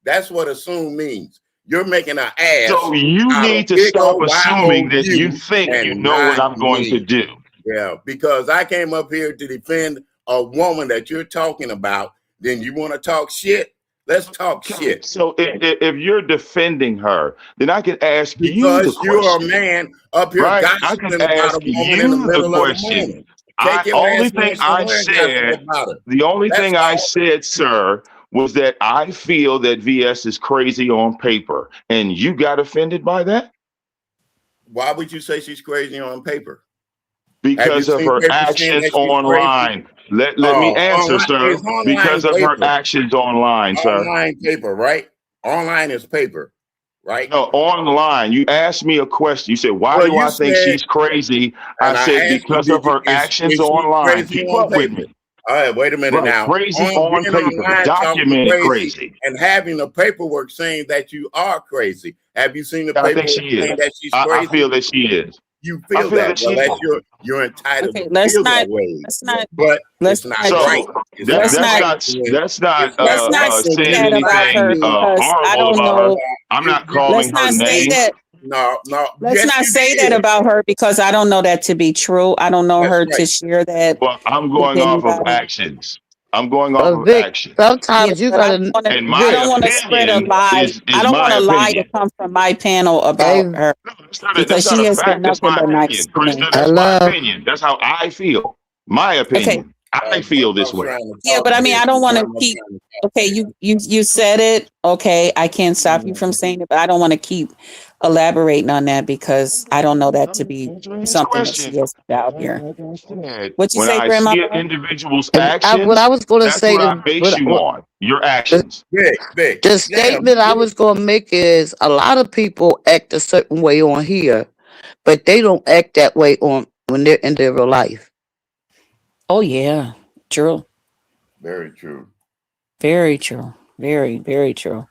That's what assume means. You're making an ass So you out need of to big stop old assuming that you you think you and know what not I'm going to me. do. Yeah, because I came up here to defend a woman that you're talking about. Then you want to talk shit? Let's talk shit. So if you're defending her, then I can ask you the Because you're a question. man up here Right? I gossiping can about a ask woman in the you the middle of the question. morning. Take your Only ass thing in I somewhere and said, gossip about her. the only That's thing I all. said, sir, was that I feel that VS is crazy on paper, and you got offended by that Why would you say she's crazy on paper? because of seen her paper saying actions that she's online. Let me answer, online, sir. it's online Because of her paper. actions online, sir. Online paper, right? Online is paper, right? No, online. You asked me a question. You said, "Why Well, do you I think said- she's crazy?" I And I said, asked you, "Because did of her you- is actions she online." crazy Keep on up with paper? me. All right, wait a minute Right, now. crazy on being paper, online talking documented crazy. and having the paperwork saying that you are crazy. Have you seen the I paperwork think she saying is. that she's I crazy? feel that she is. you I feel feel that. that Well, she that's lied. you're entitled Okay, to feel that way, let's not, but let's it's not not, right. So It's that let's not not, right. When, that's not it's not let's not right say for saying you that to about lie her anything to. because I horrible don't about her. know. I'm not You Let's calling her not say names. that. no. Let's Yes, not you say that did. about her because I don't know that to be true. I don't know That's her right. to share that Well, I'm with going off of anybody. actions. I'm going off But of Vic, actions. Yeah, sometimes you but I don't gotta want to. And I my Vic. don't want to spread a opinion lie. I is don't want my a lie to opinion. come from my panel about Hey, her No, because that's not she a has been fact. That's nothing my but nice opinion. to me. Krishna, that's my hello. opinion. That's how I feel. My Okay. opinion. I feel this Grandma's way. trying to Yeah, talk but I mean, big. I don't want to Grandma keep. trying to Okay, you said it. Okay, I can't stop you from saying it, but I don't want to keep elaborating on that because I don't know that to be Answering his something that she question. has put out here. Like I said, What you when say, I see an grandmother? individual's What I actions, was gonna that's say what I to base you on. Your the, actions. Vic, the damn, statement I was gonna make is a lot of people act a certain way on here, but they don't act that way on when they're in their real life. Oh yeah, true. very true. Very true. Very, very true.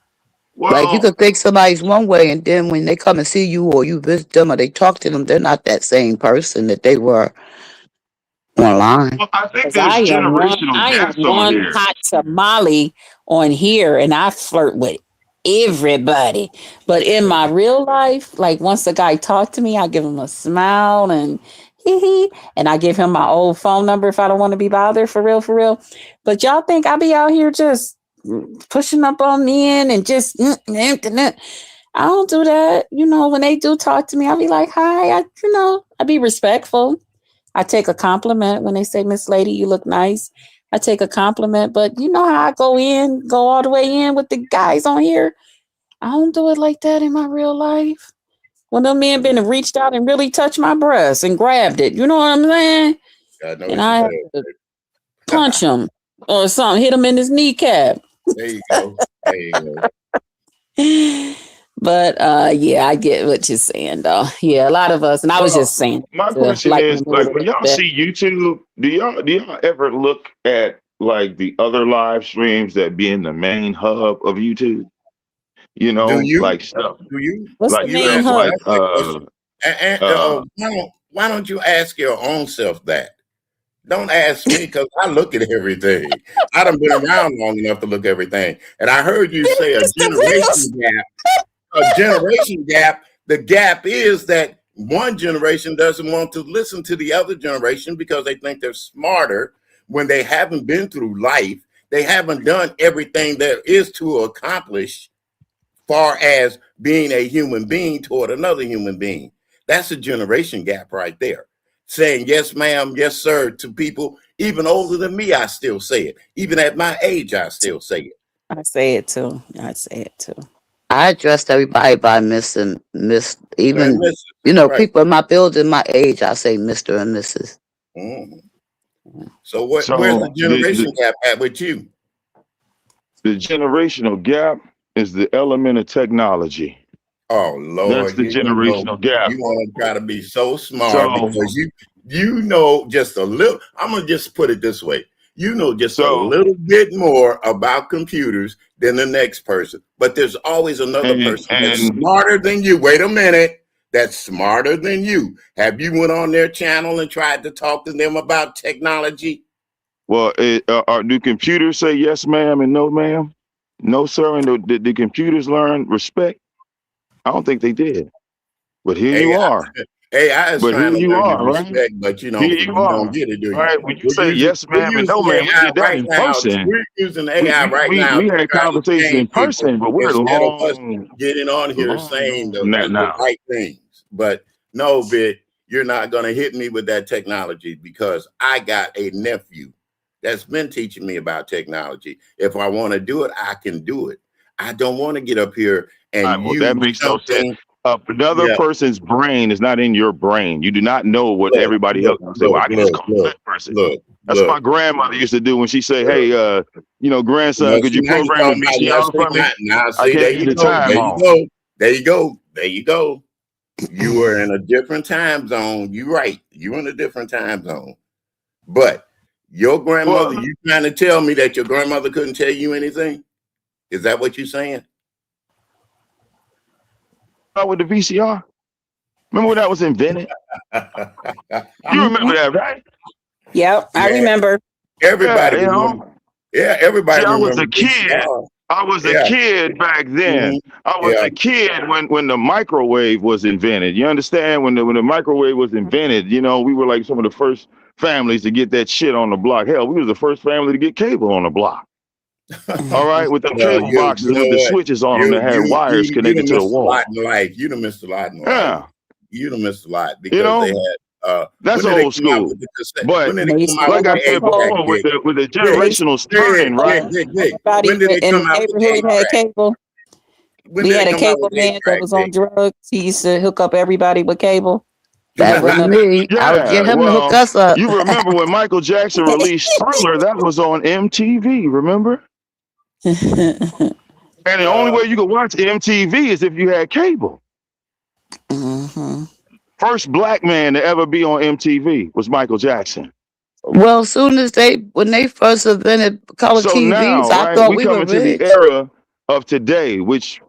Like you Well, could think somebody's one way, and then when they come and see you or you visit them or they talk to them, they're not that same person that they were online. I think Because there's generational I am gaps on one here. hot tamale on here, and I flirt with everybody. But in my real life, like once a guy talk to me, I give him a smile and hee hee, and I give him my old phone number if I don't want to be bothered for real, for real. But y'all think I be out here just pushing up on men and just I don't do that. You know, when they do talk to me, I'll be like, hi, I be respectful. I take a compliment when they say, Miss Lady, you look nice. I take a compliment, but you know how I go all the way in with the guys on here. I don't do it like that in my real life. When them men been and reached out and really touched my breast and grabbed it, you know what I'm saying? I know And what you I have to punch him or something, hit him in his kneecap. There you go. There you go. But yeah, I get what you're saying, though. Yeah, a lot of us, and I was just Well, saying my to question lighten is the mood like a when little y'all bit. see YouTube, do y'all ever look at like the other live streams that be in the main hub of YouTube? You Do know, you? like stuff Do you? What's the like You main stuff ask hub? like us that question. uh Why don't you ask your own self that? Don't ask me because I look at everything. I done been around long enough to look at everything. And I heard you say a Mr. Williams. generation gap. A generation gap. The gap is that one generation doesn't want to listen to the other generation because they think they're smarter when they haven't been through life. They haven't done everything there is to accomplish far as being a human being toward another human being. That's a generation gap right there. Saying yes, ma'am, yes, sir to people even older than me, I still say it. Even at my age, I still say it. I say it too. I say it too. I addressed everybody by Miss and Miss. And Even listen, right. people in my building, my age, I say Mister and Mrs. Mhm. So where's the so generation gap at with you? the generational gap is the element of technology. Oh That's Lord, the here you go. generational gap. You want to try to be so smart So because you know just a little. I'm gonna just put it this way. You know just a so little bit more about computers than the next person. But there's always another person that's and smarter than you. Wait a minute. That's smarter than you. Have you went on their channel and tried to talk to them about technology? well, do computers say yes, ma'am, and no, ma'am? No, sir. And did the computers learn respect? I don't think they did. But here you AI, are. AI is But here trying to you learn your are, right? respect, but you Here don't you you don't are. get it, do All you? right. When you say yes, We're ma'am, and no, using ma'am, we AI did that right in now. person. We're using We AI right we now we to had try to conversations change in people person, but we're instead of us long, getting on here saying long from that the now. right things. But no, Vic, you're not gonna hit me with that technology because I got a nephew that's been teaching me about technology. If I want to do it, I can do it. I don't want to get up here All and right, well, that use makes no sense. something. Another Yeah, person's brain is not in your brain. You do not know what look, everybody look, else say. Well, look, I can just look, call look, that person. look, That's what look. my grandmother used to do when she say, look. "Hey, grandson, No, could see, you now you're program the talking about now. VCR See, for me? now, I see, there gave you you the go, time there you on." go, there you go, there you go. You were in a different time zone. You right. You in a different time zone. But your grandmother, Well, you trying to tell me that your grandmother couldn't tell you anything? Is that what you're saying? with the VCR. Remember when that was invented? You remember that, right? Yep, I Yeah, remember. everybody Yeah, you remember. know. Yeah, See, everybody I was remember a kid. VCR. I was a Yeah. kid back then. Mhm. I was Yeah. a kid when the microwave was invented. You understand? When the microwave was invented, you know, we were like some of the first families to get that shit on the block. Hell, we was the first family to get cable on the block. All right, with the Well, cable boxes you know with the what? switches on them that had wires You connected done to the missed a lot wall. in life. You done missed a lot in life. Yeah, You done missed a lot you because they know, had that's when did they old come out school. with the cassette? But When did They they used come to out hook like with I up the the said 8 track before, pole. with disc? the When, They used generational Jig, turning, right? Jig, Jig. everybody When did they in come the out with the neighborhood 8 had track? cable. When We did they had a come out cable with the 8 man that track, was on Jig? drugs. He used to hook up everybody with cable That and was run up. me. I would get Yeah, him to hook well, us up. you remember when Michael Jackson released Thriller? That was on MTV, remember? And the only Uh, way you could watch MTV is if you had cable. Mhm. First black man to ever be on MTV was Michael Jackson. Well, as soon as when they first invented color So TVs, now, I right, thought we we come were into the rich. era of today, which,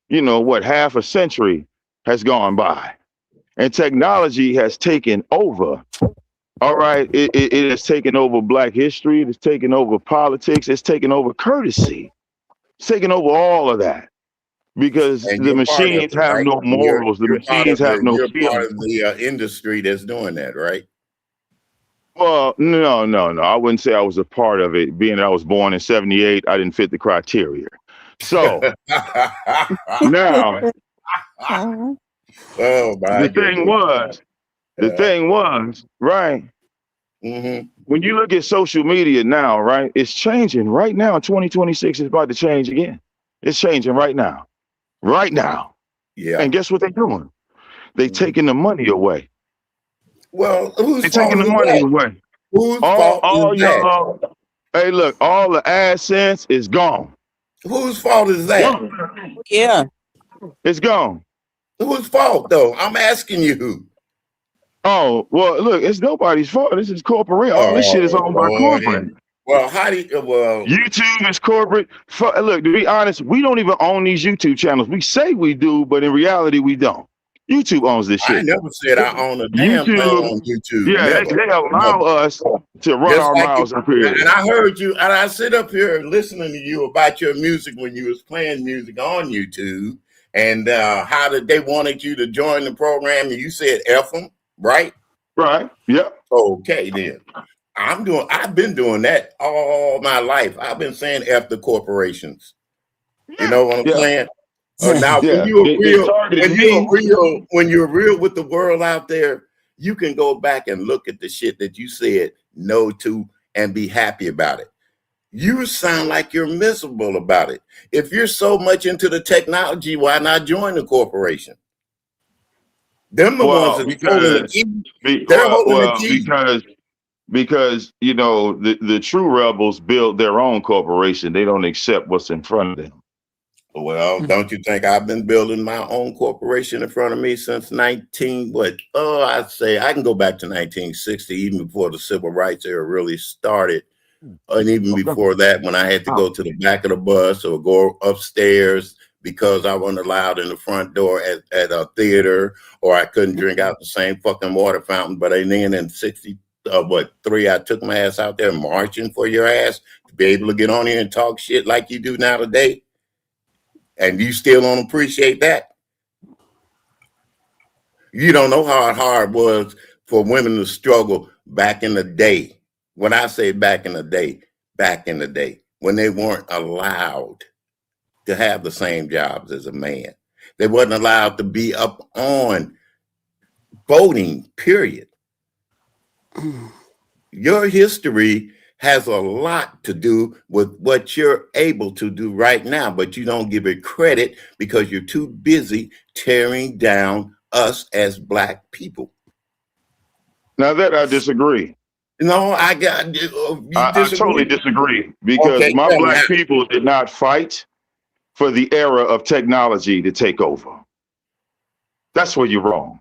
you know, what, half a century has gone by. And technology has taken over. All right, it has taken over black history. It has taken over politics. It's taken over courtesy. It's taken over all of that because and the you're part of machines it, have right? no morals. The machines have no You're part feelings. of the industry that's doing that, right? Well, no. I wouldn't say I was a part of it. Being that I was born in '78, I didn't fit the criteria. So now Mhm. Oh my the thing goodness. was, right? Mm-hmm. When you look at social media now, right, it's changing right now. 2026 is about to change again. It's changing right now, right now. Yeah. And guess what they're doing? They Mhm. taking the money away. Well, whose They're taking fault the is money that? away. Whose All, fault is all that? y'all. Hey, look, all the AdSense is gone. Whose fault is that? Yeah. It's gone. Whose fault though? I'm asking you. Oh, well, look, it's nobody's fault. This is corporate. All this shit is Oh owned by Lord. corporate. Well, how do you YouTube is corporate. Look, to be honest, we don't even own these YouTube channels. We say we do, but in reality, we don't. YouTube owns this I shit. never said I own a damn thing YouTube, on YouTube. yeah, Never. they allow Never. us to run Just our like you, mouths up here. and I heard you, and I sit up here listening to you about your music when you was playing music on YouTube, and how did they wanted you to join the program, and you said F them, right? Right. Yep. Okay, then. I've been doing that all my life. I've been saying F the corporations. You know what I'm Yeah. saying? Now Yeah. when you're real with the world out there, you can go back and look at the shit that you said no to and be happy about it. You sound like you're miserable about it. If you're so much into the technology, why not join the corporation? Them the ones Well, that's holding the because key. They're holding the key. because you know the true rebels build their own corporation. They don't accept what's in front of them. Well, don't you think I've been building my own corporation in front of me since I'd say I can go back to 1960, even before the civil rights era really started. And even before that, when I had to go to the back of the bus or go upstairs because I wasn't allowed in the front door at a theater, or I couldn't drink out the same fucking water fountain. But then in 63, I took my ass out there marching for your ass to be able to get on here and talk shit like you do now today. And you still don't appreciate that? You don't know how hard it was for women to struggle back in the day. When I say back in the day, when they weren't allowed to have the same jobs as a man. They wasn't allowed to be up on voting, period. Your history has a lot to do with what you're able to do right now, but you don't give it credit because you're too busy tearing down us as Black people. Now that I disagree. No, I totally disagree because Okay, my tell me Black how. people did not fight for the era of technology to take over. That's where you're wrong.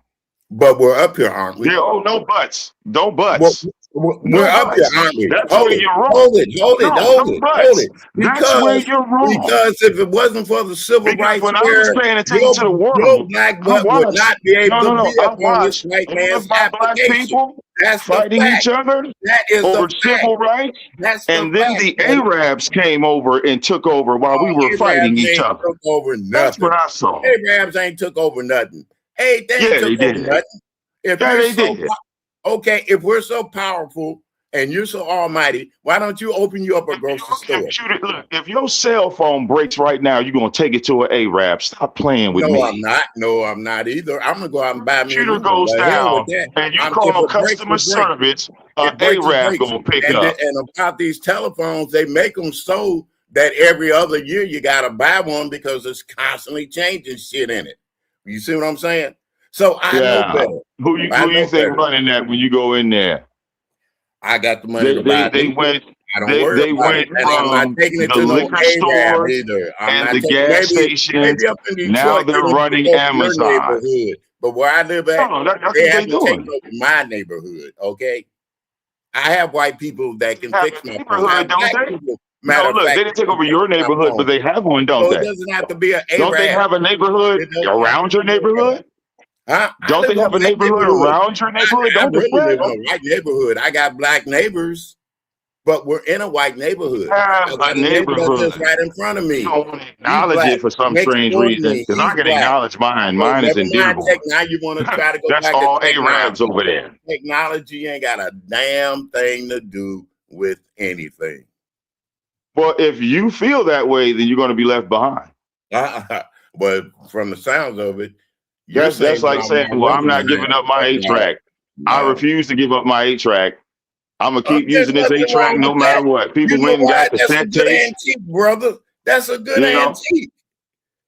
But we're up here, aren't we? Yeah. Oh, no buts. No Well, buts. We're No up here, buts. aren't we? That's Hold where it, you're wrong. hold it, hold it, No, hold no it, hold buts. it. That's where Because you're wrong. if it wasn't for the civil Because rights when I was era, paying attention your to the your world, black I butt would watched. not be able No, to no, no. be I up on this watched white all man's of my black application. people That's the fighting fact. each other That is over the fact. civil rights, That's the and then fact. the Buddy. Arabs came over and took over while we were fighting Arabs each ain't other. took over That's nothing. what I saw. Arabs ain't took over nothing. Hey, they ain't Yeah, took they over did. nothing. If Yeah, you're they so did. okay, if we're so powerful and you're so almighty, why don't you open you up a grocery store? Look, if your cell phone breaks right now, you're gonna take it to an Arab. Stop playing with me. No, I'm not. No, I'm not either. I'm gonna go out and buy me a Computer new one. goes The hell with down, that. and you If call it breaks, customer it breaks. service, It breaks, it Arab breaks. gonna pick And up. and about these telephones, they make them so that every other year you gotta buy one because it's constantly changing shit in it. You see what I'm saying? So I know Yeah. better. Who you I know think better. running that when you go in there? I got the money to buy They it. went I don't worry they about went it. And I'm not from taking it the to no liquor Arab stores either. I'm and not the taking gas stations. maybe up in Now Detroit, they're they don't take running over your Amazon. neighborhood. But where I live at, No, that's they what they haven't taken doing. over my neighborhood. Okay. I have white people that can Have fix a my phone. I neighborhood, have don't black they? people, No, matter of look, fact, they didn't take that over can your fix my neighborhood, but phone. they have one, don't So it they? doesn't have to be an Don't they Arab. have a neighborhood It doesn't have around to your be an Arab. neighborhood? Huh? I Don't they live in a have a black neighborhood neighborhood. around your neighborhood? I Don't they? really live in a white neighborhood. I got black neighbors, but we're in a white neighborhood. I Have got a a neighbor that lives neighborhood. right in front of You me. don't want to He's acknowledge black. it for some Next strange door to reason, me, because I he's can black. acknowledge mine. So Mine is never in mind tech. Dearborn. Now you want to try to go That's back to all Arabs technology. over there. Technology ain't got a damn thing to do with anything. Well, if you feel that way, then you're going to be left behind. But from the sounds of it, That's like saying, well, I'm not giving up my 8-track. No. I refuse to give up my 8-track. I'm going to keep There's using this nothing 8-track wrong no with matter that. what. People You know went and why? got That's a cassette good tapes. antique, brother. That's a good You know? antique.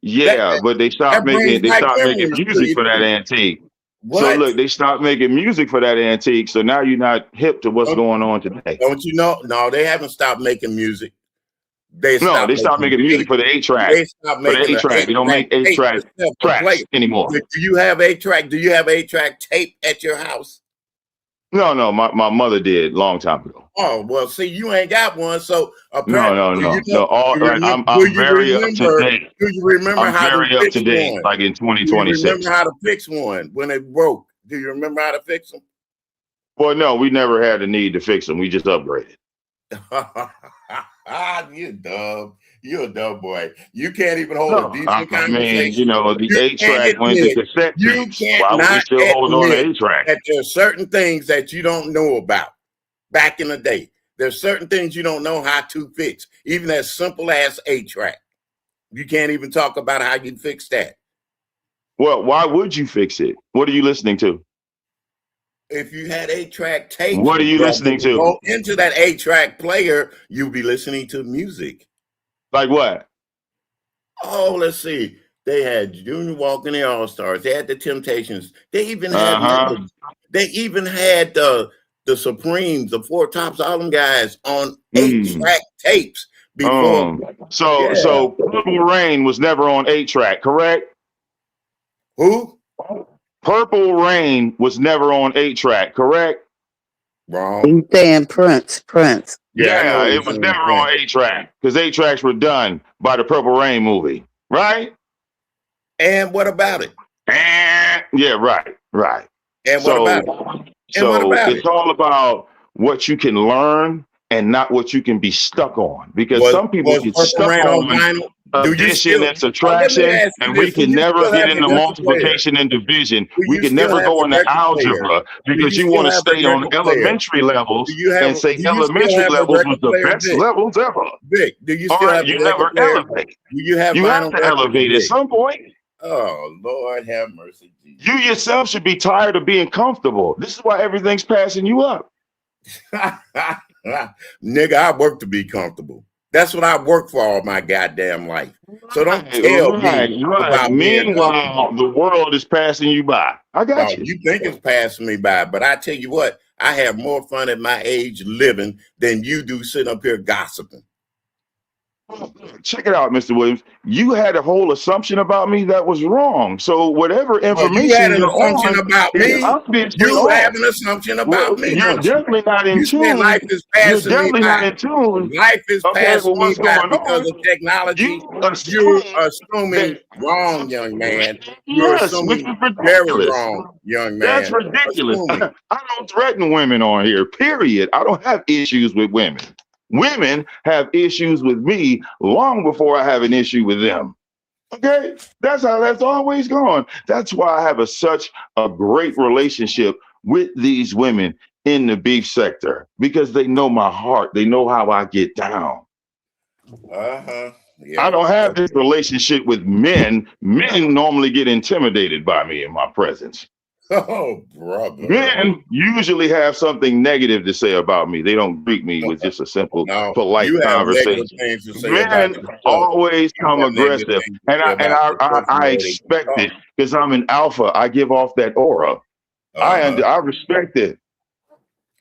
Yeah, but they stopped brings making back music memories for that antique. What? So look, they stopped making music for that antique. So now you're not hip to what's going on today. Don't you know? No, they haven't stopped making music. They stopped making music for the 8-track. They stopped making the 8-track. They don't make 8-track tracks anymore. Do you have 8-track? Do you have 8-track tape at your house? No. My mother did long time ago. Oh, well, see, you ain't got one. So apparently, No. I'm very up to date. Do you remember I'm how very to up fix to date, one? like in Do you 2026. remember how to fix one when it broke? Do you remember how to fix them? Well, no, we never had the need to fix them. We just upgraded. You're dumb. You're a dumb boy. You can't even hold a decent conversation. I mean, the 8-track went to cassette tapes. Why would we still hold on to 8-track? That there are certain things that you don't know about back in the day. There's certain things you don't know how to fix, even as simple as 8-track. You can't even talk about how you fix that. Well, why would you fix it? What are you listening to? If you had 8-track tapes, what are you listening to? Go into that 8-track player, you'll be listening to music. Like what? Oh, let's see. They had Junior Walker and the All-Stars. They had the Temptations. They even had the Supremes, the Four Tops, all them guys on 8-track tapes before. So Purple Rain was never on 8-track, correct? Who? Purple Rain was never on 8-track, correct? Wrong. You saying Prince. Yeah, it was never on 8-track because 8-tracks were done by the Purple Rain movie, right? And what about it? And yeah, right. And what about it? It's all about what you can learn and not what you can be stuck on. Because some people get stuck on addition and subtraction, and we can never get into multiplication and division. We can never go into algebra because you want to stay on elementary levels and say elementary levels was the best levels ever. Vic, do you still have you never elevate. You have to elevate at some point. Oh, Lord have mercy. Jesus. You yourself should be tired of being comfortable. This is why everything's passing you up. Nigga, I work to be comfortable. That's what I work for all my goddamn life. So don't tell me about meanwhile, the world is passing you by. I got you. You think it's passing me by, but I tell you what, I have more fun at my age living than you do sitting up here gossiping. Check it out, Mr. Williams. You had a whole assumption about me that was wrong. So whatever Well, you had information an you're assumption on about is me. obviously You have off. an assumption Well, about me, you're don't you? definitely not in You said tune. life is You're passing me definitely not by. in tune. Life is Okay, passing well, me what's by going because on? of technology. You You're assume assuming that wrong, young man. You're yes, which assuming is very ridiculous. wrong, young That's man. ridiculous. Assuming. I don't threaten women on here, period. I don't have issues with women. Women have issues with me long before I have an issue with them. Okay? That's how that's always gone. That's why I have such a great relationship with these women in the beef sector because they know my heart. They know how I get down. Yeah. I don't have this relationship with men. Men normally get intimidated by me in my presence. Oh, brother. Men usually have something negative to say about me. They don't greet me with just a simple, No, polite you have conversation. negative things to say about Men yourself. always You come have negative aggressive, things to and say I about yourself I in order to expect talk. it because I'm an alpha. I give off that aura. I respect it.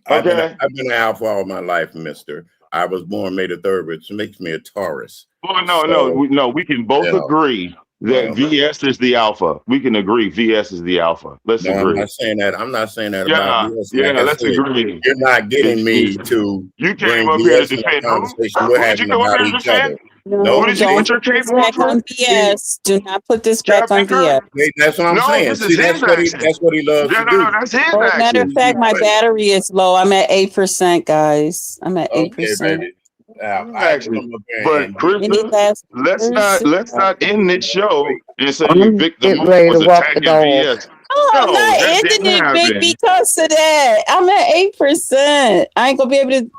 Okay. I've been an alpha all my life, mister. I was born May the 3rd, which makes me a Taurus. Well, So, no. We can both you know, agree that VS is the alpha. We can agree VS is the alpha. Let's no, I'm agree. not saying that. I'm not saying that about Yeah, VS. yeah. Like I Let's said, agree. you're not getting me to You bring came up here to VS in a defend who? conversation Who we're did you having come up about here to each other. defend? No, Who did you don't put your put this cape on back for? on BS. Do not put this back on Captain BS. Kirk? that's what I'm No, saying. this See, is his action. that's what he loves Yeah, to do. that's his Oh, matter of action. fact, my battery is low. I'm at 8%, guys. I'm at Okay, 8%. baby. Now, His I have to action. come up here But and Any Krista, last let's words? not end this show and say I'm Victor getting Moon ready to was walk the attacking dog. VS. Oh, I'm No, not that ending didn't it big happen. because of that. I'm at 8%. I ain't gonna be able to.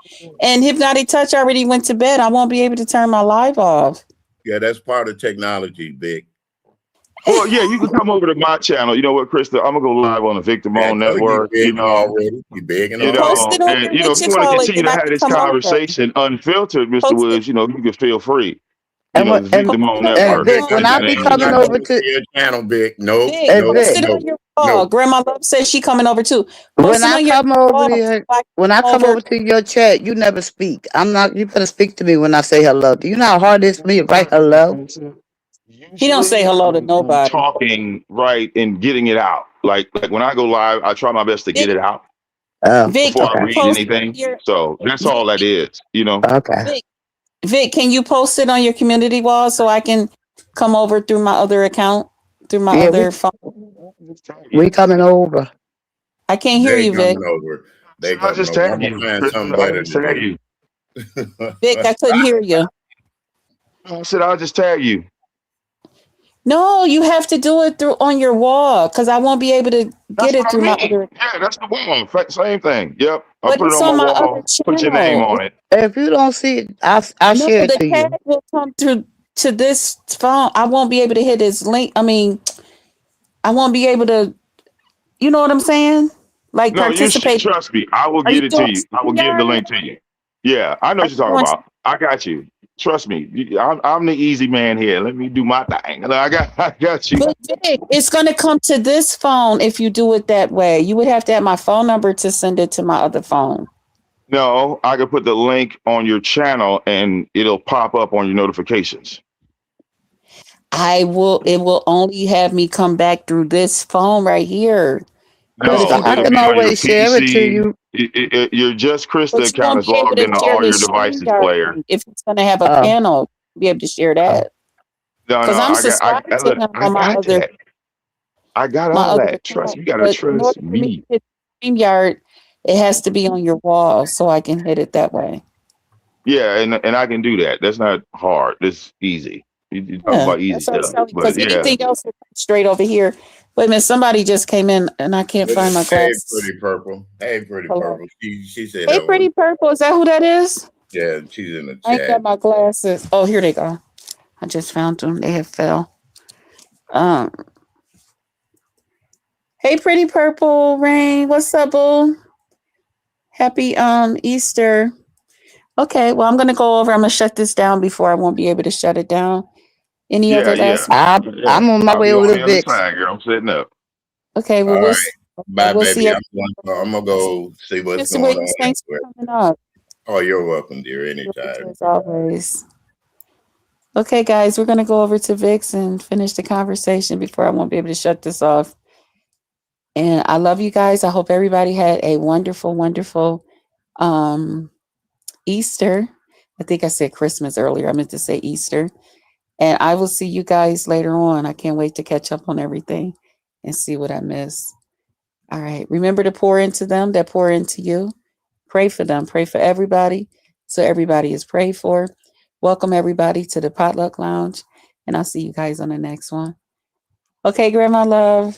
And Hypnotic Touch already went to bed. I won't be able to turn my live off. yeah, that's part of technology, Vic. Well, yeah, you can come over to my channel. You know what, Krista? I'm gonna go live on the Victor Yeah, I Moon told you Network. big You know, already. You big and you Post know, it on and your if you want to continue then to I have can this come over. conversation unfiltered, Mr. Post Woods, you know, you can feel free. You And know, what the Victor Moon it Network. Vic, when I That's be the name of the coming not channel. over coming to to your channel, Vic. No, Vic, Hey, no, post Vic, it no, on your wall. no. Grandma Love says she coming over too. when Post it I on your come over wall. there, So I when I can come over to your chat, you never speak. I'm not. You better speak to me when I say hello. Do you know how hard it is for me to write hello? He don't say hello to nobody. Talking right and getting it out. Like when I go live, I try my best to get it out Oh, Vic, before I okay, read post anything. your So that's all that is, you know. okay. Vic, can you post it on your community wall so I can come over through my other account, through my Yeah, other phone? we coming over. I can't hear They you, Vic. coming over. They I'll coming just over. tag I'm you. gonna find something I'll better just to tag do. you. Vic, I couldn't hear you. I said I'll just tag you. No, you have to do it through on your wall because I won't be able to That's get it what I through my mean. other. Yeah, that's the wall. Same thing. Yep. I'll But put it it's on on my my other wall. Put your name channel. on it. If you don't see it, I'll No, share it the to tag you. will come through to this phone. I won't be able to hit his link. I mean, I won't be able to. You know what I'm saying? Like No, you should participate. trust me. I will Are you get it to doing you. I will give the StreamYard? link to you. Yeah, I know Are what you you're talking doing? about. I got you. Trust me. I'm the easy man here. Let me do my thing. I got you. But Vic, it's going to come to this phone if you do it that way. You would have to have my phone number to send it to my other phone. No, I can put the link on your channel and it'll pop up on your notifications. It will only have me come back through this phone right here. No, But if you I it'll do can be on your always share it to PC. you. Your Just but Krista you account won't is be able logged to into share all your his devices StreamYard player. link if it's going to have a Oh, panel. Be able to share that No, because I'm I subscribed to look, him I on got that. I got my all other that. Trust account. you gotta But in order trust for me to me. hit StreamYard, it has to be on your wall so I can hit it that way. Yeah, and I can do that. That's not hard. It's easy. You talk Yeah, about easy that's what I'm stuff. telling you. But Because yeah. anything else will come straight over here. Wait a minute, somebody just came in and I can't find my Hey, glasses. pretty purple. Hey, pretty Hello. purple. She said Hey, that Pretty Purple. Is that who that is? Yeah, she's in the I ain't got chat. my glasses. Oh, here they go. I just found them. They have fell. Hey, Pretty Purple Rain. What's up, boo? Happy Easter. Okay, well, I'm gonna go over. I'm gonna shut this down before I won't be able to shut it down. Any other last? I'm on my I'll way be over on to the other Vic's. side, girl. I'm sitting up. Okay, well, All right. Bye, we'll baby. see. I'm gonna go see what's Mr. going Williams, on. thanks for coming up. Oh, you're welcome, dear. As Anytime. always. Okay, guys, we're going to go over to Vix and finish the conversation before I won't be able to shut this off. And I love you guys. I hope everybody had a wonderful, wonderful Easter. I think I said Christmas earlier. I meant to say Easter. And I will see you guys later on. I can't wait to catch up on everything and see what I missed. All right. Remember to pour into them that pour into you. Pray for them. Pray for everybody. So everybody is prayed for. Welcome everybody to the Potluck Lounge. And I'll see you guys on the next one. Okay, Grandma Love.